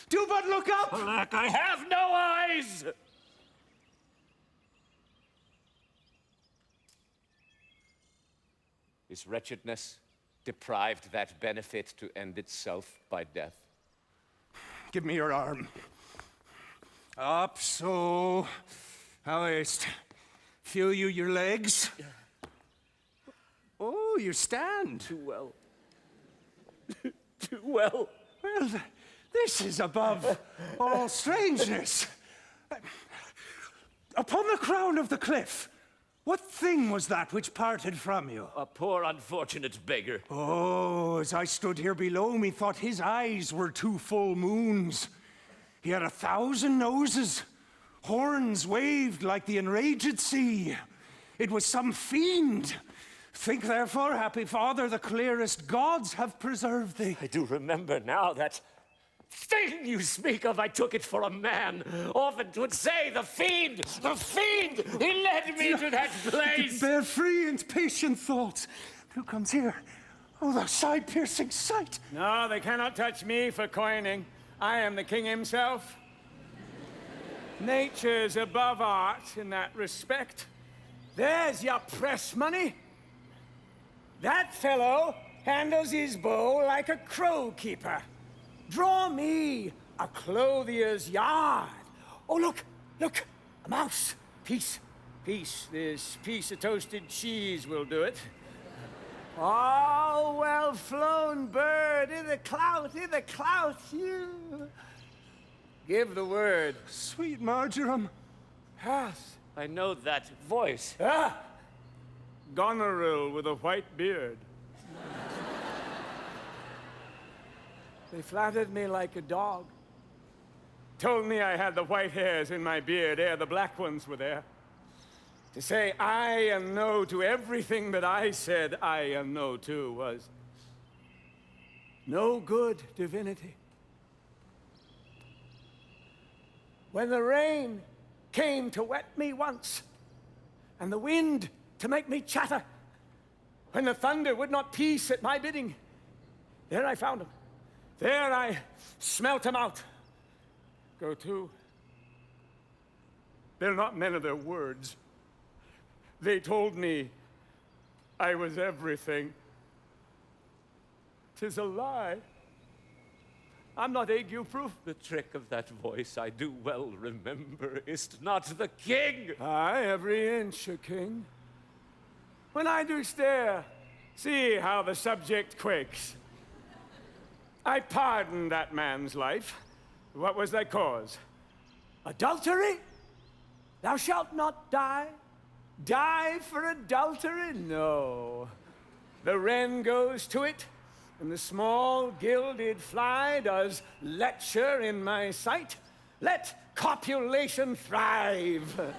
[SPEAKER 15] Do but look up.
[SPEAKER 2] Alack, I have no eyes. Is wretchedness deprived that benefit to end itself by death?
[SPEAKER 15] Give me your arm. Up, so. How ist? Feel you your legs? Oh, you stand.
[SPEAKER 2] Too well. Too well.
[SPEAKER 15] Well, this is above all strangeness. Upon the crown of the cliff, what thing was that which parted from you?
[SPEAKER 2] A poor unfortunate beggar.
[SPEAKER 15] Oh, as I stood here below, methought his eyes were two full moons. He had 1,000 noses. Horns waved like the enraged sea. It was some fiend. Think therefore, happy father, the clearest gods have preserved thee.
[SPEAKER 2] I do remember now that thing you speak of. I took it for a man. Often 'twould say, the fiend, he led me to that place.
[SPEAKER 15] Bear free and patient thoughts. Who comes here? Oh, thou side-piercing sight.
[SPEAKER 4] No, they cannot touch me for coining. I am the king himself. Nature's above art in that respect. There's your press money. That fellow handles his bow like a crow keeper. Draw me a clothier's yard. Oh, look, a mouse. Peace. This piece of toasted cheese will do it. Oh, well flown bird, in the clout, you. Give the word.
[SPEAKER 15] Sweet marjoram.
[SPEAKER 4] Yes.
[SPEAKER 2] I know that voice.
[SPEAKER 4] Ah! Goneril with a white beard. They flattered me like a dog. Told me I had the white hairs in my beard ere the black ones were there. To say I am no to everything that I said I am no to was no good divinity. When the rain came to wet me once, and the wind to make me chatter, when the thunder would not peace at my bidding. There I found him. There I smelt him out. Go to. They're not men of their words. They told me I was everything. 'Tis a lie. I'm not ague-proof.
[SPEAKER 2] The trick of that voice I do well remember. Is't not the king?
[SPEAKER 4] Aye, every inch a king. When I do stare, see how the subject quakes. I pardon that man's life. What was thy cause? Adultery? Thou shalt not die? Die for adultery? No. The wren goes to it, and the small gilded fly does lecture in my sight. Let copulation thrive.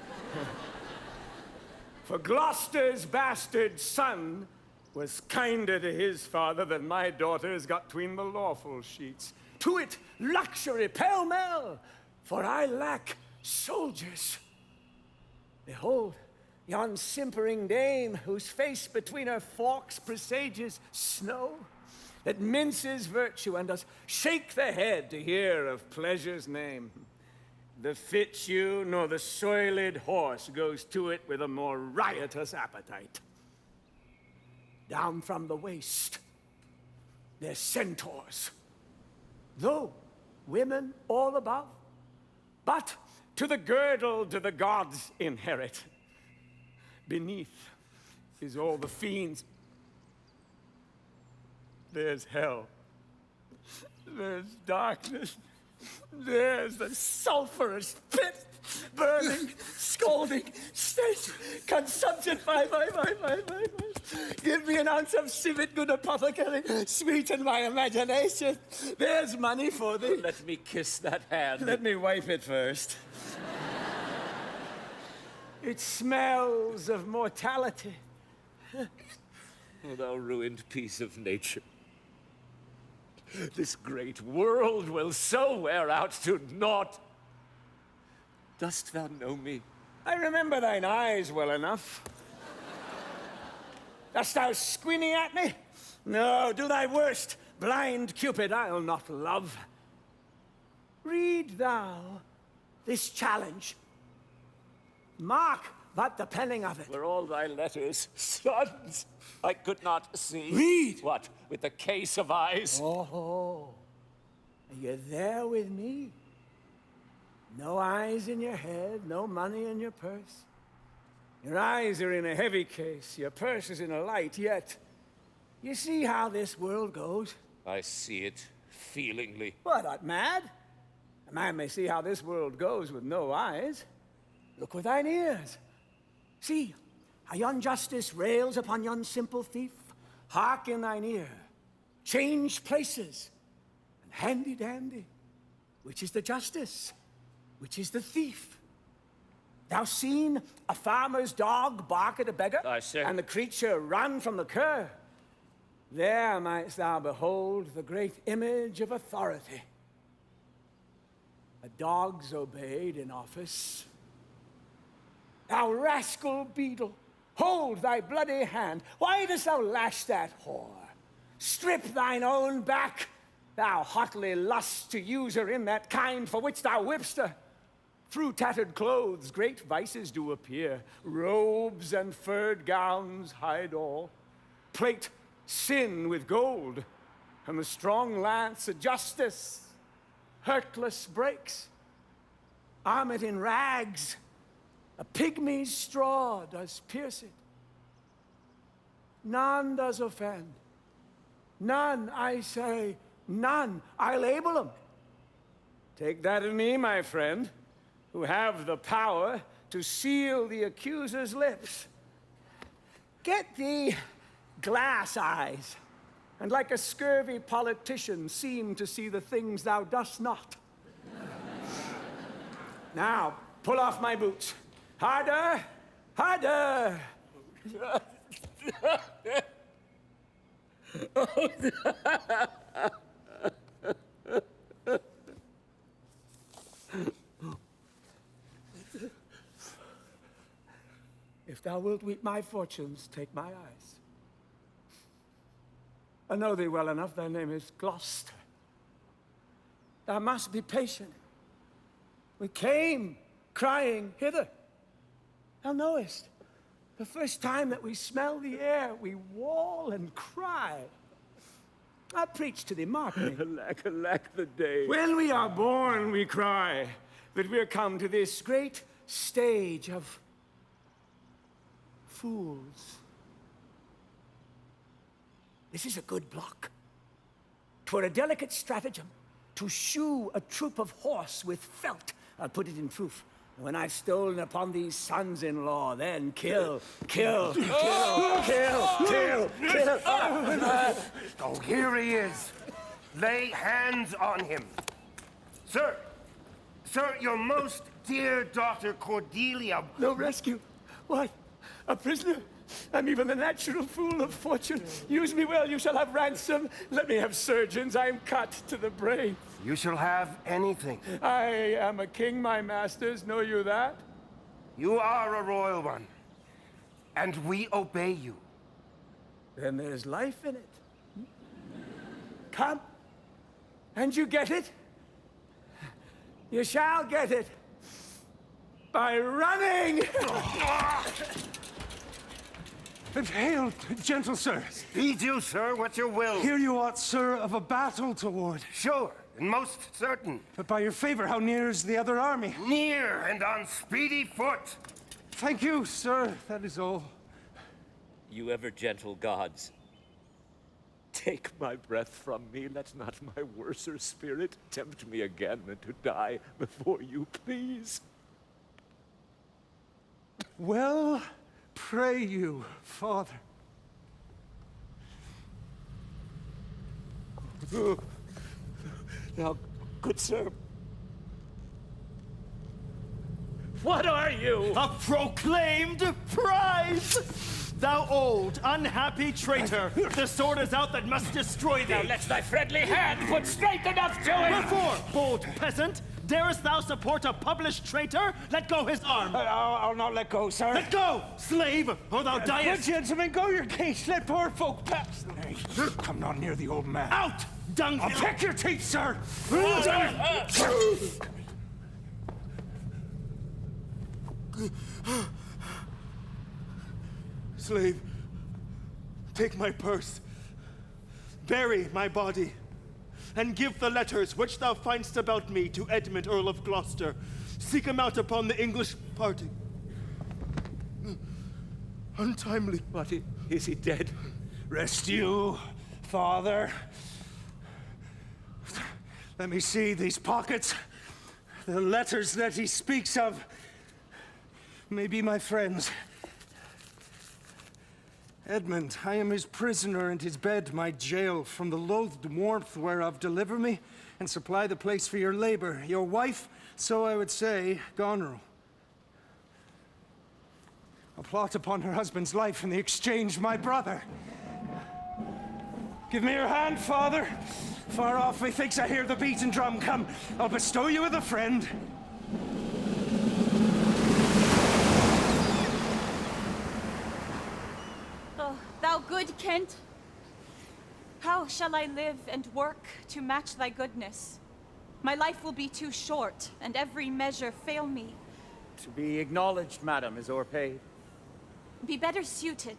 [SPEAKER 4] For Gloucester's bastard son was kinder to his father than my daughters got tween the lawful sheets. To it, luxury pell-mell, for I lack soldiers. Behold, yon simpering dame, whose face between her forks presages snow, that minces virtue and does shake the head to hear of pleasure's name. The fit you nor the soiled horse goes to it with a more riotous appetite. Down from the waist, they're centaurs, though women all above, but to the girdle do the gods inherit. Beneath is all the fiends. There's hell, there's darkness, there's the sulphurous pit, burning, scalding, stench, consumption. Give me an ounce of civet, good apothecary, sweeten my imagination. There's money for thee.
[SPEAKER 2] Let me kiss that hand.
[SPEAKER 4] Let me wipe it first. It smells of mortality.
[SPEAKER 2] Oh, thou ruined piece of nature. This great world will so wear out to naught. Dost thou know me?
[SPEAKER 4] I remember thine eyes well enough. Dost thou squinny at me? No, do thy worst, blind Cupid, I'll not love. Read thou this challenge. Mark but the penning of it.
[SPEAKER 2] Were all thy letters sons, I could not see.
[SPEAKER 4] Read!
[SPEAKER 2] What, with the case of eyes?
[SPEAKER 4] Oh, are you there with me? No eyes in your head, no money in your purse. Your eyes are in a heavy case, your purse is in a light, yet you see how this world goes?
[SPEAKER 2] I see it feelingly.
[SPEAKER 4] What, art mad? A man may see how this world goes with no eyes. Look with thine ears. See how yon justice rails upon yon simple thief. Hark in thine ear. Change places. And handy-dandy. Which is the justice? Which is the thief? Thou seen a farmer's dog bark at a beggar?
[SPEAKER 2] Aye, sir.
[SPEAKER 4] And the creature run from the cur? There mightst thou behold the great image of authority. A dog's obeyed in office. Thou rascal beetle, hold thy bloody hand. Why dost thou lash that whore? Strip thine own back. Thou hotly lust to use her in that kind for which thou whipp'st her. Through tattered clothes great vices do appear. Robes and furred gowns hide all. Plate sin with gold, and the strong lance of justice hurtless breaks. Arm it in rags, a pygmy's straw does pierce it. None does offend. None, I say, none. I label them. Take that of me, my friend, who have the power to seal the accuser's lips. Get thee glass eyes, and like a scurvy politician seem to see the things thou dost not. Now, pull off my boots. Harder, harder. If thou wilt weep my fortunes, take my eyes. I know thee well enough. Thy name is Gloucester. Thou must be patient. We came crying hither. Thou knowest, the first time that we smell the air, we wail and cry. I preach to thee, mark me.
[SPEAKER 2] Alack the day.
[SPEAKER 4] When we are born, we cry that we're come to this great stage of fools. This is a good block. 'Twere a delicate stratagem to shoe a troop of horse with felt. I'll put it in proof. When I've stolen upon these sons-in-law, then kill.
[SPEAKER 18] Oh, here he is. Lay hands on him. Sir, your most dear daughter Cordelia.
[SPEAKER 4] No rescue. What? A prisoner? I'm even the natural fool of fortune. Use me well, you shall have ransom. Let me have surgeons, I am cut to the brain.
[SPEAKER 18] You shall have anything.
[SPEAKER 4] I am a king, my masters, know you that?
[SPEAKER 18] You are a royal one, and we obey you.
[SPEAKER 4] Then there's life in it. Come, and you get it. You shall get it. By running!
[SPEAKER 15] Hail, gentle sir.
[SPEAKER 18] Speed you, sir, what you will.
[SPEAKER 15] Here you ought, sir, of a battle toward.
[SPEAKER 18] Sure, and most certain.
[SPEAKER 15] But by your favor, how near is the other army?
[SPEAKER 18] Near and on speedy foot.
[SPEAKER 15] Thank you, sir, that is all.
[SPEAKER 2] You ever gentle gods, take my breath from me. Let not my worser spirit tempt me again than to die before you, please.
[SPEAKER 15] Well, pray you, Father.
[SPEAKER 2] Now, good sir, what are you?
[SPEAKER 20] A proclaimed prize! Thou old, unhappy traitor! The sword is out that must destroy thee!
[SPEAKER 2] Now let thy friendly hand put strength enough to it!
[SPEAKER 20] Wherefore, bold peasant, darest thou support a published traitor? Let go his arm!
[SPEAKER 15] I'll not let go, sir.
[SPEAKER 20] Let go, slave, or thou diest!
[SPEAKER 15] Good gentlemen, go your gate. Let poor folk pass. Nay, come not near the old man.
[SPEAKER 20] Out, dunghill!
[SPEAKER 15] I'll pick your teeth, sir!
[SPEAKER 20] Slave, take my purse, bury my body, and give the letters which thou find'st about me to Edmund, Earl of Gloucester. Seek him out upon the English party. Untimely.
[SPEAKER 2] What, is he dead?
[SPEAKER 15] Rest you, Father. Let me see these pockets. The letters that he speaks of may be my friends. Edmund, I am his prisoner, and his bed my jail. From the loathed warmth whereof deliver me, and supply the place for your labor. Your wife, so I would say, Goneril. A plot upon her husband's life in the exchange, my brother. Give me your hand, Father. Far off, methinks I hear the beaten drum. Come, I'll bestow you with a friend.
[SPEAKER 7] Oh, thou good Kent, how shall I live and work to match thy goodness? My life will be too short, and every measure fail me.
[SPEAKER 1] To be acknowledged, madam, is o'erpaid.
[SPEAKER 7] Be better suited.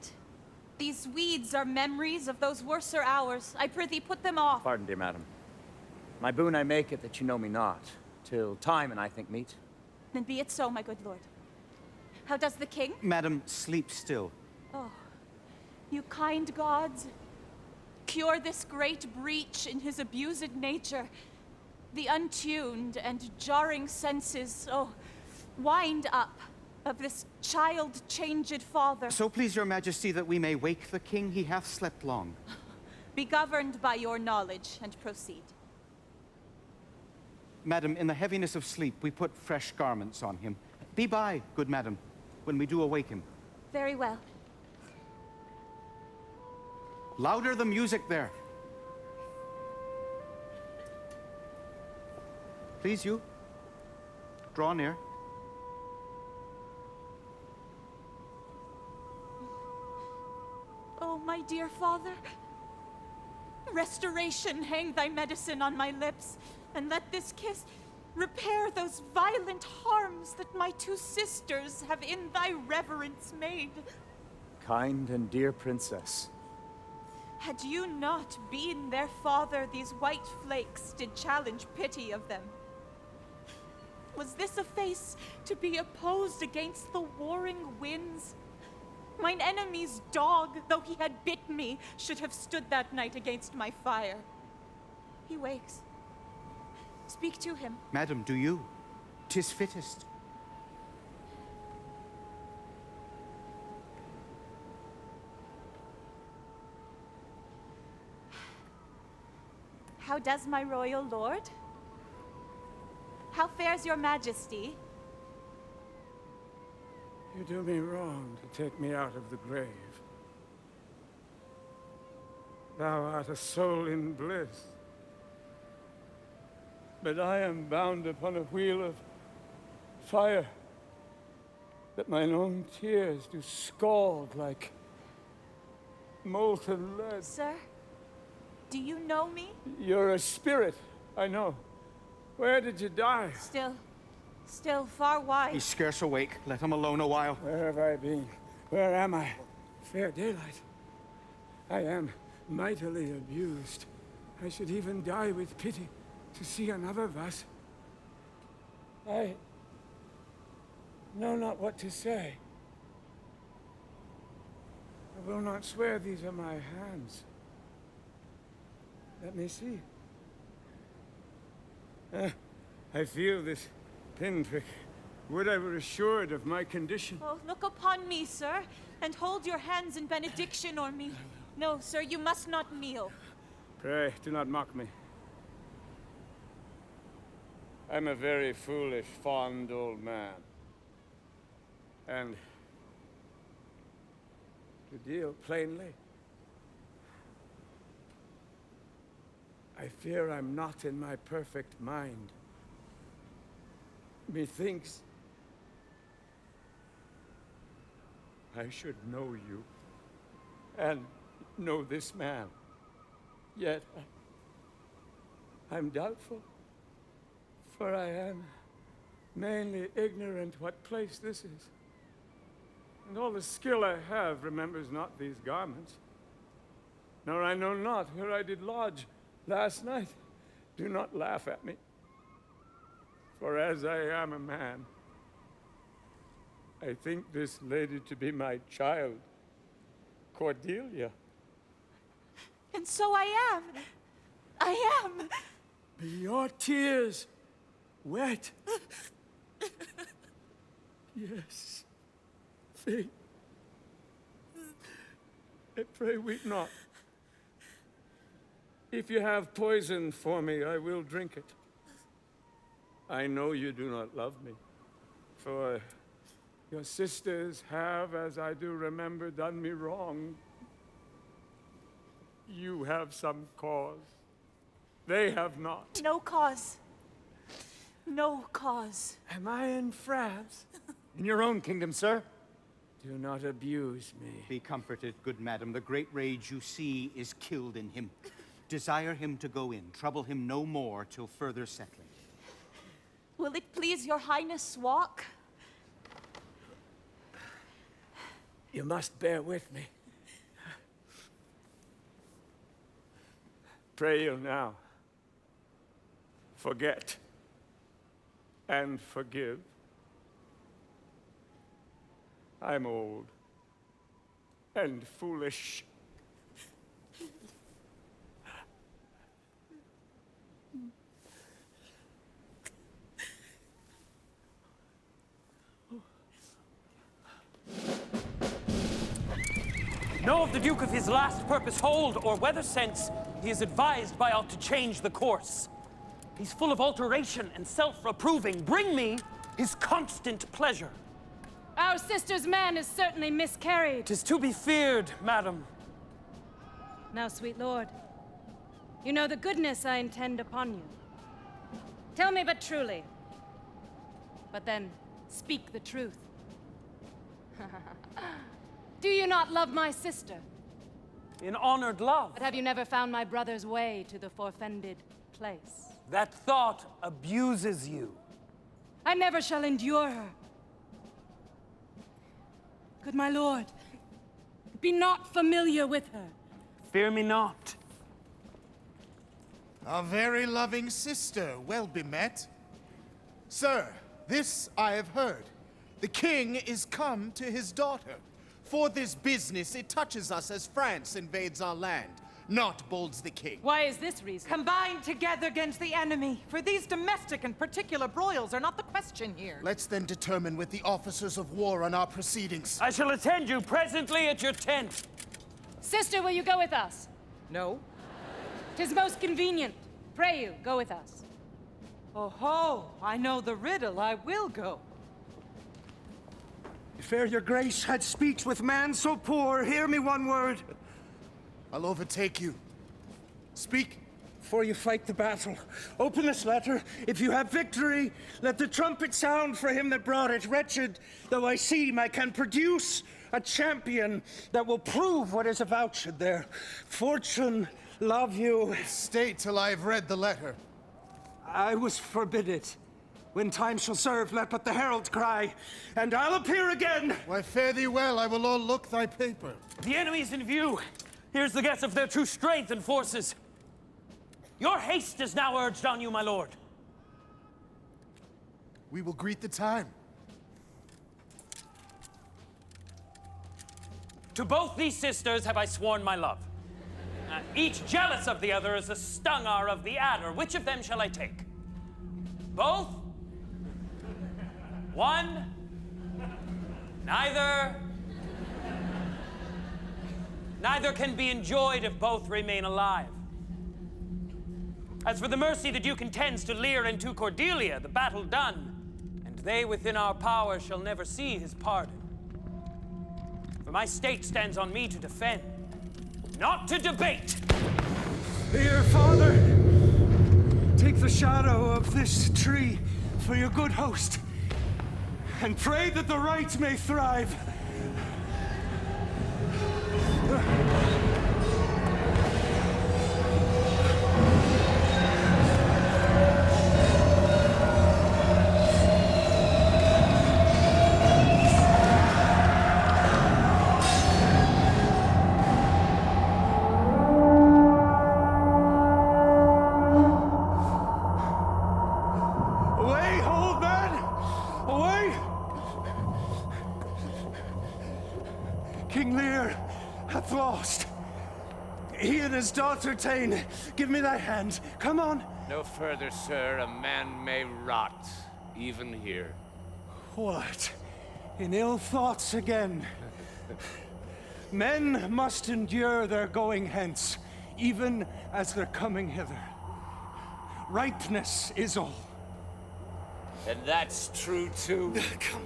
[SPEAKER 7] These weeds are memories of those worser hours. I prithee, put them off.
[SPEAKER 1] Pardon, dear madam. My boon I make it that you know me not, till time and I think meet.
[SPEAKER 7] Then be it so, my good lord. How does the king?
[SPEAKER 17] Madam, sleep still.
[SPEAKER 7] Oh, you kind gods, cure this great breach in his abused nature. The untuned and jarring senses, oh, wind up of this child-changed father.
[SPEAKER 17] So please your majesty that we may wake the king, he hath slept long.
[SPEAKER 7] Be governed by your knowledge and proceed.
[SPEAKER 17] Madam, in the heaviness of sleep, we put fresh garments on him. Be by, good madam, when we do awake him.
[SPEAKER 7] Very well.
[SPEAKER 17] Louder the music there. Please you, draw near.
[SPEAKER 7] Oh, my dear father, Restoration, hang thy medicine on my lips, and let this kiss repair those violent harms that my two sisters have in thy reverence made.
[SPEAKER 1] Kind and dear princess,
[SPEAKER 7] Had you not been their father, these white flakes did challenge pity of them. Was this a face to be opposed against the warring winds? Mine enemy's dog, though he had bit me, should have stood that night against my fire. He wakes. Speak to him.
[SPEAKER 17] Madam, do you? 'Tis fittest.
[SPEAKER 7] How does my royal lord? How fares your majesty?
[SPEAKER 4] You do me wrong to take me out of the grave. Thou art a soul in bliss. But I am bound upon a wheel of fire, that mine own tears do scald like molten lead.
[SPEAKER 7] Sir, do you know me?
[SPEAKER 4] You're a spirit, I know. Where did you die?
[SPEAKER 7] Still far wide.
[SPEAKER 17] He's scarce awake. Let him alone a while.
[SPEAKER 4] Where have I been? Where am I? Fair daylight. I am mightily abused. I should even die with pity to see another thus. I know not what to say. I will not swear these are my hands. Let me see. I feel this pinprick. Would I were assured of my condition.
[SPEAKER 7] Oh, look upon me, sir, and hold your hands in benediction o'er me. No, sir, you must not kneel.
[SPEAKER 4] Pray, do not mock me. I'm a very foolish, fond old man. And to deal plainly, I fear I'm not in my perfect mind. Methinks I should know you and know this man. Yet I'm doubtful, for I am mainly ignorant what place this is. And all the skill I have remembers not these garments, nor I know not where I did lodge last night. Do not laugh at me, for as I am a man, I think this lady to be my child, Cordelia.
[SPEAKER 7] And so I am. I am.
[SPEAKER 4] Be your tears wet? Yes. See? I pray weep not. If you have poison for me, I will drink it. I know you do not love me, for your sisters have, as I do remember, done me wrong. You have some cause. They have not.
[SPEAKER 7] No cause. No cause.
[SPEAKER 4] Am I in France?
[SPEAKER 1] In your own kingdom, sir.
[SPEAKER 4] Do not abuse me.
[SPEAKER 17] Be comforted, good madam. The great rage you see is killed in him. Desire him to go in. Trouble him no more till further settling.
[SPEAKER 7] Will it please your highness walk?
[SPEAKER 4] You must bear with me. Pray you now. Forget and forgive. I'm old and foolish.
[SPEAKER 3] Know of the Duke of his last purpose hold, or whether since he is advised by aught to change the course. He's full of alteration and self-reproving. Bring me his constant pleasure.
[SPEAKER 6] Our sister's man is certainly miscarried.
[SPEAKER 3] 'Tis to be feared, madam.
[SPEAKER 6] Now, sweet lord, you know the goodness I intend upon you. Tell me but truly. But then, speak the truth. Do you not love my sister?
[SPEAKER 3] in honored love.
[SPEAKER 6] But have you never found my brother's way to the forfended place?
[SPEAKER 3] That thought abuses you.
[SPEAKER 19] I never shall endure her. Good my lord, be not familiar with her.
[SPEAKER 3] Fear me not.
[SPEAKER 10] Our very loving sister, well bemet. Sir, this I have heard. The king is come to his daughter. For this business, it touches us as France invades our land, not bolds the king.
[SPEAKER 6] Why is this reason?
[SPEAKER 5] Combined together against the enemy, for these domestic and particular broils are not the question here.
[SPEAKER 10] Let's then determine with the officers of war on our proceedings.
[SPEAKER 3] I shall attend you presently at your tent.
[SPEAKER 6] Sister, will you go with us?
[SPEAKER 5] No.
[SPEAKER 6] 'Tis most convenient. Pray you, go with us.
[SPEAKER 5] Oh ho, I know the riddle, I will go.
[SPEAKER 20] If e'er your grace had speech with man so poor, hear me one word.
[SPEAKER 10] I'll overtake you. Speak.
[SPEAKER 20] Before you fight the battle, open this letter. If you have victory, let the trumpet sound for him that brought it. Wretched though I seem, I can produce a champion that will prove what is avouched there. Fortune love you.
[SPEAKER 10] Stay till I have read the letter.
[SPEAKER 20] I was forbid it. When time shall serve, let but the herald cry, and I'll appear again.
[SPEAKER 10] Why, fare thee well, I will all look thy paper.
[SPEAKER 3] The enemy's in view. Here's the guess of their true strength and forces. Your haste is now urged on you, my lord.
[SPEAKER 10] We will greet the time.
[SPEAKER 3] To both these sisters have I sworn my love. Each jealous of the other as the stung are of the adder. Which of them shall I take? Both? One? Neither? Neither can be enjoyed if both remain alive. As for the mercy the Duke intends to Lear and to Cordelia, the battle done, and they within our power shall never see his pardon. For my state stands on me to defend, not to debate.
[SPEAKER 20] Dear father, take the shadow of this tree for your good host, and pray that the right may thrive. His daughter ta'en. Give me thy hand. Come on.
[SPEAKER 2] No further, sir. A man may rot, even here.
[SPEAKER 20] What? In ill thoughts again. Men must endure their going hence, even as their coming hither. Ripeness is all.
[SPEAKER 2] And that's true, too.
[SPEAKER 20] Come.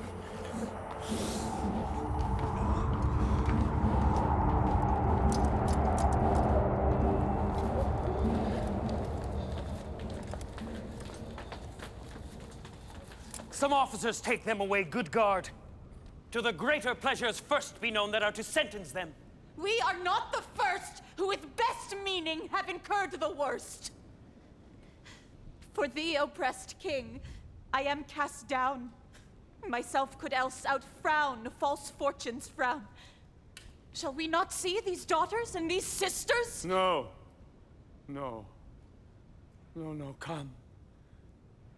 [SPEAKER 3] Some officers take them away, good guard. To the greater pleasures first be known that are to sentence them.
[SPEAKER 7] We are not the first who with best meaning have incurred the worst. For thee, oppressed king, I am cast down. Myself could else outfrown false fortune's frown. Shall we not see these daughters and these sisters?
[SPEAKER 4] No. No. No, no, come.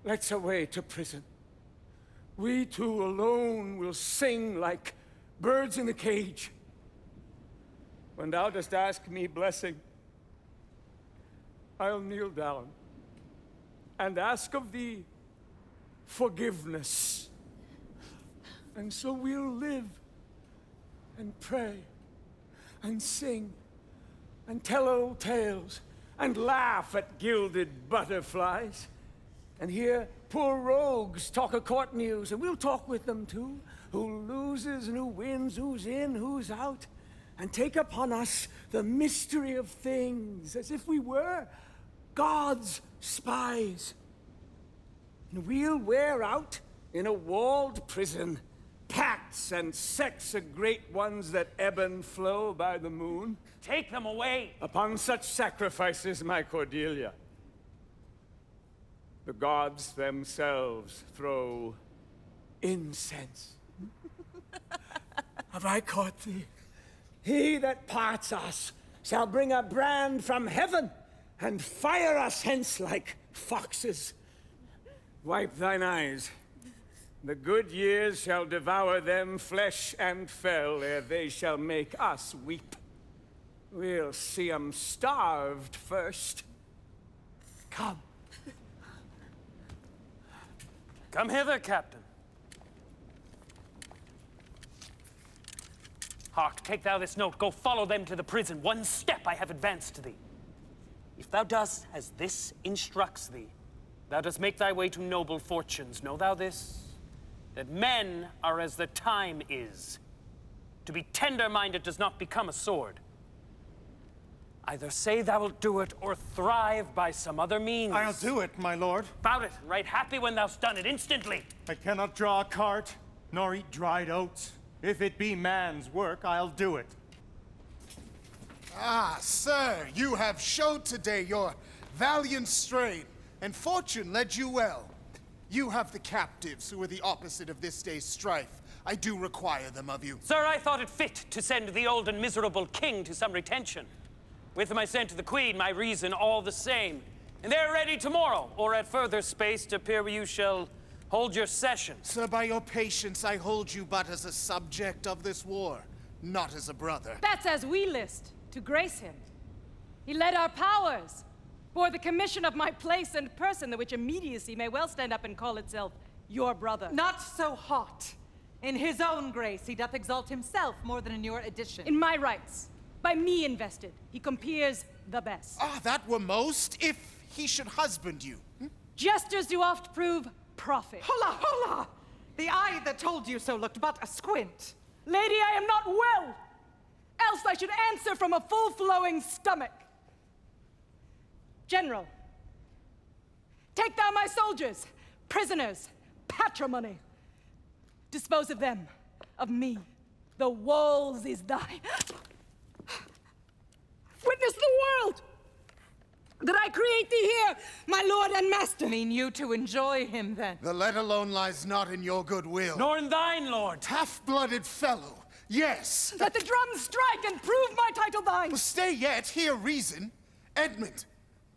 [SPEAKER 4] Let's away to prison. We two alone will sing like birds in a cage. When thou dost ask me blessing, I'll kneel down and ask of thee forgiveness. And so we'll live and pray and sing and tell old tales and laugh at gilded butterflies and hear poor rogues talk of court news, and we'll talk with them too. Who loses and who wins, who's in, who's out, and take upon us the mystery of things as if we were God's spies. And we'll wear out in a walled prison pacts and sects of great ones that ebb and flow by the moon?
[SPEAKER 3] Take them away.
[SPEAKER 4] Upon such sacrifices, my Cordelia, the gods themselves throw incense. Have I caught thee? He that parts us shall bring a brand from heaven and fire us hence like foxes. Wipe thine eyes. The good years shall devour them flesh and fell ere they shall make us weep. We'll see 'em starved first. Come.
[SPEAKER 3] Come hither, Captain. Hark, take thou this note. Go follow them to the prison. One step I have advanced to thee. If thou dost as this instructs thee, thou dost make thy way to noble fortunes. Know thou this, that men are as the time is. To be tender-minded does not become a sword. Either say thou wilt do it, or thrive by some other means.
[SPEAKER 15] I'll do it, my lord.
[SPEAKER 3] About it, right happy when thou'st done it instantly.
[SPEAKER 15] I cannot draw a cart, nor eat dried oats. If it be man's work, I'll do it.
[SPEAKER 10] Ah, sir, you have showed today your valiant strain, and fortune led you well. You have the captives who are the opposite of this day's strife. I do require them of you.
[SPEAKER 3] Sir, I thought it fit to send the old and miserable king to some retention. With them I sent to the queen, my reason all the same. And they're ready tomorrow, or at further space, to appear where you shall hold your session.
[SPEAKER 10] Sir, by your patience, I hold you but as a subject of this war, not as a brother.
[SPEAKER 19] That's as we list, to grace him. He led our powers, bore the commission of my place and person, the which immediacy may well stand up and call itself your brother.
[SPEAKER 5] Not so hot. In his own grace, he doth exalt himself more than in your addition.
[SPEAKER 19] In my rights, by me invested, he compeers the best.
[SPEAKER 10] Ah, that were most, if he should husband you.
[SPEAKER 19] Jesters do oft prove prophet.
[SPEAKER 5] Holla, holla! The eye that told you so looked but a squint.
[SPEAKER 19] Lady, I am not well, else I should answer from a full-flowing stomach. General, take thou my soldiers, prisoners, patrimony. Dispose of them, of me. The walls is thine. Witness the world that I create thee here, my lord and master.
[SPEAKER 5] Mean you to enjoy him, then?
[SPEAKER 10] The let alone lies not in your good will.
[SPEAKER 3] Nor in thine, lord.
[SPEAKER 10] Half-blooded fellow, yes.
[SPEAKER 19] Let the drums strike and prove my title thine.
[SPEAKER 10] Well, stay yet, hear reason. Edmund,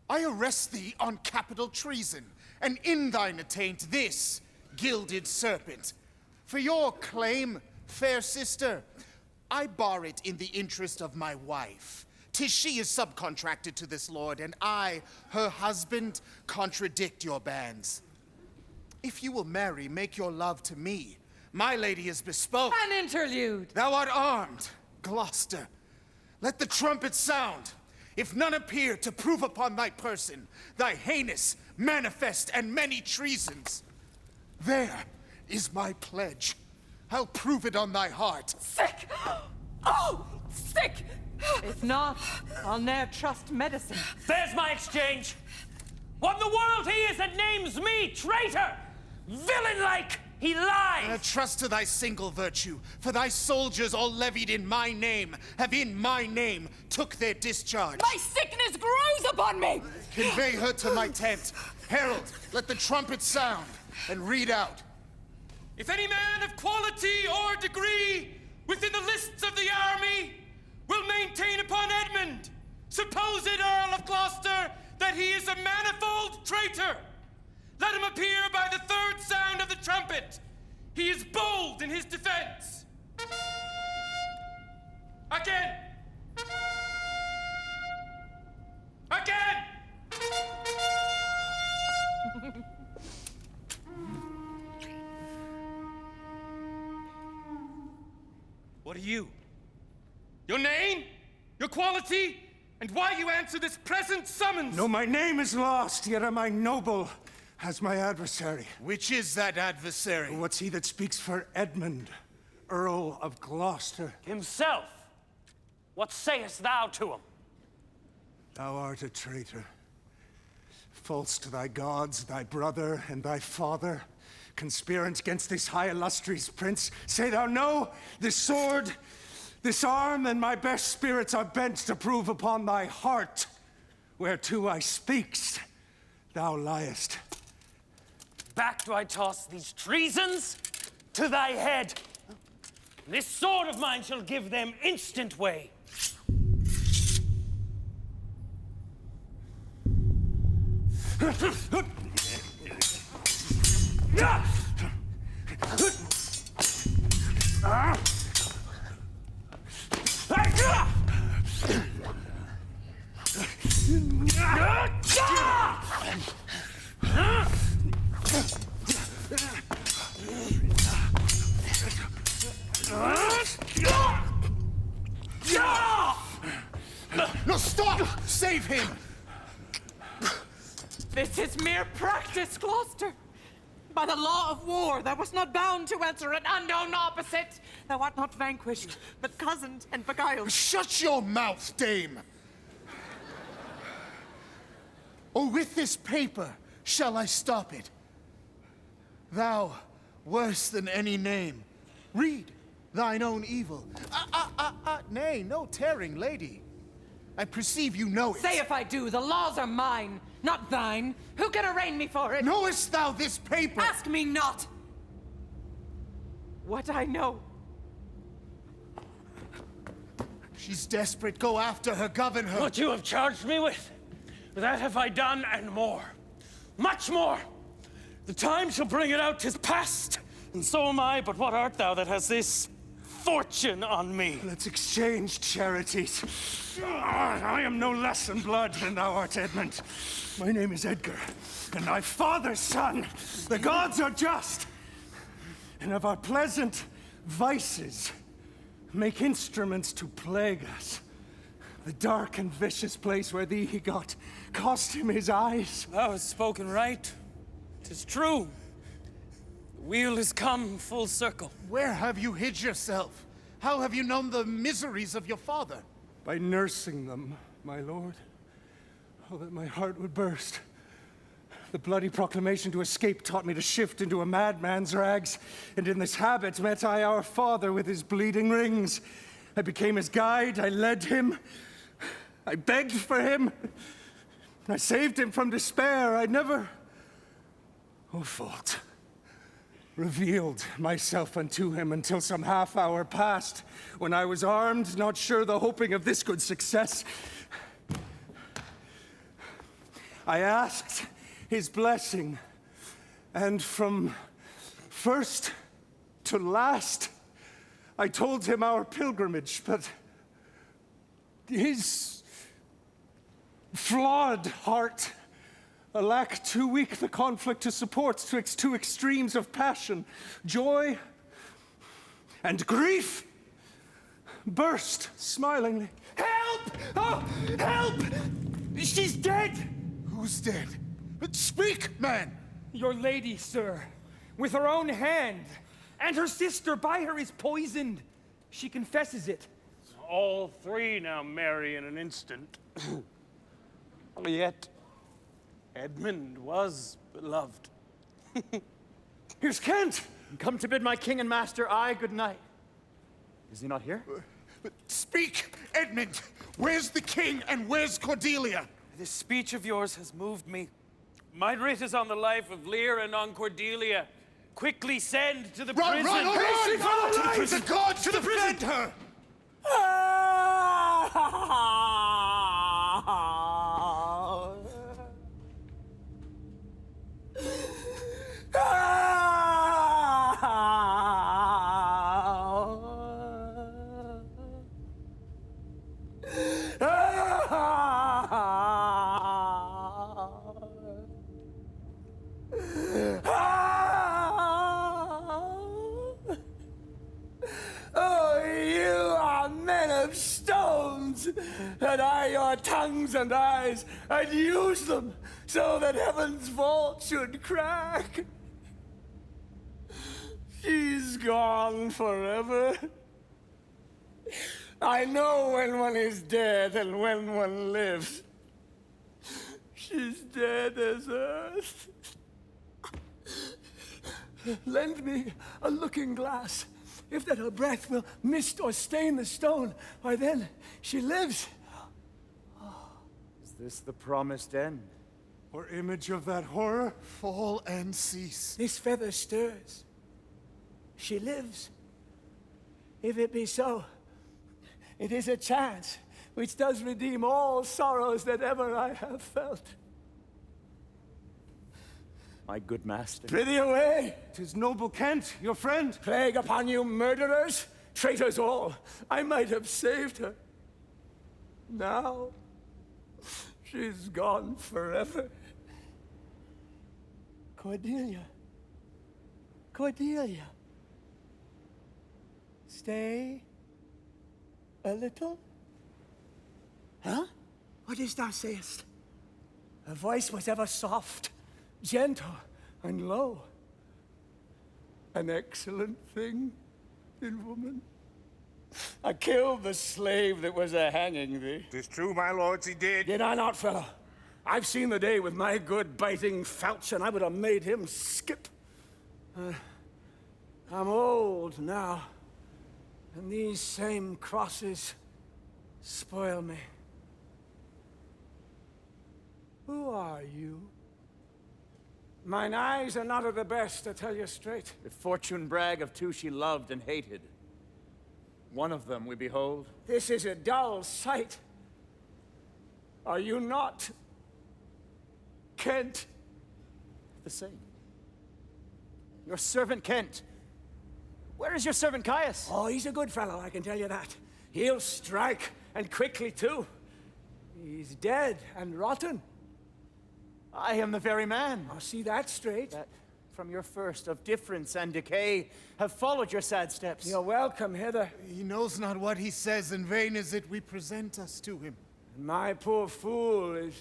[SPEAKER 10] I arrest thee on capital treason, and in thine attaint this gilded serpent. For your claim, fair sister, I bar it in the interest of my wife. 'Tis she is subcontracted to this lord, and I, her husband, contradict your bans. If you will marry, make your love to me. My lady is bespoke.
[SPEAKER 5] An interlude.
[SPEAKER 10] Thou art armed, Gloucester. Let the trumpet sound. If none appear to prove upon thy person thy heinous, manifest, and many treasons, there is my pledge. I'll prove it on thy heart.
[SPEAKER 19] Sick! Oh, sick!
[SPEAKER 5] If not, I'll ne'er trust medicine.
[SPEAKER 3] There's my exchange. What in the world he is that names me traitor? Villain-like, he lies!
[SPEAKER 10] Trust to thy single virtue, for thy soldiers all levied in my name have in my name took their discharge.
[SPEAKER 19] My sickness grows upon me!
[SPEAKER 10] Convey her to my tent. Herald, let the trumpet sound, and read out.
[SPEAKER 21] If any man of quality or degree within the lists of the army will maintain upon Edmund, supposed Earl of Gloucester, that he is a manifold traitor, let him appear by the third sound of the trumpet. He is bold in his defense. Again. Again. What are you? Your name? Your quality? And why you answer this present summons?
[SPEAKER 15] No, my name is lost, yet am I noble as my adversary.
[SPEAKER 10] Which is that adversary?
[SPEAKER 15] What's he that speaks for Edmund, Earl of Gloucester?
[SPEAKER 3] Himself. What sayest thou to him?
[SPEAKER 15] Thou art a traitor. False to thy gods, thy brother, and thy father. conspirant against this high illustrious prince, say thou no, this sword, this arm, and my best spirits are bent to prove upon thy heart, whereto I speaks, thou liest.
[SPEAKER 3] Back do I toss these treasons to thy head. This sword of mine shall give them instant way.
[SPEAKER 10] No, stop! Save him!
[SPEAKER 5] This is mere practice, Gloucester. By the law of war, thou wast not bound to answer an unknown opposite. Thou art not vanquished, but cozened and beguiled.
[SPEAKER 10] Shut your mouth, dame! Or with this paper shall I stop it? Thou, worse than any name, read thine own evil. Nay, no tearing, lady. I perceive you know it.
[SPEAKER 5] Say if I do, the laws are mine, not thine. Who can arraign me for it?
[SPEAKER 10] Knowest thou this paper?
[SPEAKER 5] Ask me not. What I know.
[SPEAKER 10] She's desperate. Go after her, govern her.
[SPEAKER 3] What you have charged me with, that have I done, and more. Much more. The time shall bring it out, 'tis past, and so am I, but what art thou that has this fortune on me?
[SPEAKER 15] Let's exchange charities. I am no less in blood than thou art, Edmund. My name is Edgar, and thy father's son. The gods are just, and of our pleasant vices make instruments to plague us. The dark and vicious place where thee he got cost him his eyes.
[SPEAKER 3] Thou hast spoken right. 'Tis true. The wheel has come full circle.
[SPEAKER 10] Where have you hid yourself? How have you known the miseries of your father?
[SPEAKER 15] By nursing them, my lord. Oh, that my heart would burst. The bloody proclamation to escape taught me to shift into a madman's rags, and in this habit met I our father with his bleeding rings. I became his guide, I led him, I begged for him, I saved him from despair. I never, oh fault, revealed myself unto him until some half hour passed, when I was armed, not sure the hoping of this good success. I asked his blessing, and from first to last, I told him our pilgrimage, but his flawed heart, alack, too weak the conflict to support twixt two extremes of passion, joy and grief, burst smilingly.
[SPEAKER 10] Help! Oh, help! She's dead! Who's dead? Speak, man!
[SPEAKER 14] Your lady, sir, with her own hand, and her sister by her is poisoned. She confesses it.
[SPEAKER 3] All three now marry in an instant. Yet, Edmund was beloved.
[SPEAKER 15] Here's Kent!
[SPEAKER 1] Come to bid my king and master aye good night. Is he not here?
[SPEAKER 10] Speak, Edmund! Where's the king and where's Cordelia?
[SPEAKER 3] This speech of yours has moved me. My writ is on the life of Lear and on Cordelia. Quickly send to the prison.
[SPEAKER 10] Run! The gods to defend her!
[SPEAKER 14] And I your tongues and eyes, and use them so that heaven's vault should crack. She's gone forever. I know when one is dead and when one lives. She's dead as earth.
[SPEAKER 15] Lend me a looking glass. If that her breath will mist or stain the stone, why then she lives.
[SPEAKER 1] Is this the promised end?
[SPEAKER 15] Or image of that horror?
[SPEAKER 10] Fall and cease.
[SPEAKER 15] This feather stirs. She lives. If it be so, it is a chance which does redeem all sorrows that ever I have felt.
[SPEAKER 1] My good master.
[SPEAKER 15] Prithee away! 'Tis noble Kent, your friend. Plague upon you, murderers! Traitors all! I might have saved her. Now, she's gone forever. Cordelia. Cordelia. Stay a little? Huh? What is thou sayest? Her voice was ever soft, gentle, and low. An excellent thing in woman. I killed the slave that was a-hanging thee.
[SPEAKER 16] 'Tis true, my lords, he did.
[SPEAKER 15] Did I not, fellow? I've seen the day with my good biting falchion. I would have made him skip. I'm old now, and these same crosses spoil me. Who are you? Mine eyes are not of the best, I tell you straight.
[SPEAKER 1] The fortune brag of two she loved and hated. One of them we behold.
[SPEAKER 15] This is a dull sight. Are you not Kent?
[SPEAKER 1] The same. Your servant Kent. Where is your servant Caius?
[SPEAKER 15] Oh, he's a good fellow, I can tell you that. He'll strike, and quickly too. He's dead and rotten.
[SPEAKER 1] I am the very man.
[SPEAKER 15] I'll see that straight.
[SPEAKER 1] That from your first of difference and decay have followed your sad steps.
[SPEAKER 15] You're welcome hither.
[SPEAKER 10] He knows not what he says, in vain is it we present us to him.
[SPEAKER 15] And my poor fool is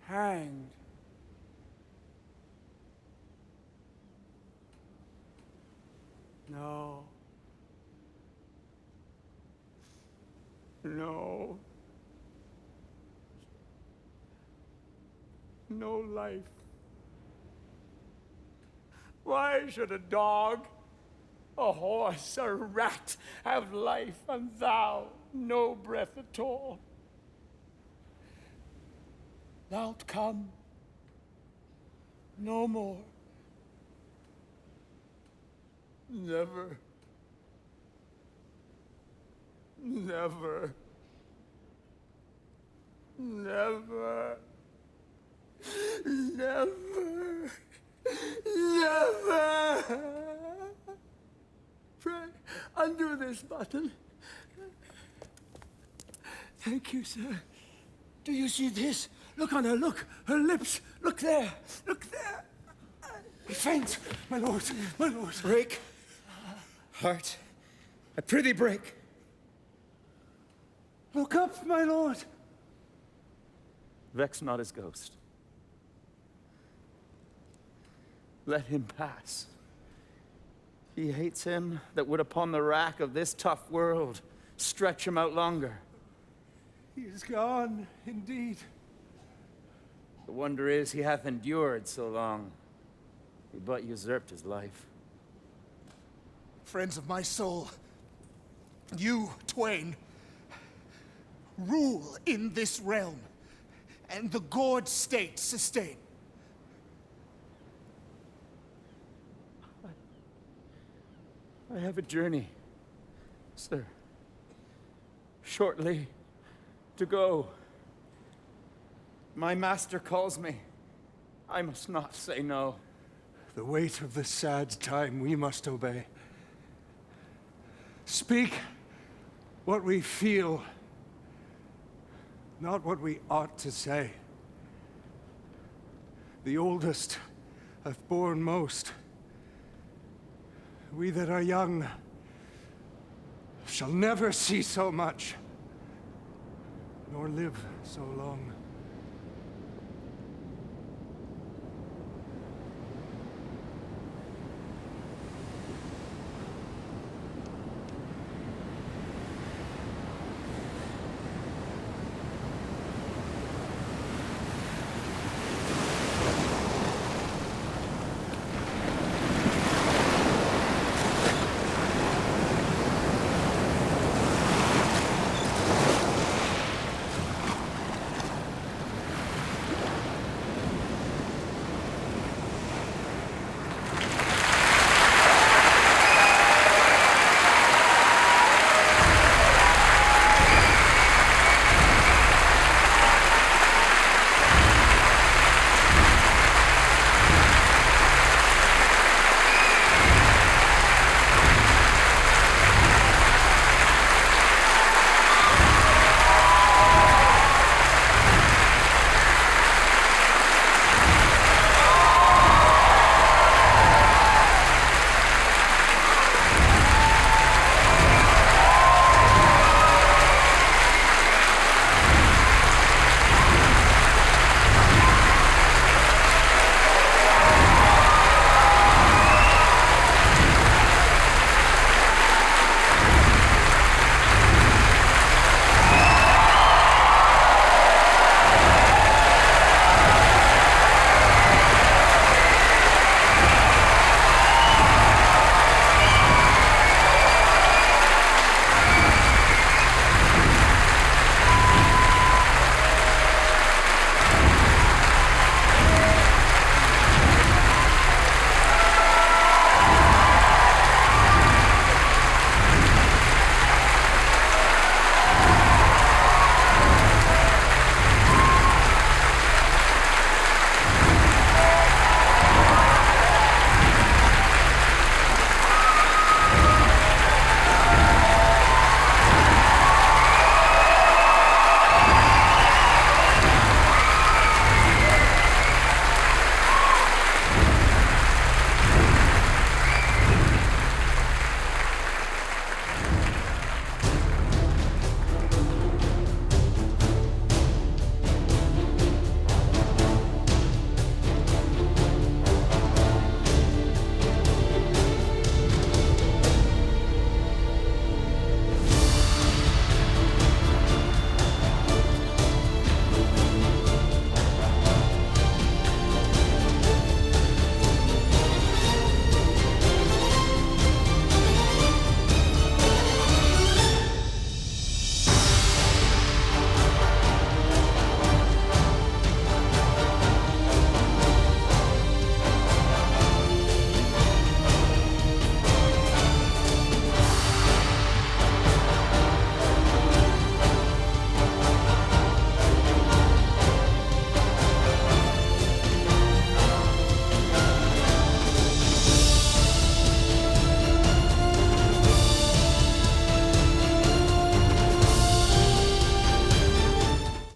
[SPEAKER 15] hanged. No. No. No life. Why should a dog, a horse, a rat have life, and thou no breath at all? Thou'lt come no more. Never. Never. Never. Never. Never. Pray, undo this button. Thank you, sir. Do you see this? Look on her, look. Her lips. Look there. Look there. Faint, my lord, my lord.
[SPEAKER 9] Break. Heart, I prithee break.
[SPEAKER 15] Look up, my lord.
[SPEAKER 1] Vex not his ghost. Let him pass. He hates him that would upon the rack of this tough world stretch him out longer.
[SPEAKER 15] He is gone, indeed.
[SPEAKER 1] The wonder is he hath endured so long. He but usurped his life.
[SPEAKER 10] Friends of my soul, you twain rule in this realm, and the gored state sustain.
[SPEAKER 1] I have a journey, sir. Shortly to go. My master calls me. I must not say no.
[SPEAKER 15] The weight of the sad time we must obey. Speak what we feel, not what we ought to say. The oldest hath borne most. We that are young shall never see so much, nor live so long.